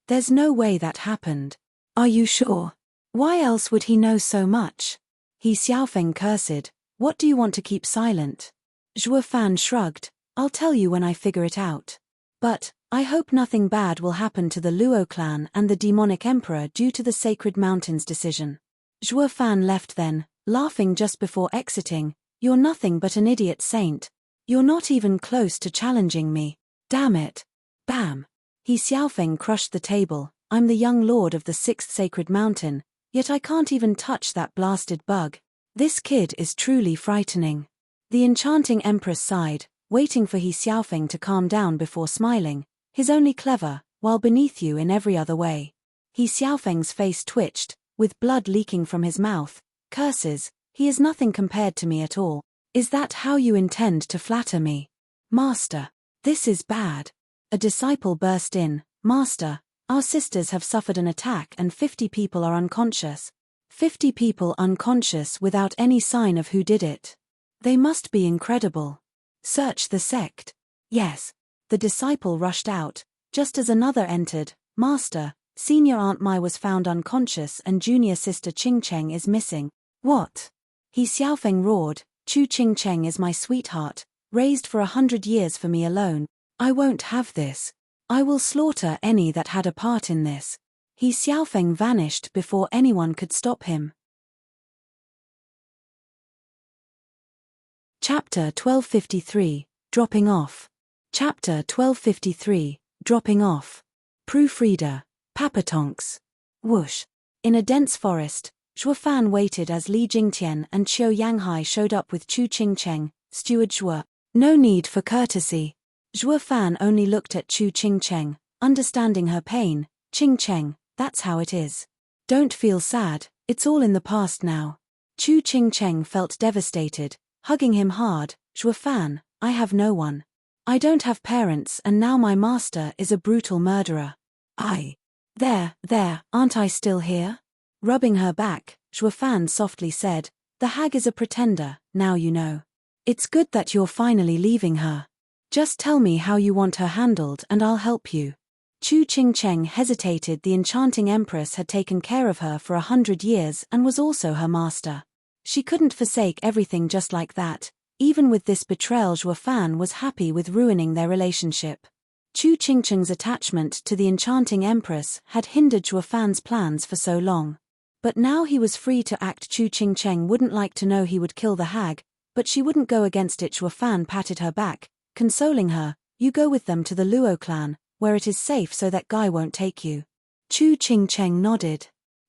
S1: There's no way that happened. Are you sure? Why else would he know so much? He Xiaofeng cursed. What do you want to keep silent? Zhuo Fan shrugged. I'll tell you when I figure it out. But, I hope nothing bad will happen to the Luo clan and the demonic emperor due to the sacred mountain's decision. Zhuo Fan left then, laughing just before exiting. You're nothing but an idiot saint. You're not even close to challenging me. Damn it. Bam. He Xiaofeng crushed the table. I'm the young lord of the sixth sacred mountain, yet I can't even touch that blasted bug. This kid is truly frightening. The enchanting empress sighed, waiting for He Xiaofeng to calm down before smiling. He's only clever, while beneath you in every other way. He Xiaofeng's face twitched, with blood leaking from his mouth. Curses, he is nothing compared to me at all. Is that how you intend to flatter me? Master, this is bad. A disciple burst in. Master, our sisters have suffered an attack and 50 people are unconscious. 50 people unconscious without any sign of who did it. They must be incredible. Search the sect. Yes. The disciple rushed out, just as another entered. Master, senior Aunt Mai was found unconscious and junior sister Qing Cheng is missing. What? He Xiaofeng roared. Qing Cheng is my sweetheart, raised for 100 years for me alone. I won't have this. I will slaughter any that had a part in this. He Xiaofeng vanished before anyone could stop him. Chapter 1253, Dropping Off. Chapter 1253, Dropping Off. Proofreader, Papatonks. Whoosh. In a dense forest, Zhuo Fan waited as Li Jingtian and Qiu Yanghai showed up with Qing Cheng, Steward Zhuo. No need for courtesy. Zhuo Fan only looked at Qing Cheng, understanding her pain. Qing Cheng, that's how it is. Don't feel sad, it's all in the past now. Chu Qingcheng felt devastated, hugging him hard. Zhuo Fan, I have no one. I don't have parents and now my master is a brutal murderer. There, aren't I still here? Rubbing her back, Zhuo Fan softly said, the hag is a pretender, now you know. It's good that you're finally leaving her. Just tell me how you want her handled and I'll help you. Chu Qingcheng hesitated. The enchanting empress had taken care of her for 100 years and was also her master. She couldn't forsake everything just like that. Even with this betrayal, Zhuo Fan was happy with ruining their relationship. Chu Qingcheng's attachment to the enchanting empress had hindered Zhuo Fan's plans for so long. But now he was free to act. Chu Qingcheng wouldn't like to know he would kill the hag, but she wouldn't go against it. Zhuo Fan patted her back, consoling her, you go with them to the Luo clan, where it is safe so that guy won't take you. Chu Qingcheng nodded.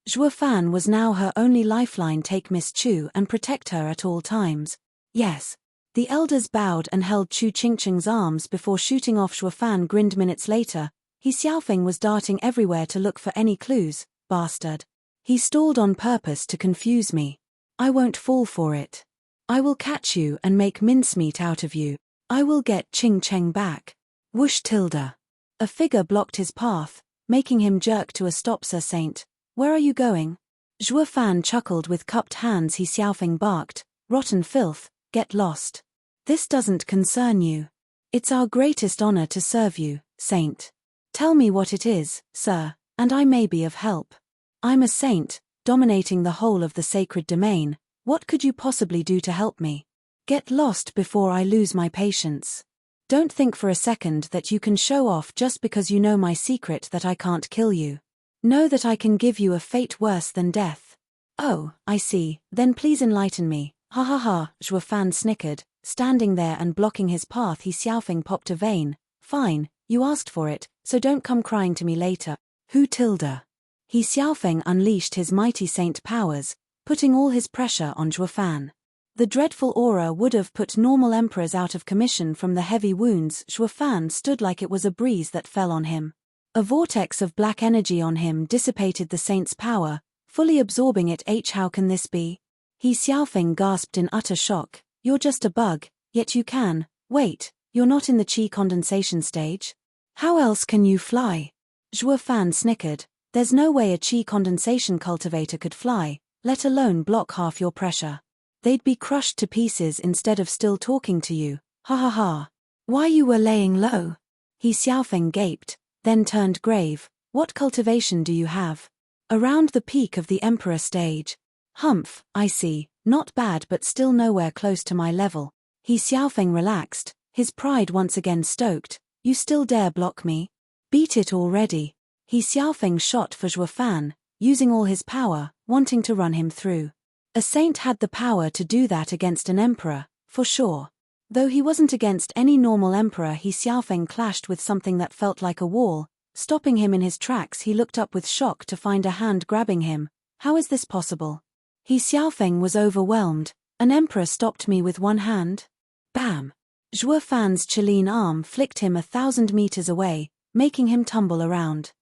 S1: Zhuo Fan was now her only lifeline. Take Miss Chu and protect her at all times. Yes. The elders bowed and held Chu Qingcheng's arms before shooting off. Zhuo Fan grinned. Minutes later, He Xiaofeng was darting everywhere to look for any clues. Bastard. He stalled on purpose to confuse me. I won't fall for it. I will catch you and make mincemeat out of you. I will get Qingcheng back. Whoosh tilde. A figure blocked his path, making him jerk to a stop. Sir Saint, where are you going? Zhuo Fan chuckled with cupped hands. He Xiaofeng barked, rotten filth, get lost. This doesn't concern you. It's our greatest honor to serve you, Saint. Tell me what it is, sir, and I may be of help. I'm a saint, dominating the whole of the sacred domain. What could you possibly do to help me? Get lost before I lose my patience. Don't think for a second that you can show off just because you know my secret that I can't kill you. Know that I can give you a fate worse than death. Oh, I see, then please enlighten me. Ha ha ha, Zhuo Fan snickered, standing there and blocking his path. He Xiaofeng popped a vein. Fine, you asked for it, so don't come crying to me later. Who tilde? He Xiaofeng unleashed his mighty saint powers, putting all his pressure on Zhuo Fan. The dreadful aura would have put normal emperors out of commission from the heavy wounds. Zhuo Fan stood like it was a breeze that fell on him. A vortex of black energy on him dissipated the saint's power, fully absorbing it. How can this be? He Xiaofeng gasped in utter shock. You're just a bug, yet you can. Wait, you're not in the qi condensation stage? How else can you fly? Zhuo Fan snickered. There's no way a qi condensation cultivator could fly, let alone block half your pressure. They'd be crushed to pieces instead of still talking to you. Ha ha ha. Why you were laying low? He Xiaofeng gaped, then turned grave. What cultivation do you have? Around the peak of the emperor stage. Humph, I see, not bad but still nowhere close to my level. He Xiaofeng relaxed, his pride once again stoked. You still dare block me? Beat it already. He Xiaofeng shot for Zhuo Fan, using all his power, wanting to run him through. A saint had the power to do that against an emperor, for sure. Though he wasn't against any normal emperor. He Xiaofeng clashed with something that felt like a wall, stopping him in his tracks. He looked up with shock to find a hand grabbing him. How is this possible? He Xiaofeng was overwhelmed. An emperor stopped me with one hand? Bam! Zhuo Fan's Qilin arm flicked him 1,000 meters away, making him tumble around.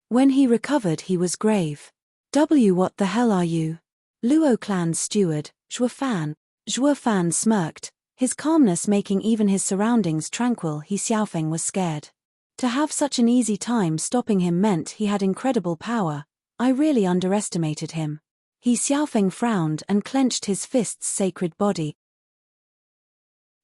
S1: When he recovered he was grave. What the hell are you? Luo clan's steward, Zhuo Fan. Zhuo Fan smirked, his calmness making even his surroundings tranquil. He Xiaofeng was scared. To have such an easy time stopping him meant he had incredible power. I really underestimated him. He Xiaofeng frowned and clenched his fist's sacred body.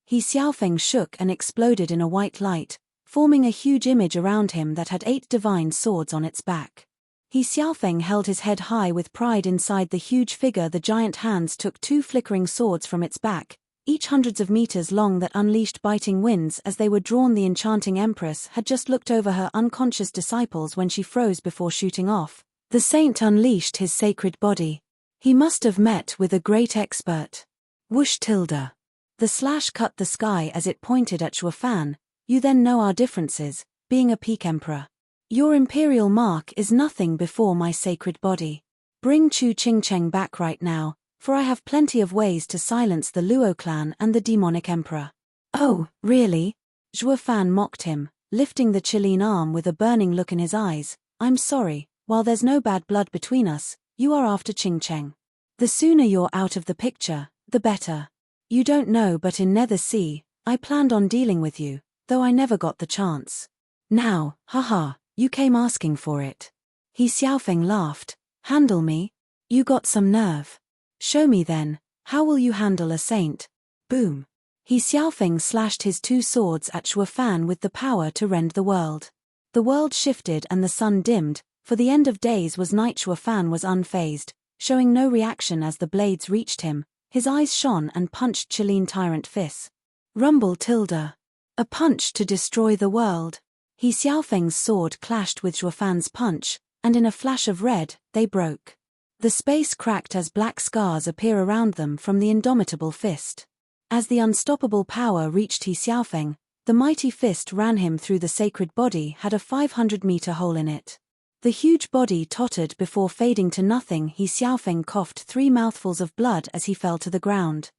S1: He Xiaofeng shook and exploded in a white light, forming a huge image around him that had 8 divine swords on its back. He Xiaofeng held his head high with pride inside the huge figure. The giant hands took 2 flickering swords from its back, each hundreds of meters long, that unleashed biting winds as they were drawn. The enchanting empress had just looked over her unconscious disciples when she froze before shooting off. The saint unleashed his sacred body. He must have met with a great expert. Whoosh tilde. The slash cut the sky as it pointed at Zhuo Fan. You then know our differences, being a peak emperor. Your imperial mark is nothing before my sacred body. Bring Chu Qingcheng back right now, for I have plenty of ways to silence the Luo clan and the demonic emperor. Oh, really? Zhuo Fan mocked him, lifting the Qilin arm with a burning look in his eyes. I'm sorry, while there's no bad blood between us, you are after Ching Cheng. The sooner you're out of the picture, the better. You don't know, but in Nether Sea, I planned on dealing with you, though I never got the chance. Now, haha, you came asking for it. He Xiaofeng laughed. Handle me? You got some nerve. Show me then, how will you handle a saint? Boom. He Xiaofeng slashed his two swords at Shuo Fan with the power to rend the world. The world shifted and the sun dimmed, for the end of days was night. Shuo Fan was unfazed, showing no reaction as the blades reached him. His eyes shone and punched Chilean tyrant fists. Rumble tilde. A punch to destroy the world. He Xiaofeng's sword clashed with Shuo Fan's punch, and in a flash of red, they broke. The space cracked as black scars appear around them from the indomitable fist. As the unstoppable power reached He Xiaofeng, the mighty fist ran him through. The sacred body had a 500-meter hole in it. The huge body tottered before fading to nothing. He Xiaofeng coughed 3 mouthfuls of blood as he fell to the ground.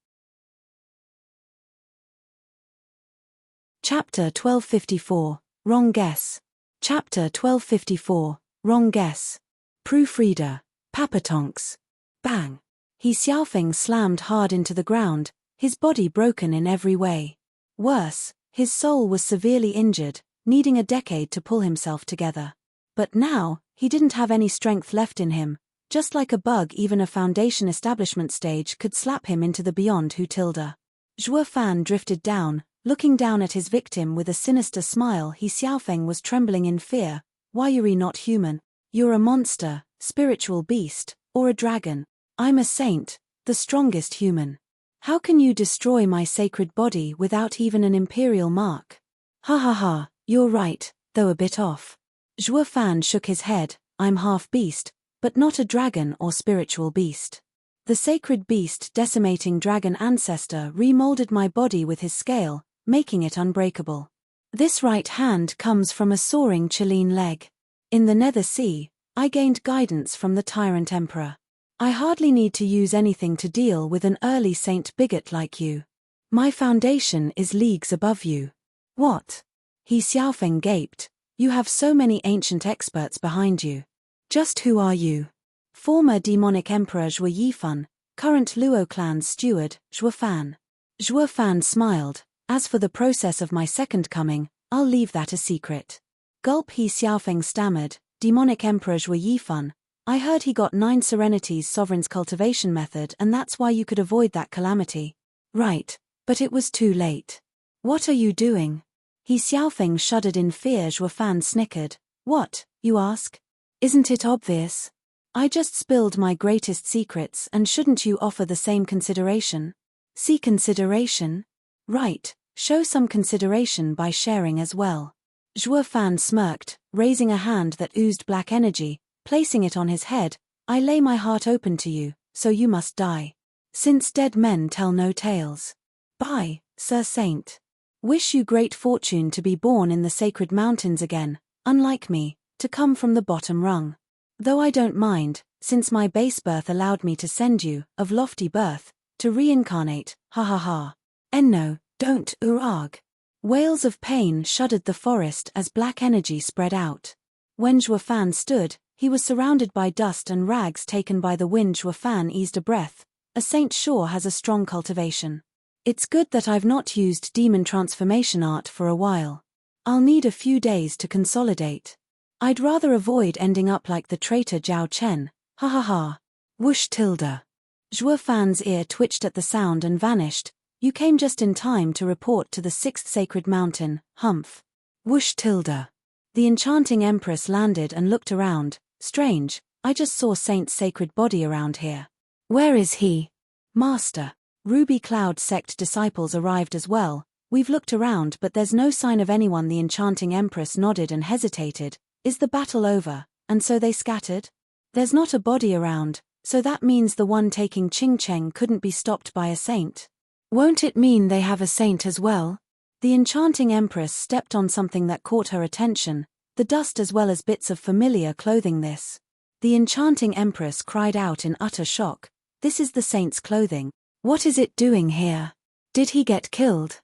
S1: Chapter 1254, Wrong Guess. Chapter 1254, Wrong Guess. Proofreader. Papatonks. Bang. He Xiaofeng slammed hard into the ground, his body broken in every way. Worse, his soul was severely injured, needing a decade to pull himself together. But now, he didn't have any strength left in him. Just like a bug, even a foundation establishment stage could slap him into the beyond. Who tilde. Shuo Fan drifted down, looking down at his victim with a sinister smile. He Xiaofeng was trembling in fear. Why you're not human? You're a monster, spiritual beast, or a dragon. I'm a saint, the strongest human. How can you destroy my sacred body without even an imperial mark? Ha ha ha, you're right, though a bit off. Shuo Fan shook his head. I'm half beast, but not a dragon or spiritual beast. The sacred beast decimating dragon ancestor remolded my body with his scale, making it unbreakable. This right hand comes from a soaring Chilean leg. In the Nether Sea, I gained guidance from the tyrant emperor. I hardly need to use anything to deal with an early saint bigot like you. My foundation is leagues above you. What? He Xiaofeng gaped. You have so many ancient experts behind you. Just who are you? Former demonic emperor Zhuo Yifan, current Luo clan's steward, Shuo Fan. Shuo Fan smiled. As for the process of my second coming, I'll leave that a secret. Gulp. He Xiaofeng stammered. Demonic emperor Zhuo Yifan. I heard he got 9 serenities sovereign's cultivation method, and that's why you could avoid that calamity. Right, but it was too late. What are you doing? He Xiaofeng shuddered in fear. Shuo Fan snickered. What, you ask? Isn't it obvious? I just spilled my greatest secrets, and shouldn't you offer the same consideration? See, consideration? Right, show some consideration by sharing as well. Shuo Fan smirked, raising a hand that oozed black energy, placing it on his head. I lay my heart open to you, so you must die. Since dead men tell no tales. Bye, Sir Saint. Wish you great fortune to be born in the sacred mountains again, unlike me, to come from the bottom rung. Though I don't mind, since my base birth allowed me to send you, of lofty birth, to reincarnate, ha ha ha. Enno, don't, urag. Wails of pain shuddered the forest as black energy spread out. When Shuo Fan stood, he was surrounded by dust and rags taken by the wind. Shuo Fan eased a breath. A saint sure has a strong cultivation. It's good that I've not used demon transformation art for a while. I'll need a few days to consolidate. I'd rather avoid ending up like the traitor Zhao Chen, ha ha ha. Whoosh tilde. Shuo Fan's ear twitched at the sound and vanished. You came just in time to report to the 6th sacred mountain, humph. Whoosh tilde. The enchanting empress landed and looked around. Strange, I just saw Saint's sacred body around here. Where is he? Master. Ruby Cloud sect disciples arrived as well. We've looked around but there's no sign of anyone. The enchanting empress nodded and hesitated. Is the battle over, and so they scattered? There's not a body around, so that means the one taking Ching Cheng couldn't be stopped by a saint. Won't it mean they have a saint as well? The enchanting empress stepped on something that caught her attention, the dust as well as bits of familiar clothing. This. The enchanting empress cried out in utter shock. This is the saint's clothing. What is it doing here? Did he get killed?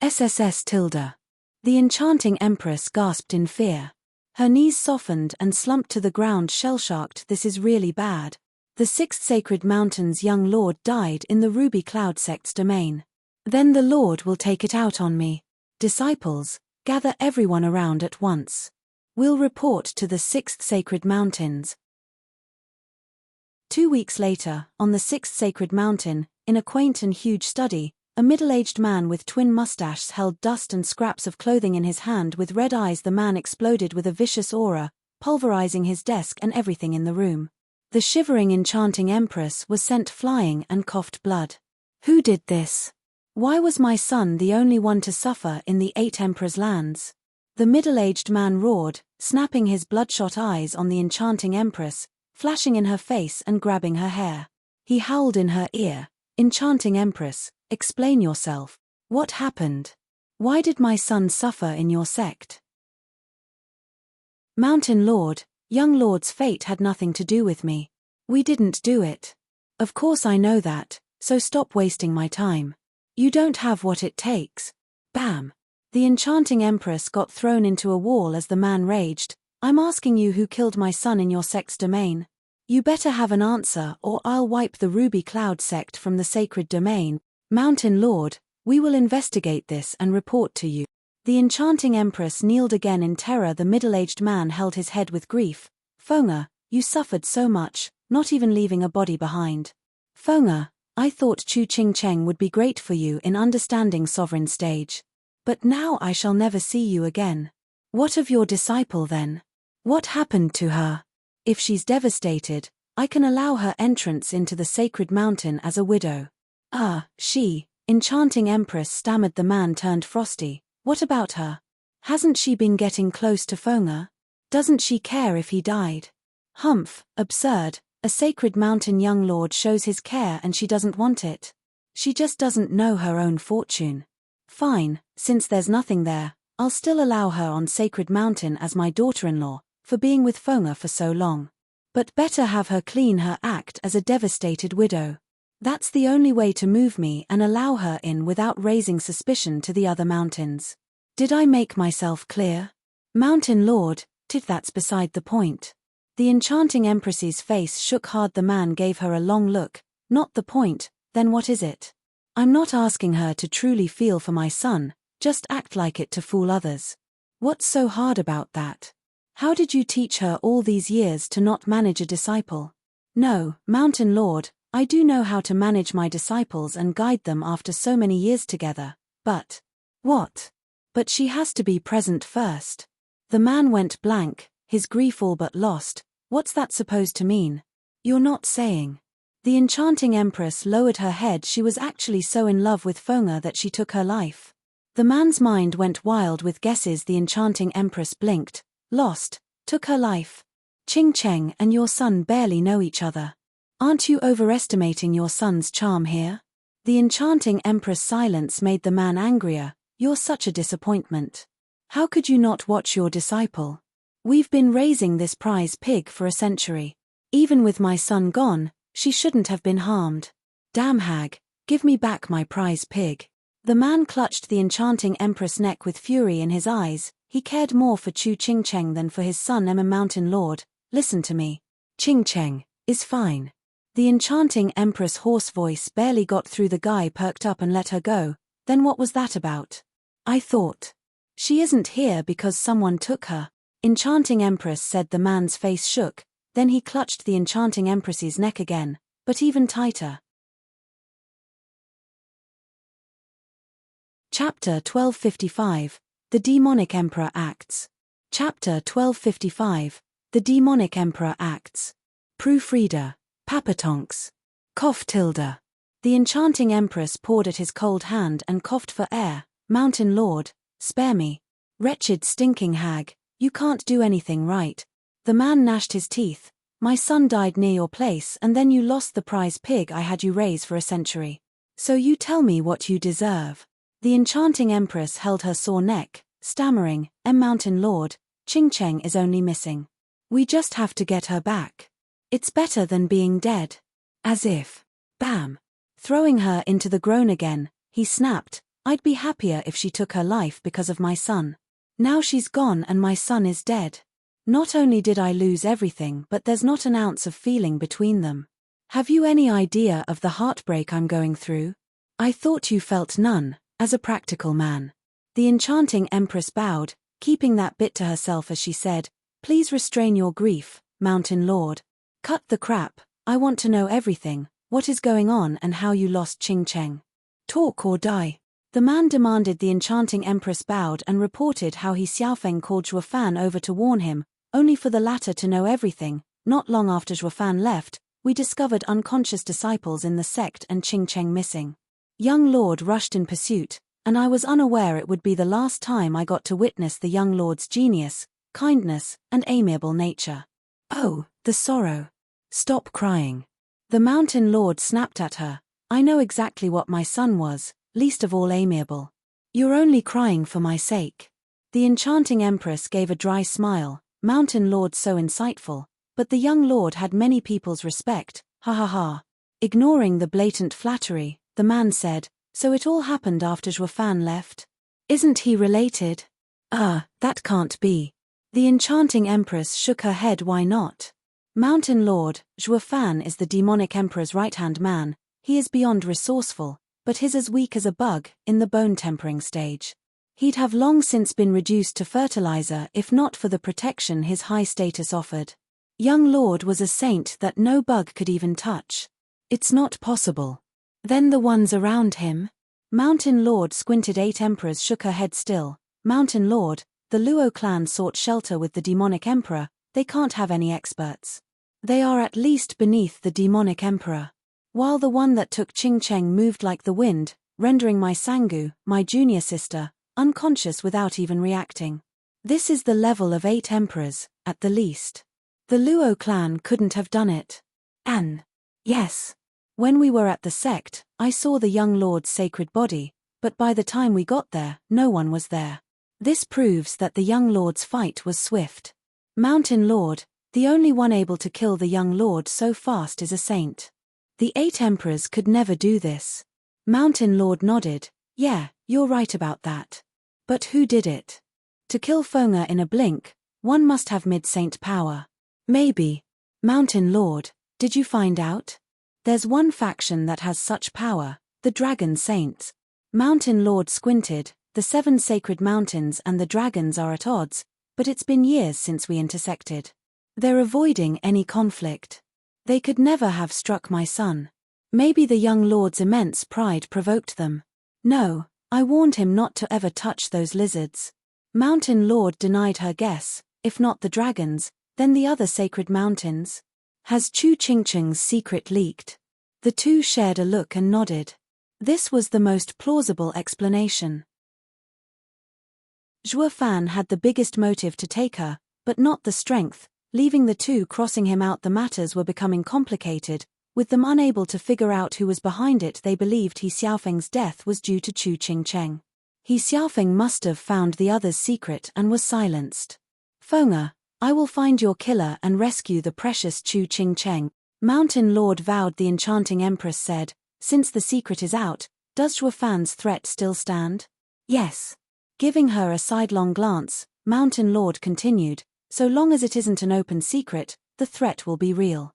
S1: SSS tilde. The enchanting empress gasped in fear. Her knees softened and slumped to the ground, shell-shocked. This is really bad. The sixth sacred mountain's young lord died in the ruby cloud sect's domain. Then the Lord will take it out on me. Disciples, gather everyone around at once. We'll report to the sixth sacred mountains. 2 weeks later, on the sixth sacred mountain, in a quaint and huge study, a middle-aged man with twin mustaches held dust and scraps of clothing in his hand. With red eyes, the man exploded with a vicious aura, pulverizing his desk and everything in the room. The shivering enchanting empress was sent flying and coughed blood. Who did this? Why was my son the only one to suffer in the 8 emperors' lands? The middle-aged man roared, snapping his bloodshot eyes on the enchanting empress, flashing in her face and grabbing her hair. He howled in her ear, "Enchanting empress, explain yourself. What happened? Why did my son suffer in your sect?" "Mountain Lord, young lord's fate had nothing to do with me. We didn't do it. Of course I know that, so stop wasting my time. You don't have what it takes." Bam! The enchanting empress got thrown into a wall as the man raged, "I'm asking you who killed my son in your sect's domain. You better have an answer or I'll wipe the Ruby Cloud sect from the sacred domain. Mountain Lord, we will investigate this and report to you." The enchanting empress kneeled again in terror. The middle-aged man held his head with grief. "Fonga, you suffered so much, not even leaving a body behind. Fonga, I thought Chu Ching Cheng would be great for you in understanding sovereign stage. But now I shall never see you again. What of your disciple then? What happened to her? If she's devastated, I can allow her entrance into the sacred mountain as a widow." She, enchanting empress, stammered. The man turned frosty. "What about her? Hasn't she been getting close to Fonga? Doesn't she care if he died?" "Humph, absurd. A sacred mountain young lord shows his care and she doesn't want it. She just doesn't know her own fortune." "Fine, since there's nothing there, I'll still allow her on sacred mountain as my daughter-in-law, for being with Fonga for so long. But better have her clean her act as a devastated widow. That's the only way to move me and allow her in without raising suspicion to the other mountains. Did I make myself clear?" "Mountain Lord, that's beside the point." The enchanting empress's face shook hard. The man gave her a long look. "Not the point, then what is it? I'm not asking her to truly feel for my son, just act like it to fool others. What's so hard about that? How did you teach her all these years to not manage a disciple?" "No, Mountain Lord, I do know how to manage my disciples and guide them after so many years together, but..." "What?" "But she has to be present first." The man went blank, his grief all but lost. "What's that supposed to mean? You're not saying..." The enchanting empress lowered her head. She was actually so in love with Fonga that she took her life. The man's mind went wild with guesses. The enchanting empress blinked. "Lost, took her life. Ching Cheng and your son barely know each other. Aren't you overestimating your son's charm here?" The enchanting empress' silence made the man angrier. "You're such a disappointment. How could you not watch your disciple? We've been raising this prize pig for a century. Even with my son gone, she shouldn't have been harmed. Damn hag, give me back my prize pig." The man clutched the enchanting empress' neck with fury in his eyes. He cared more for Chu Ching Cheng than for his son Emma. "Mountain Lord, listen to me. Ching Cheng is fine." The enchanting empress' hoarse voice barely got through. The guy perked up and let her go. "Then what was that about? I thought she isn't here because someone took her." Enchanting empress said. The man's face shook, then he clutched the enchanting empress's neck again, but even tighter. Chapter 1255. The Demonic Emperor Acts. Chapter 1255. The Demonic Emperor Acts. Proofreader. Papatonks. Cough tilde. The enchanting empress pawed at his cold hand and coughed for air. "Mountain Lord, spare me. Wretched stinking hag, you can't do anything right." The man gnashed his teeth. "My son died near your place and then you lost the prize pig I had you raise for a century. So you tell me what you deserve." The enchanting empress held her sore neck, stammering, Mountain Lord, Ching Cheng is only missing. We just have to get her back. It's better than being dead." As if. Bam! Throwing her into the groan again, he snapped, "I'd be happier if she took her life because of my son. Now she's gone and my son is dead. Not only did I lose everything, but there's not an ounce of feeling between them. Have you any idea of the heartbreak I'm going through? I thought you felt none, as a practical man. The enchanting empress bowed, keeping that bit to herself as she said, "Please restrain your grief, Mountain Lord. Cut the crap, I want to know everything, what is going on and how you lost Ching Cheng. Talk or die." The man demanded. The enchanting empress bowed and reported how he Xiaofeng called Zhuofan over to warn him, only for the latter to know everything. Not long after Zhuofan left, we discovered unconscious disciples in the sect and Ching Cheng missing. Young Lord rushed in pursuit, and I was unaware it would be the last time I got to witness the young Lord's genius, kindness, and amiable nature. Oh, the sorrow. Stop crying. The Mountain Lord snapped at her. I know exactly what my son was, least of all amiable. You're only crying for my sake. The enchanting empress gave a dry smile. Mountain Lord so insightful, but the young lord had many people's respect, ha ha ha. Ignoring the blatant flattery, the man said, "So it all happened after Zhuofan left? Isn't he related?" That can't be. The enchanting empress shook her head. Why not? Mountain Lord, Zhuofan is the demonic emperor's right-hand man. He is beyond resourceful, but he's as weak as a bug, in the bone-tempering stage. He'd have long since been reduced to fertilizer if not for the protection his high status offered. Young Lord was a saint that no bug could even touch. It's not possible. Then the ones around him? Mountain Lord squinted. 8 emperors shook her head still. Mountain Lord, the Luo clan sought shelter with the demonic emperor. They can't have any experts. They are at least beneath the demonic emperor. While the one that took Ching Cheng moved like the wind, rendering my Sangu, my junior sister, unconscious without even reacting. This is the level of 8 emperors, at the least. The Luo clan couldn't have done it. Yes. When we were at the sect, I saw the young lord's sacred body, but by the time we got there, no one was there. This proves that the young lord's fight was swift. Mountain Lord, the only one able to kill the young lord so fast is a saint. The 8 emperors could never do this. Mountain Lord nodded. Yeah, you're right about that. But who did it? To kill Feng'er in a blink, one must have mid-saint power. Maybe. Mountain Lord, did you find out? There's one faction that has such power, the Dragon Saints. Mountain Lord squinted. The 7 sacred mountains and the dragons are at odds, but it's been years since we intersected. They're avoiding any conflict. They could never have struck my son. Maybe the young lord's immense pride provoked them. No, I warned him not to ever touch those lizards. Mountain Lord denied her guess. If not the dragons, then the other sacred mountains. Has Chu Qingcheng's secret leaked? The two shared a look and nodded. This was the most plausible explanation. Zhuofan had the biggest motive to take her, but not the strength. Leaving the two crossing him out, the matters were becoming complicated. With them unable to figure out who was behind it, they believed He Xiaofeng's death was due to Chu Qingcheng. He Xiaofeng must have found the other's secret and was silenced. Feng'er, I will find your killer and rescue the precious Chu Qingcheng. Mountain Lord vowed. The enchanting empress said, since the secret is out, does Zhuofan's threat still stand? Yes. Giving her a sidelong glance, Mountain Lord continued, so long as it isn't an open secret, the threat will be real.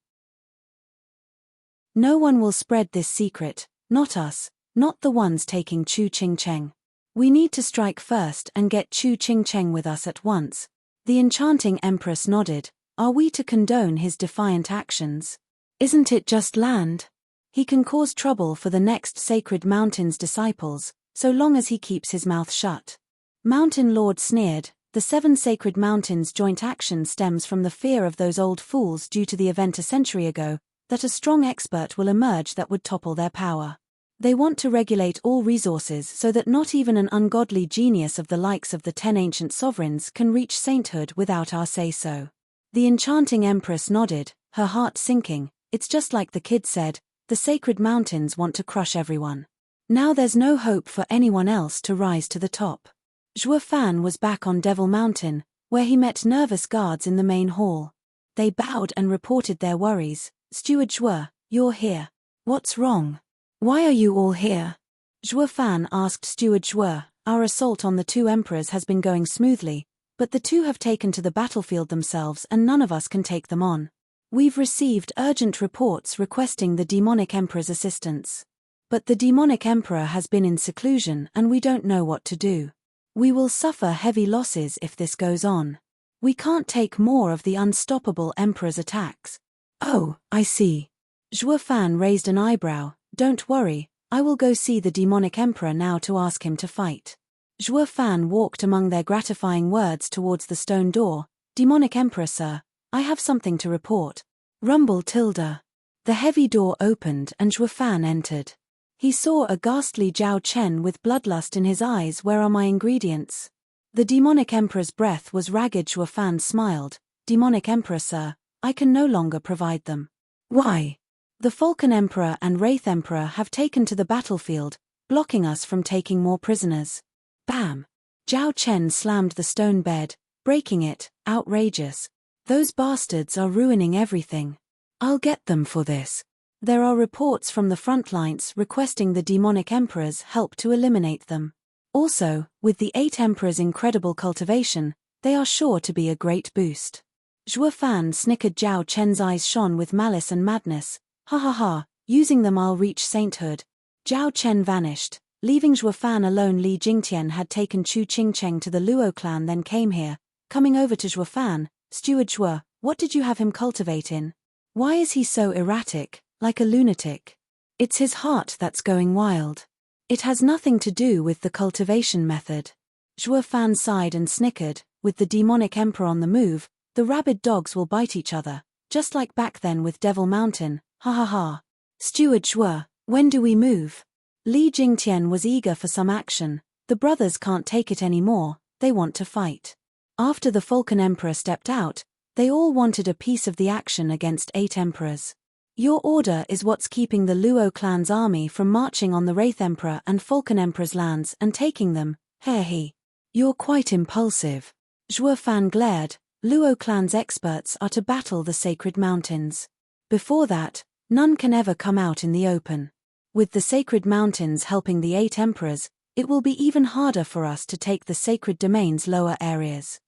S1: No one will spread this secret, not us, not the ones taking Chu Qingcheng. We need to strike first and get Chu Qingcheng with us at once. The enchanting empress nodded. Are we to condone his defiant actions? Isn't it just land? He can cause trouble for the next sacred mountain's disciples, so long as he keeps his mouth shut. Mountain Lord sneered. The 7 sacred mountains' joint action stems from the fear of those old fools due to the event a century ago, that a strong expert will emerge that would topple their power. They want to regulate all resources so that not even an ungodly genius of the likes of the 10 ancient sovereigns can reach sainthood without our say-so. The enchanting empress nodded, her heart sinking. It's just like the kid said, the sacred mountains want to crush everyone. Now there's no hope for anyone else to rise to the top. Zhuofan was back on Devil Mountain, where he met nervous guards in the main hall. They bowed and reported their worries. Steward Zhuo, you're here. What's wrong? Why are you all here? Zhuofan asked Steward Zhuo. Our assault on the 2 emperors has been going smoothly, But the two have taken to the battlefield themselves and none of us can take them on. We've received urgent reports requesting the demonic emperor's assistance. But the demonic emperor has been in seclusion and we don't know what to do. We will suffer heavy losses if this goes on. We can't take more of the unstoppable emperor's attacks. Oh, I see. Zhuo Fan raised an eyebrow. Don't worry, I will go see the demonic emperor now to ask him to fight. Zhuo Fan walked among their gratifying words towards the stone door. Demonic emperor sir, I have something to report. Rumble tilde. The heavy door opened and Zhuo Fan entered. He saw a ghastly Zhao Chen with bloodlust in his eyes. Where are my ingredients? The demonic emperor's breath was ragged. Zhuo Fan smiled. Demonic emperor sir, I can no longer provide them. Why? The Falcon Emperor and Wraith Emperor have taken to the battlefield, blocking us from taking more prisoners. Bam! Zhao Chen slammed the stone bed, breaking it. Outrageous. Those bastards are ruining everything. I'll get them for this. There are reports from the front lines requesting the demonic emperor's help to eliminate them. Also, with the 8 emperors' incredible cultivation, they are sure to be a great boost. Zhuo Fan snickered. Zhao Chen's eyes shone with malice and madness. Ha ha ha, using them I'll reach sainthood. Zhao Chen vanished, leaving Zhuo Fan alone. Li Jingtian had taken Chu Qingcheng to the Luo clan then came here, coming over to Zhuo Fan. Steward Zhuo, what did you have him cultivate in? Why is he so erratic, like a lunatic? It's his heart that's going wild. It has nothing to do with the cultivation method. Zhuo Fan sighed and snickered. With the demonic emperor on the move, the rabid dogs will bite each other, just like back then with Devil Mountain. Ha ha ha. Steward Zhuo, when do we move? Li Jingtian was eager for some action. The brothers can't take it anymore, they want to fight. After the Falcon Emperor stepped out, they all wanted a piece of the action against 8 emperors. Your order is what's keeping the Luo clan's army from marching on the Wraith Emperor and Falcon Emperor's lands and taking them. He. You're quite impulsive. Zhuo Fan glared. Luo clan's experts are to battle the sacred mountains. Before that, none can ever come out in the open. With the sacred mountains helping the 8 emperors, it will be even harder for us to take the sacred domain's lower areas.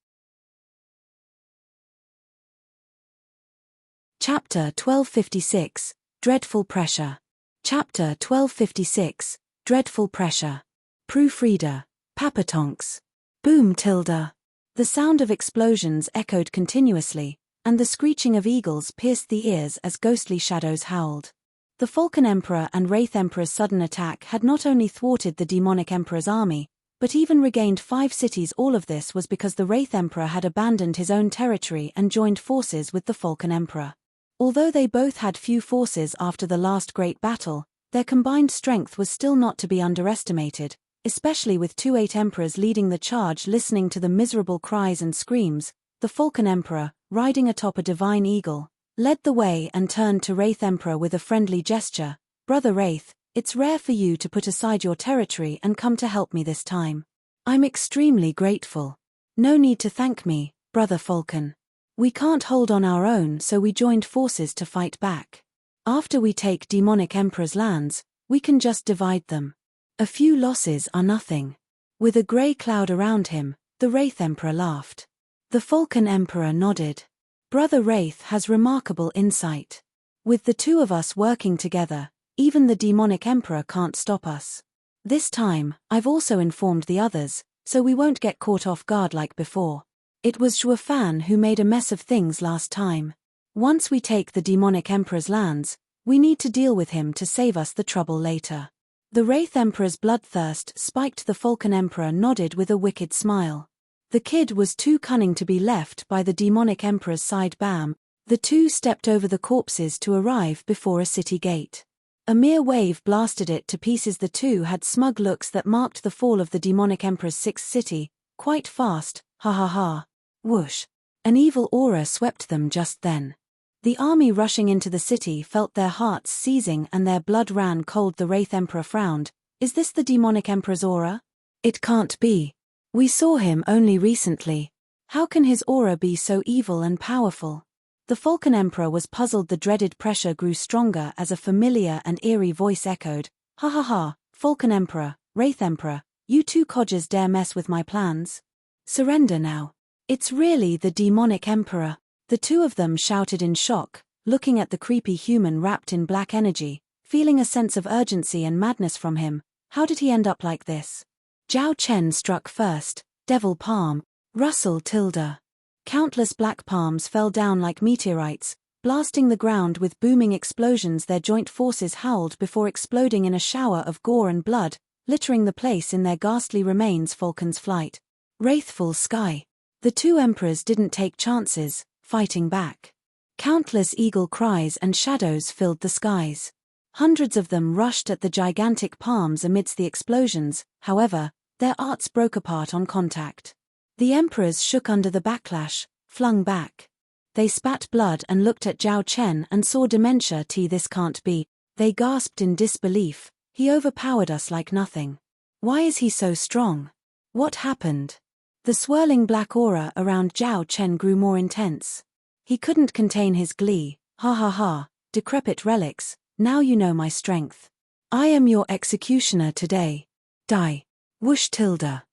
S1: Chapter 1256, Dreadful Pressure. Chapter 1256, Dreadful Pressure. Proofreader, Papatonks. Boom tilde. The sound of explosions echoed continuously, and the screeching of eagles pierced the ears as ghostly shadows howled. The Falcon Emperor and Wraith Emperor's sudden attack had not only thwarted the demonic emperor's army, but even regained 5 cities. All of this was because the Wraith Emperor had abandoned his own territory and joined forces with the Falcon Emperor. Although they both had few forces after the last great battle, their combined strength was still not to be underestimated, especially with 2 8 emperors leading the charge. Listening to the miserable cries and screams, the Falcon Emperor, riding atop a divine eagle, led the way and turned to Wraith Emperor with a friendly gesture. Brother Wraith, it's rare for you to put aside your territory and come to help me this time. I'm extremely grateful. No need to thank me, Brother Falcon. We can't hold on our own, so we joined forces to fight back. After we take demonic emperor's lands, we can just divide them. A few losses are nothing. With a grey cloud around him, the Wraith Emperor laughed. The Falcon Emperor nodded. Brother Wraith has remarkable insight. With the 2 of us working together, even the demonic emperor can't stop us. This time, I've also informed the others, so we won't get caught off guard like before. It was Zhuo Fan who made a mess of things last time. Once we take the demonic emperor's lands, we need to deal with him to save us the trouble later. The Wraith Emperor's bloodthirst spiked. The Falcon Emperor nodded with a wicked smile. The kid was too cunning to be left by the demonic emperor's side. Bam! The 2 stepped over the corpses to arrive before a city gate. A mere wave blasted it to pieces. The 2 had smug looks that marked the fall of the demonic emperor's 6th city, quite fast. Ha ha ha. Whoosh. An evil aura swept them just then. The army rushing into the city felt their hearts seizing and their blood ran cold. The Wraith Emperor frowned. Is this the demonic emperor's aura? It can't be. We saw him only recently. How can his aura be so evil and powerful? The Falcon Emperor was puzzled. The dreaded pressure grew stronger as a familiar and eerie voice echoed. Ha ha ha, Falcon Emperor, Wraith Emperor, you 2 codgers dare mess with my plans? Surrender now. It's really the demonic emperor. The two of them shouted in shock, looking at the creepy human wrapped in black energy, feeling a sense of urgency and madness from him. How did he end up like this? Zhao Chen struck first, devil palm, Russell tilde. Countless black palms fell down like meteorites, blasting the ground with booming explosions. Their joint forces howled before exploding in a shower of gore and blood, littering the place in their ghastly remains. Falcon's flight. Wrathful sky. The two emperors didn't take chances, fighting back. Countless eagle cries and shadows filled the skies. Hundreds of them rushed at the gigantic palms amidst the explosions. However, their arts broke apart on contact. The emperors shook under the backlash, flung back. They spat blood and looked at Zhao Chen and saw dementia. This can't be. They gasped in disbelief. He overpowered us like nothing. Why is he so strong? What happened? The swirling black aura around Zhao Chen grew more intense. He couldn't contain his glee. Ha ha ha, decrepit relics, now you know my strength. I am your executioner today. Die. Whoosh tilde.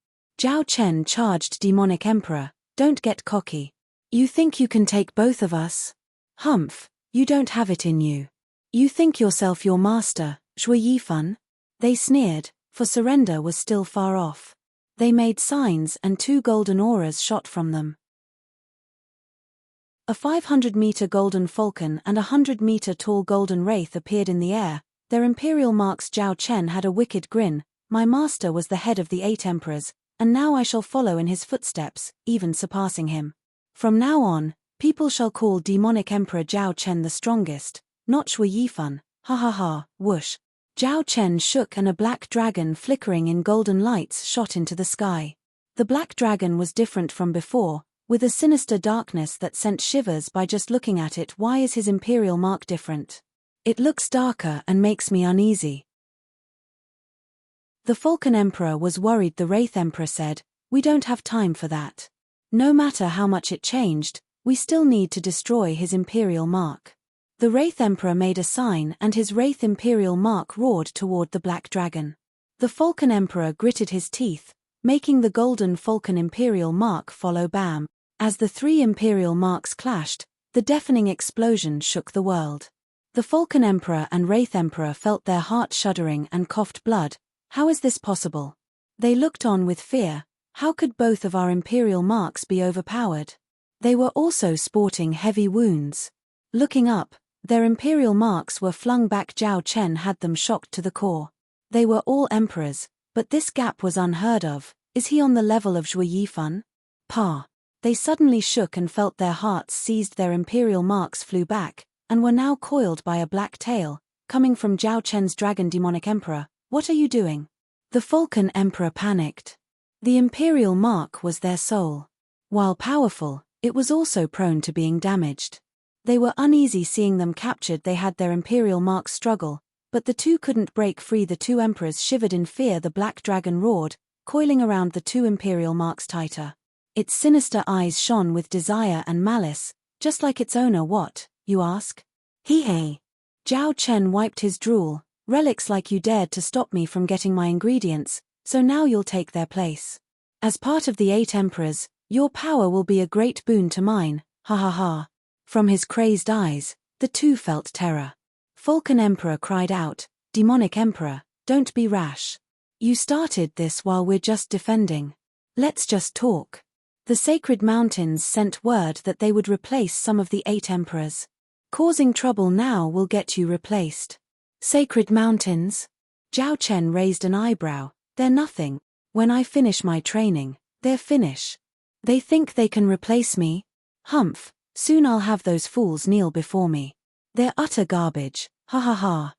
S1: Zhao Chen charged demonic emperor. Don't get cocky. You think you can take both of us? Humph, you don't have it in you. You think yourself your master, Shui Yifan? They sneered, for surrender was still far off. They made signs and two golden auras shot from them. A 500-meter golden falcon and a 100-meter tall golden wraith appeared in the air, their imperial marks. Zhao Chen had a wicked grin. My master was the head of the 8 emperors, and now I shall follow in his footsteps, even surpassing him. From now on, people shall call demonic emperor Zhao Chen the strongest, not Shui Yifan. Ha ha ha, whoosh. Zhao Chen shook and a black dragon flickering in golden lights shot into the sky. The black dragon was different from before, with a sinister darkness that sent shivers by just looking at it. Why is his imperial mark different? It looks darker and makes me uneasy. The Falcon Emperor was worried. The Wraith Emperor said, we don't have time for that. No matter how much it changed, we still need to destroy his imperial mark. The Wraith Emperor made a sign and his Wraith imperial mark roared toward the black dragon. The Falcon Emperor gritted his teeth, making the golden falcon imperial mark follow. Bam! As the 3 imperial marks clashed, the deafening explosion shook the world. The Falcon Emperor and Wraith Emperor felt their heart shuddering and coughed blood. How is this possible? They looked on with fear. How could both of our imperial marks be overpowered? They were also sporting heavy wounds. Looking up, their imperial marks were flung back. Zhao Chen had them shocked to the core. They were all emperors, but this gap was unheard of. Is he on the level of Shui Yifan? Pa. They suddenly shook and felt their hearts seized. Their imperial marks flew back, and were now coiled by a black tail, coming from Zhao Chen's dragon. Demonic Emperor, what are you doing? The Falcon Emperor panicked. The imperial mark was their soul. While powerful, it was also prone to being damaged. They were uneasy seeing them captured. They had their imperial marks struggle, but the two couldn't break free. The 2 emperors shivered in fear. The black dragon roared, coiling around the 2 imperial marks tighter. Its sinister eyes shone with desire and malice, just like its owner. What, you ask? He. Zhao Chen wiped his drool. Relics like you dared to stop me from getting my ingredients, so now you'll take their place. As part of the 8 emperors, your power will be a great boon to mine. Ha ha ha. From his crazed eyes, the 2 felt terror. Falcon Emperor cried out, Demonic Emperor, don't be rash. You started this while we're just defending. Let's just talk. The Sacred Mountains sent word that they would replace some of the 8 emperors. Causing trouble now will get you replaced. Sacred Mountains? Zhao Chen raised an eyebrow. They're nothing. When I finish my training, they're finish. They think they can replace me? Humph, soon I'll have those fools kneel before me. They're utter garbage, ha ha ha.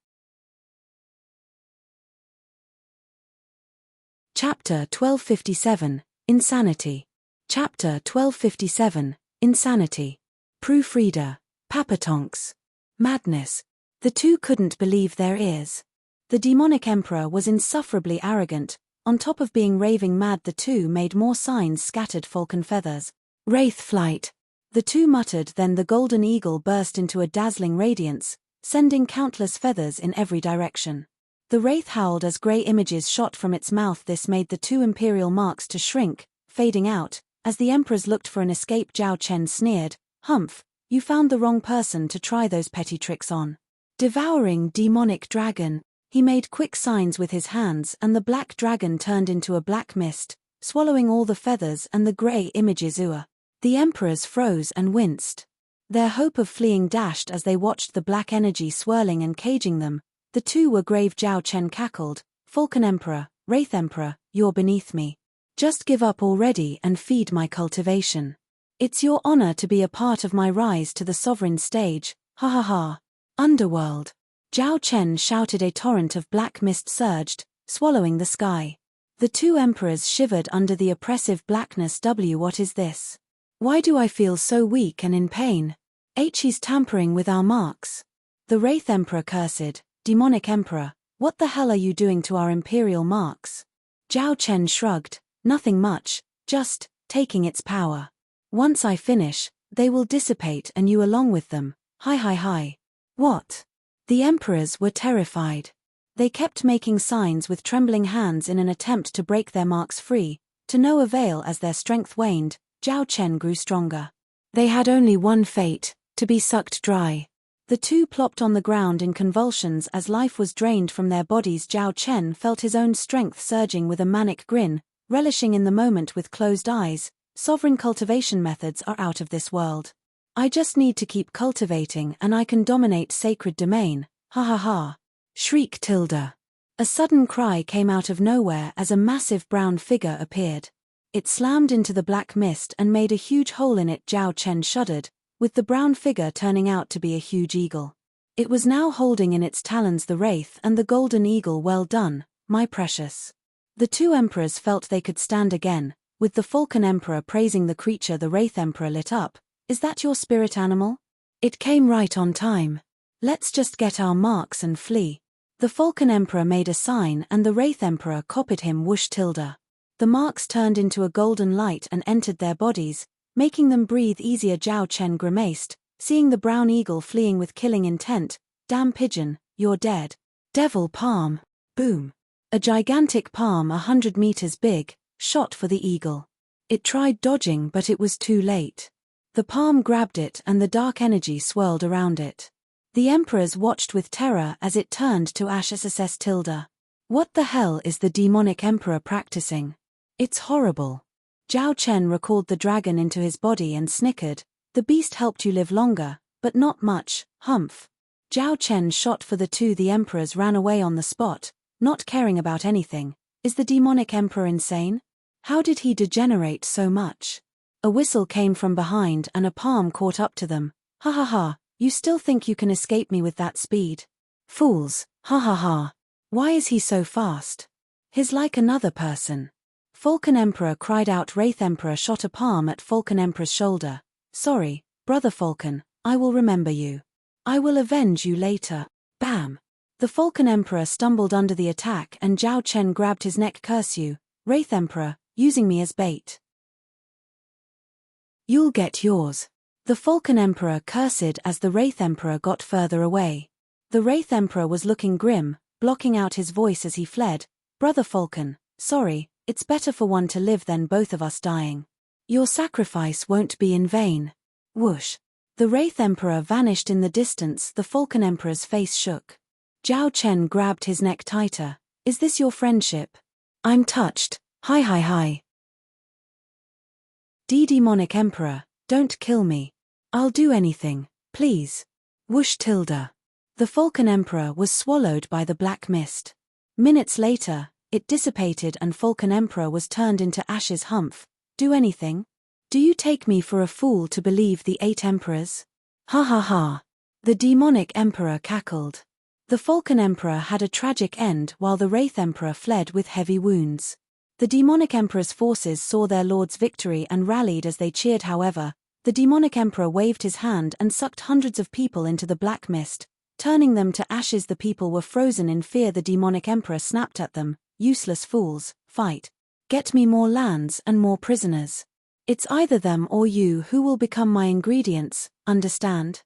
S1: Chapter 1257, Insanity. Chapter 1257, Insanity. Proofreader, Papatonks. Madness. The 2 couldn't believe their ears. The demonic emperor was insufferably arrogant. On top of being raving mad, the 2 made more signs. Scattered falcon feathers. Wraith flight. The 2 muttered. Then the golden eagle burst into a dazzling radiance, sending countless feathers in every direction. The wraith howled as grey images shot from its mouth. This made the 2 imperial marks to shrink, fading out, As the emperors looked for an escape, Zhao Chen sneered, "Humph, you found the wrong person to try those petty tricks on." Devouring demonic dragon, he made quick signs with his hands and the black dragon turned into a black mist, swallowing all the feathers and the grey images. The emperors froze and winced. Their hope of fleeing dashed as they watched the black energy swirling and caging them. The two were grave. Zhao Chen cackled, "Falcon Emperor, Wraith Emperor, you're beneath me. Just give up already and feed my cultivation. It's your honor to be a part of my rise to the sovereign stage, ha ha ha." Underworld. Zhao Chen shouted. A torrent of black mist surged, swallowing the sky. The two emperors shivered under the oppressive blackness. What is this? Why do I feel so weak and in pain? He's tampering with our marks. The Wraith Emperor cursed, "Demonic Emperor, what the hell are you doing to our imperial marks?" Zhao Chen shrugged, "Nothing much, just taking its power. Once I finish, they will dissipate and you along with them. Hi hi hi." What? The emperors were terrified. They kept making signs with trembling hands in an attempt to break their marks free, to no avail. As their strength waned, Zhao Chen grew stronger. They had only one fate, to be sucked dry. The two plopped on the ground in convulsions as life was drained from their bodies. Zhao Chen felt his own strength surging with a manic grin, relishing in the moment with closed eyes. Sovereign cultivation methods are out of this world. I just need to keep cultivating and I can dominate sacred domain, ha ha ha. Shriek tilde. A sudden cry came out of nowhere as a massive brown figure appeared. It slammed into the black mist and made a huge hole in it. Zhao Chen shuddered, with the brown figure turning out to be a huge eagle. It was now holding in its talons the wraith and the golden eagle. "Well done, my precious." The two emperors felt they could stand again, with the Falcon Emperor praising the creature. The Wraith Emperor lit up. "Is that your spirit animal? It came right on time. Let's just get our marks and flee." The Falcon Emperor made a sign and the Wraith Emperor copied him. Whoosh tilde. The marks turned into a golden light and entered their bodies, making them breathe easier. Zhao Chen grimaced, seeing the brown eagle fleeing with killing intent. "Damn pigeon, you're dead." Devil palm. Boom. A gigantic palm 100 meters big, shot for the eagle. It tried dodging but it was too late. The palm grabbed it and the dark energy swirled around it. The emperors watched with terror as it turned to ash. SSS tilde. What the hell is the demonic emperor practicing? It's horrible. Zhao Chen recalled the dragon into his body and snickered. "The beast helped you live longer, but not much, humph." Zhao Chen shot for the two. The emperors ran away on the spot, not caring about anything. Is the demonic emperor insane? How did he degenerate so much? A whistle came from behind and a palm caught up to them. "Ha ha ha, you still think you can escape me with that speed? Fools, ha ha ha. Why is he so fast? He's like another person." Falcon Emperor cried out. Wraith Emperor shot a palm at Falcon Emperor's shoulder. "Sorry, brother Falcon, I will remember you. I will avenge you later." Bam! The Falcon Emperor stumbled under the attack and Zhao Chen grabbed his neck. "Curse you, Wraith Emperor, using me as bait. You'll get yours." The Falcon Emperor cursed as the Wraith Emperor got further away. The Wraith Emperor was looking grim, blocking out his voice as he fled. "Brother Falcon, sorry, it's better for one to live than both of us dying. Your sacrifice won't be in vain." Whoosh! The Wraith Emperor vanished in the distance. The Falcon Emperor's face shook. Zhao Chen grabbed his neck tighter. "Is this your friendship? I'm touched, hi hi hi." Demonic Emperor, don't kill me. I'll do anything, please. Whoosh tilde. The Falcon Emperor was swallowed by the black mist. Minutes later, it dissipated and Falcon Emperor was turned into ashes. "Humph, do anything? Do you take me for a fool to believe the 8 emperors? Ha ha ha." The demonic emperor cackled. The Falcon Emperor had a tragic end while the Wraith Emperor fled with heavy wounds. The demonic emperor's forces saw their lord's victory and rallied as they cheered. However, the demonic emperor waved his hand and sucked hundreds of people into the black mist, turning them to ashes. The people were frozen in fear. The demonic emperor snapped at them, "Useless fools, fight. Get me more lands and more prisoners. It's either them or you who will become my ingredients, understand?"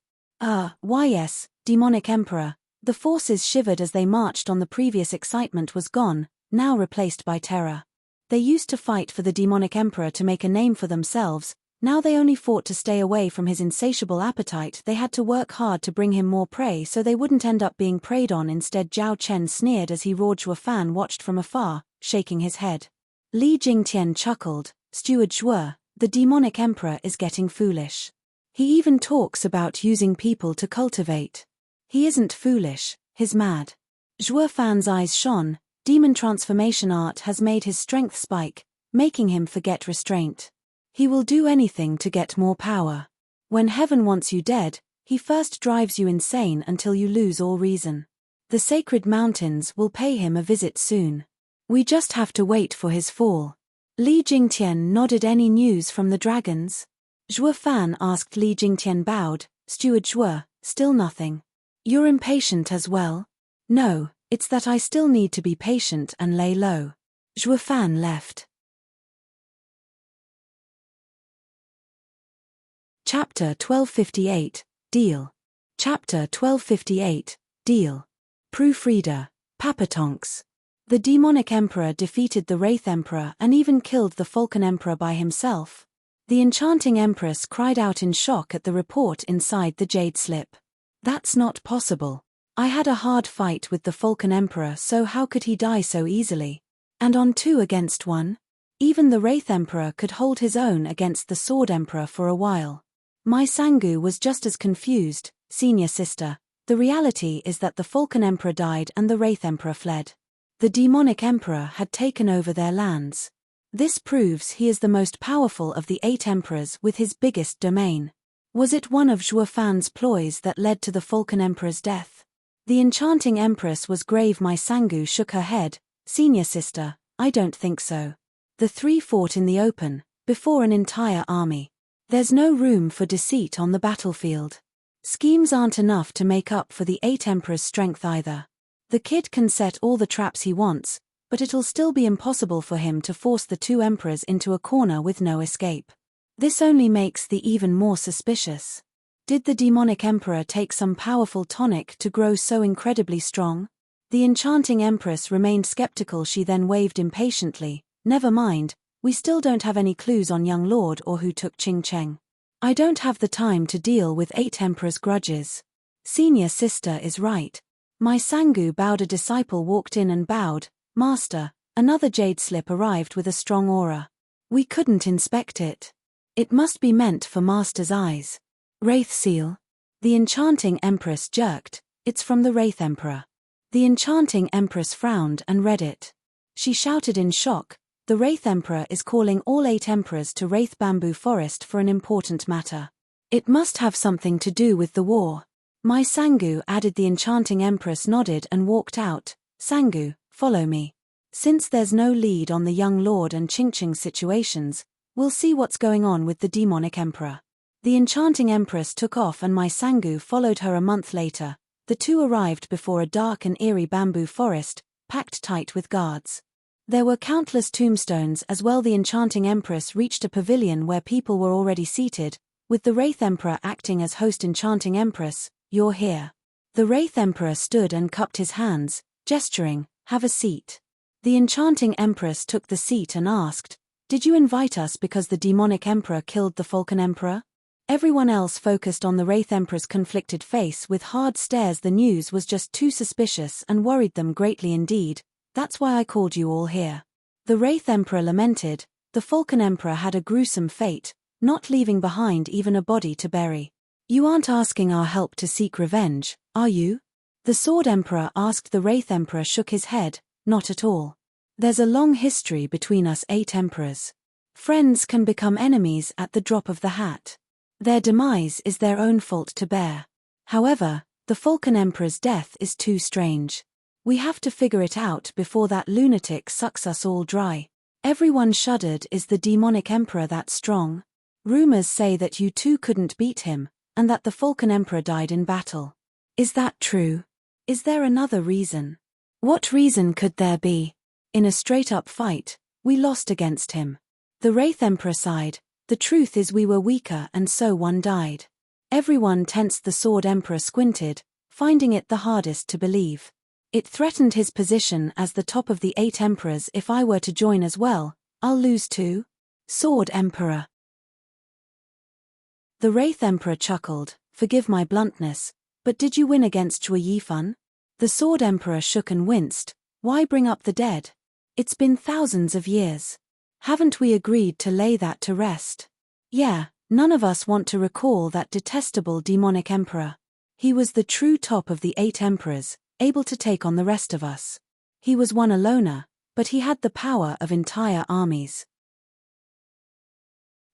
S1: Why yes, demonic emperor." The forces shivered as they marched on. The previous excitement was gone, now replaced by terror. They used to fight for the demonic emperor to make a name for themselves. Now they only fought to stay away from his insatiable appetite. They had to work hard to bring him more prey so they wouldn't end up being preyed on instead. Zhao Chen sneered as he roared. Zhuo Fan watched from afar, shaking his head. Li Jingtian chuckled. Steward Zhuo, the demonic emperor is getting foolish. He even talks about using people to cultivate. He isn't foolish, he's mad. Zhuo Fan's eyes shone. Demon transformation art has made his strength spike, making him forget restraint. He will do anything to get more power. When heaven wants you dead, he first drives you insane until you lose all reason. The sacred mountains will pay him a visit soon. We just have to wait for his fall. Li Jingtian nodded. Any news from the dragons? Zhuo Fan asked. Li Jingtian bowed. Steward Zhuo, still nothing. You're impatient as well? No, it's that I still need to be patient and lay low. Zhuo Fan left. Chapter 1258, Deal. Chapter 1258, Deal. Proofreader, Papatonks. The demonic emperor defeated the Wraith Emperor and even killed the Falcon Emperor by himself. The enchanting empress cried out in shock at the report inside the jade slip. That's not possible. I had a hard fight with the Falcon Emperor, so how could he die so easily? And on 2 against 1? Even the Wraith Emperor could hold his own against the Sword Emperor for a while. My Sangu was just as confused. Senior sister, the reality is that the Falcon Emperor died and the Wraith Emperor fled. The demonic emperor had taken over their lands. This proves he is the most powerful of the 8 emperors with his biggest domain. Was it one of Zhuo Fan's ploys that led to the Falcon Emperor's death? The enchanting empress was grave. My Sangu shook her head. Senior sister, I don't think so. The 3 fought in the open, before an entire army. There's no room for deceit on the battlefield. Schemes aren't enough to make up for the 8 emperors' strength either. The kid can set all the traps he wants, but it'll still be impossible for him to force the 2 emperors into a corner with no escape. This only makes the even more suspicious. Did the demonic emperor take some powerful tonic to grow so incredibly strong? The enchanting empress remained skeptical. She then waved impatiently. Never mind. We still don't have any clues on young lord or who took Ching Cheng. I don't have the time to deal with 8 emperors' grudges. Senior sister is right. My Sangu bowed. A disciple walked in and bowed. Master, another jade slip arrived with a strong aura. We couldn't inspect it. It must be meant for Master's eyes. Wraith seal. The enchanting empress jerked. It's from the Wraith Emperor. The enchanting empress frowned and read it. She shouted in shock. The Wraith Emperor is calling all 8 emperors to Wraith Bamboo Forest for an important matter. It must have something to do with the war. My Sangu added. The enchanting empress nodded and walked out. Sangu, follow me. Since there's no lead on the young lord and Ching situations, we'll see what's going on with the demonic emperor. The enchanting empress took off and my Sangu followed her. A month later, the 2 arrived before a dark and eerie bamboo forest, packed tight with guards. There were countless tombstones as well. The enchanting empress reached a pavilion where people were already seated, with the Wraith Emperor acting as host. Enchanting empress, you're here. The Wraith Emperor stood and cupped his hands, gesturing, have a seat. The enchanting empress took the seat and asked, did you invite us because the demonic emperor killed the Falcon Emperor? Everyone else focused on the Wraith Emperor's conflicted face with hard stares. The news was just too suspicious and worried them greatly indeed. That's why I called you all here. The Wraith Emperor lamented. The Falcon Emperor had a gruesome fate, not leaving behind even a body to bury. You aren't asking our help to seek revenge, are you? The Sword Emperor asked. The Wraith Emperor shook his head. Not at all. There's a long history between us 8 emperors. Friends can become enemies at the drop of the hat. Their demise is their own fault to bear. However, the Falcon Emperor's death is too strange. We have to figure it out before that lunatic sucks us all dry. Everyone shuddered. Is the demonic emperor that strong? Rumors say that you 2 couldn't beat him, and that the Falcon Emperor died in battle. Is that true? Is there another reason? What reason could there be? In a straight-up fight, we lost against him. The Wraith Emperor sighed. The truth is we were weaker and so one died. Everyone tensed. The Sword Emperor squinted, finding it the hardest to believe. It threatened his position as the top of the 8 emperors if I were to join as well. I'll lose too. Sword Emperor. The Wraith Emperor chuckled, forgive my bluntness, but did you win against Zhuo Yifan? The Sword Emperor shook and winced, why bring up the dead? It's been thousands of years. Haven't we agreed to lay that to rest? Yeah, none of us want to recall that detestable demonic emperor. He was the true top of the 8 emperors, able to take on the rest of us. He was one aloner, but he had the power of entire armies.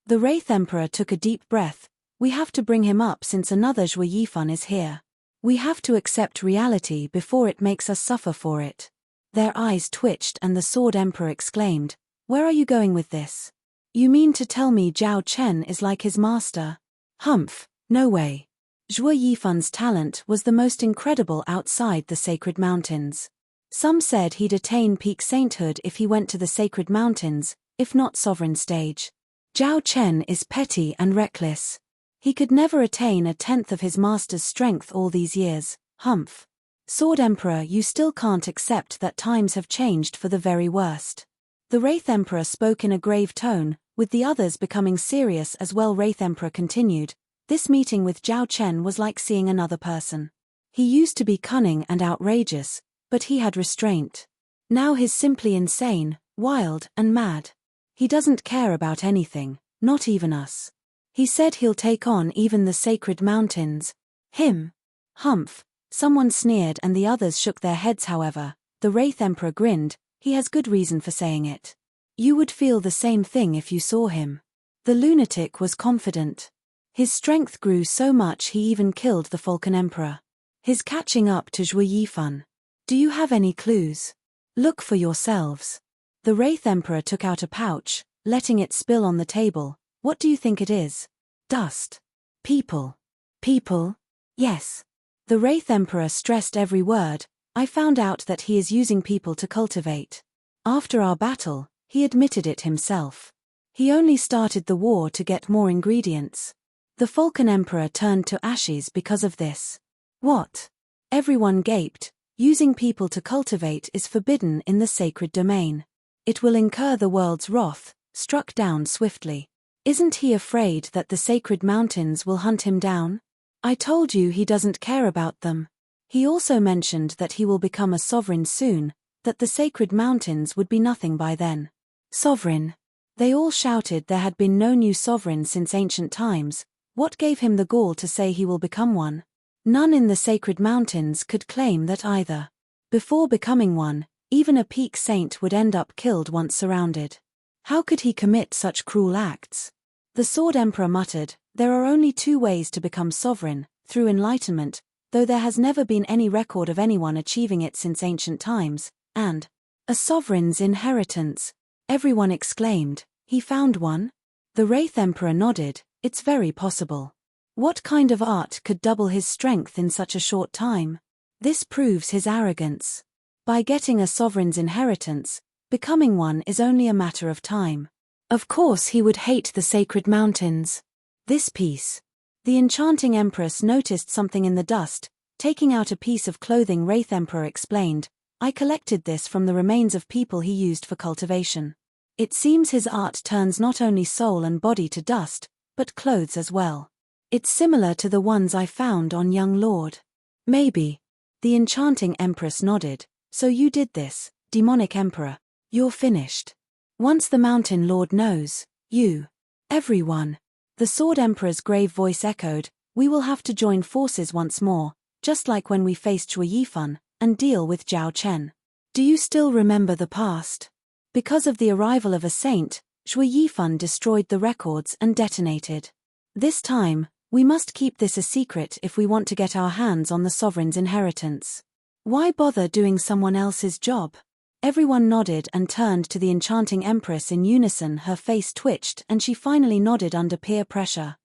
S1: The Wraith Emperor took a deep breath. We have to bring him up since another Zhuo Yifan is here. We have to accept reality before it makes us suffer for it. Their eyes twitched and the Sword Emperor exclaimed, where are you going with this? You mean to tell me Zhao Chen is like his master? Humph, no way. Zhuo Yifan's talent was the most incredible outside the Sacred Mountains. Some said he'd attain peak sainthood if he went to the Sacred Mountains, if not sovereign stage. Zhao Chen is petty and reckless. He could never attain a tenth of his master's strength all these years. Humph. Sword Emperor, you still can't accept that times have changed for the very worst. The Wraith Emperor spoke in a grave tone, with the others becoming serious as well. Wraith Emperor continued, this meeting with Zhao Chen was like seeing another person. He used to be cunning and outrageous, but he had restraint. Now he's simply insane, wild and mad. He doesn't care about anything, not even us. He said he'll take on even the Sacred Mountains. Him? Humph. Someone sneered and the others shook their heads. However, the Wraith Emperor grinned, he has good reason for saying it. You would feel the same thing if you saw him. The lunatic was confident. His strength grew so much he even killed the Falcon Emperor. His catching up to Zhuo Yifan. Do you have any clues? Look for yourselves. The Wraith Emperor took out a pouch, letting it spill on the table. What do you think it is? Dust. People. People? Yes. The Wraith Emperor stressed every word. I found out that he is using people to cultivate. After our battle, he admitted it himself. He only started the war to get more ingredients. The Falcon Emperor turned to ashes because of this. What? Everyone gaped. Using people to cultivate is forbidden in the sacred domain. It will incur the world's wrath, struck down swiftly. Isn't he afraid that the Sacred Mountains will hunt him down? I told you he doesn't care about them. He also mentioned that he will become a sovereign soon, that the Sacred Mountains would be nothing by then. Sovereign. They all shouted there had been no new sovereign since ancient times. What gave him the gall to say he will become one? None in the Sacred Mountains could claim that either. Before becoming one, even a peak saint would end up killed once surrounded. How could he commit such cruel acts? The Sword Emperor muttered, there are only 2 ways to become sovereign, through enlightenment, though there has never been any record of anyone achieving it since ancient times, and a sovereign's inheritance. Everyone exclaimed, he found one? The Wraith Emperor nodded, it's very possible. What kind of art could double his strength in such a short time? This proves his arrogance. By getting a sovereign's inheritance, becoming one is only a matter of time. Of course he would hate the Sacred Mountains. This piece. The enchanting Empress noticed something in the dust. Taking out a piece of clothing, Wraith Emperor explained, I collected this from the remains of people he used for cultivation. It seems his art turns not only soul and body to dust, but clothes as well. It's similar to the ones I found on young Lord. Maybe. The enchanting Empress nodded. So you did this, demonic Emperor. You're finished. Once the Mountain Lord knows, you. Everyone. The Sword Emperor's grave voice echoed, we will have to join forces once more, just like when we faced Zhuo Yifan, and deal with Zhao Chen. Do you still remember the past? Because of the arrival of a saint, Zhuo Yifan destroyed the records and detonated. This time, we must keep this a secret if we want to get our hands on the sovereign's inheritance. Why bother doing someone else's job? Everyone nodded and turned to the enchanting Empress in unison. Her face twitched and she finally nodded under peer pressure.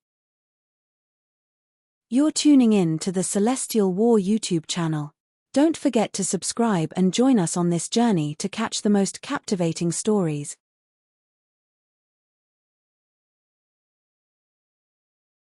S1: You're tuning in to the Celestial War YouTube channel. Don't forget to subscribe and join us on this journey to catch the most captivating stories,